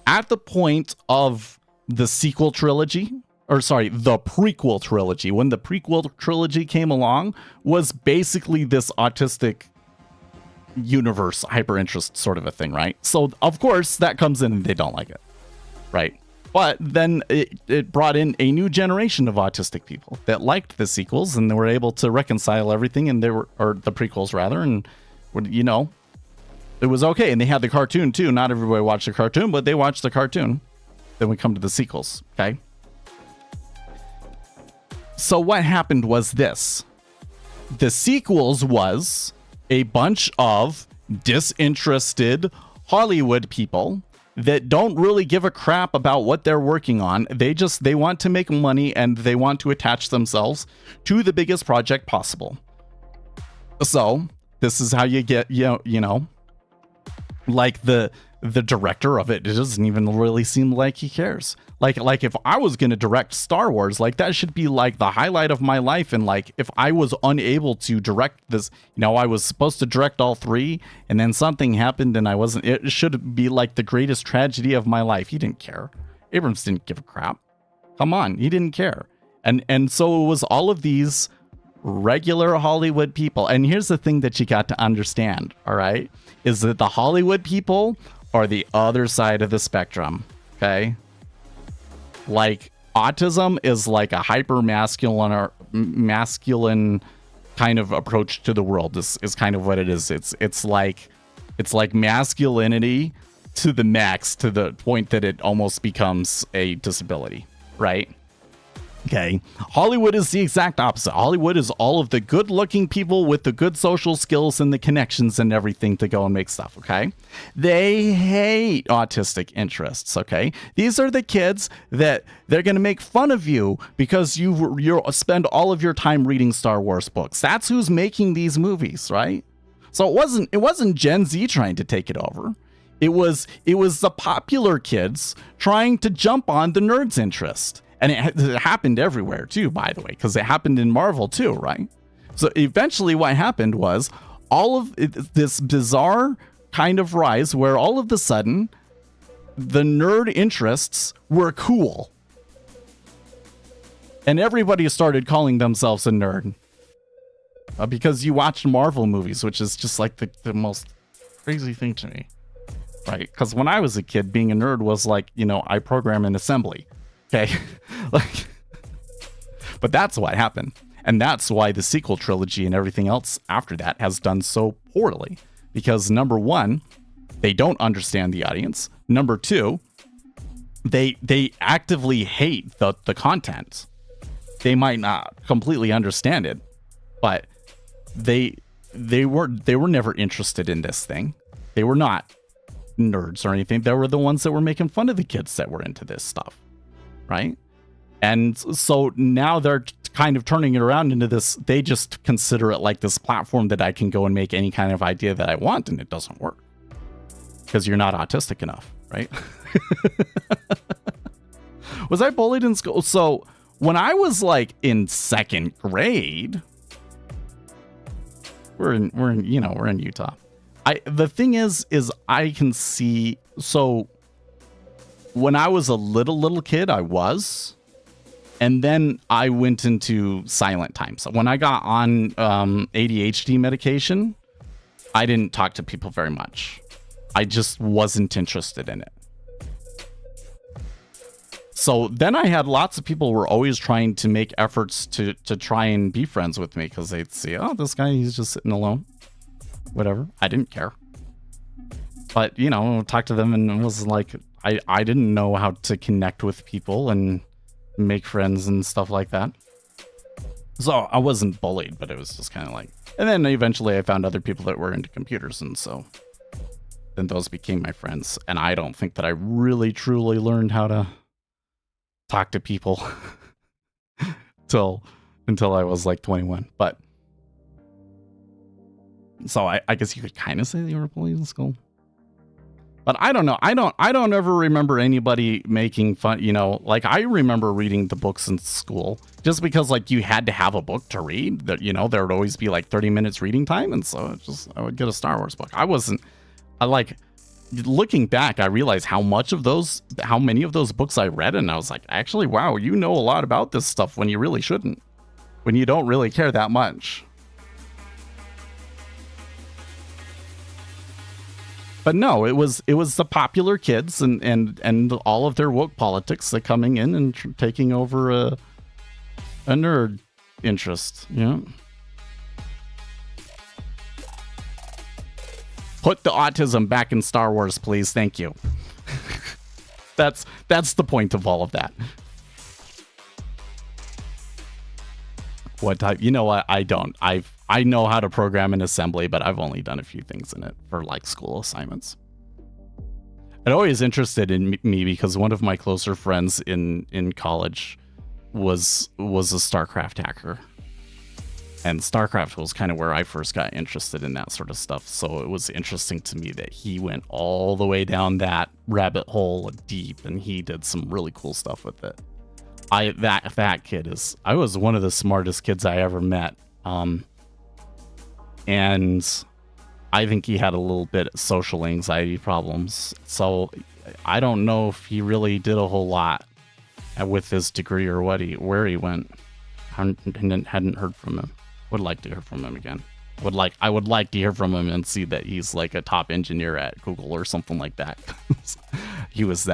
at the point of the sequel trilogy, or sorry, the prequel trilogy, when the prequel trilogy came along, was basically this autistic universe hyper interest sort of a thing, right? So of course that comes in and they don't like it, right? But then it brought in a new generation of autistic people that liked the sequels and they were able to reconcile everything, and or the prequels rather, and you know, it was okay. And they had the cartoon too. Not everybody watched the cartoon, but they watched the cartoon. Then we come to the sequels, okay? So what happened was this. The sequels was a bunch of disinterested Hollywood people that don't really give a crap about what they're working on. They want to make money, and they want to attach themselves to the biggest project possible. So this is how you get, like the director of it doesn't even really seem like he cares. Like if I was going to direct Star Wars, like that should be like the highlight of my life. And like if I was unable to direct this, I was supposed to direct all 3 and then something happened and I wasn't, it should be like the greatest tragedy of my life. He didn't care. Abrams didn't give a crap. Come on, he didn't care. And so it was all of these regular Hollywood people. And here's the thing that you got to understand, all right, is that the Hollywood people are the other side of the spectrum, okay? Like, autism is like a hyper masculine or masculine kind of approach to the world is kind of what it is. It's like masculinity to the max, to the point that it almost becomes a disability, right? Okay. Hollywood is the exact opposite. Hollywood is all of the good-looking people with the good social skills and the connections and everything to go and make stuff, okay? They hate autistic interests, okay? These are the kids that they're going to make fun of you because you spend all of your time reading Star Wars books. That's who's making these movies, right? So it wasn't Gen Z trying to take it over. It was the popular kids trying to jump on the nerds' interest. And it happened everywhere, too, by the way, because it happened in Marvel, too, right? So eventually what happened was all of this bizarre kind of rise where all of a sudden the nerd interests were cool. And everybody started calling themselves a nerd. Because you watched Marvel movies, which is just like the most crazy thing to me. Right? Because when I was a kid, being a nerd was like, I program in assembly. Okay, but that's what happened. And that's why the sequel trilogy and everything else after that has done so poorly. Because number 1, they don't understand the audience. Number 2, they actively hate the content. They might not completely understand it, but they were never interested in this thing. They were not nerds or anything. They were the ones that were making fun of the kids that were into this stuff. Right? And so now they're kind of turning it around into this, they just consider it like this platform that I can go and make any kind of idea that I want, and it doesn't work. Because you're not autistic enough, right? Was I bullied in school? So when I was like in 2nd grade, we're in Utah. The thing is I can see, so when I was a little kid, I was. And then I went into silent time. So when I got on ADHD medication, I didn't talk to people very much. I just wasn't interested in it. So then I had lots of people who were always trying to make efforts to try and be friends with me because they'd see, oh, this guy, he's just sitting alone. Whatever. I didn't care. But, talk to them and it was like, I didn't know how to connect with people and make friends and stuff like that. So I wasn't bullied, but it was just kind of like, and then eventually I found other people that were into computers. And so then those became my friends. And I don't think that I really truly learned how to talk to people until I was like 21. But so I guess you could kind of say they were bullied in school. But I don't know. I don't ever remember anybody making fun, like I remember reading the books in school just because like you had to have a book to read that, there would always be like 30 minutes reading time. And so I would get a Star Wars book. Looking back, I realized how many of those books I read. And I was like, actually, wow, you know a lot about this stuff when you really shouldn't, when you don't really care that much. But no, it was the popular kids and all of their woke politics that coming in and taking over a nerd interest. Yeah. Put the autism back in Star Wars, please. Thank you. That's the point of all of that. What type? You know what? I don't. I know how to program in assembly, but I've only done a few things in it for like school assignments. It always interested in me because one of my closer friends in college was a StarCraft hacker. And StarCraft was kind of where I first got interested in that sort of stuff. So it was interesting to me that he went all the way down that rabbit hole deep, and he did some really cool stuff with it. That kid I was one of the smartest kids I ever met. And I think he had a little bit of social anxiety problems. So I don't know if he really did a whole lot with his degree or where he went. Hadn't heard from him. Would like to hear from him again. I would like to hear from him and see that he's like a top engineer at Google or something like that. He was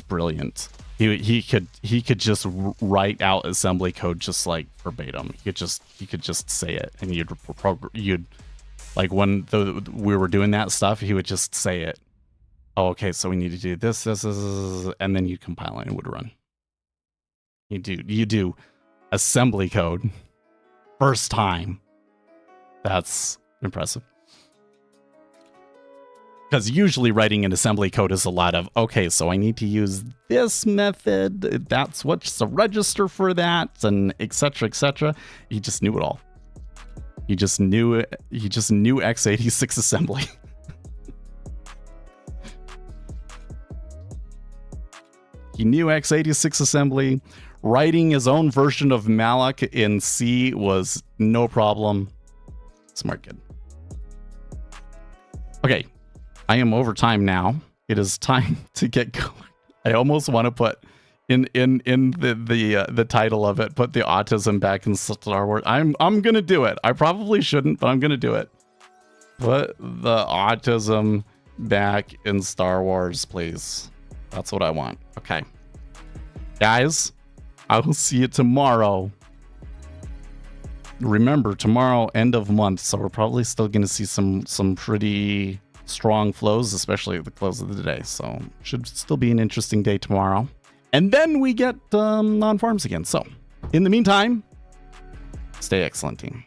brilliant. He could just write out assembly code just like verbatim. He could just say it, and you'd like when we were doing that stuff, he would just say it. Oh, okay, so we need to do this, and then you'd compile it and it would run. You do assembly code first time. That's impressive. Because usually writing an assembly code is a lot of, okay, so I need to use this method. That's what's the register for that, and etc. etc. He just knew it all. He just knew it. He just knew x86 assembly. He knew x86 assembly. Writing his own version of malloc in C was no problem. Smart kid. Okay. I am over time now. It is time to get going. I almost want to put in the title of it, put the autism back in Star Wars. I'm gonna do it. I probably shouldn't, but I'm gonna do it. Put the autism back in Star Wars, please. That's what I want. Okay, guys, I will see you tomorrow. Remember, tomorrow, end of month, so we're probably still gonna see some pretty strong flows, especially at the close of the day. So should still be an interesting day tomorrow. And then we get on farms again. So in the meantime, stay excellent, team.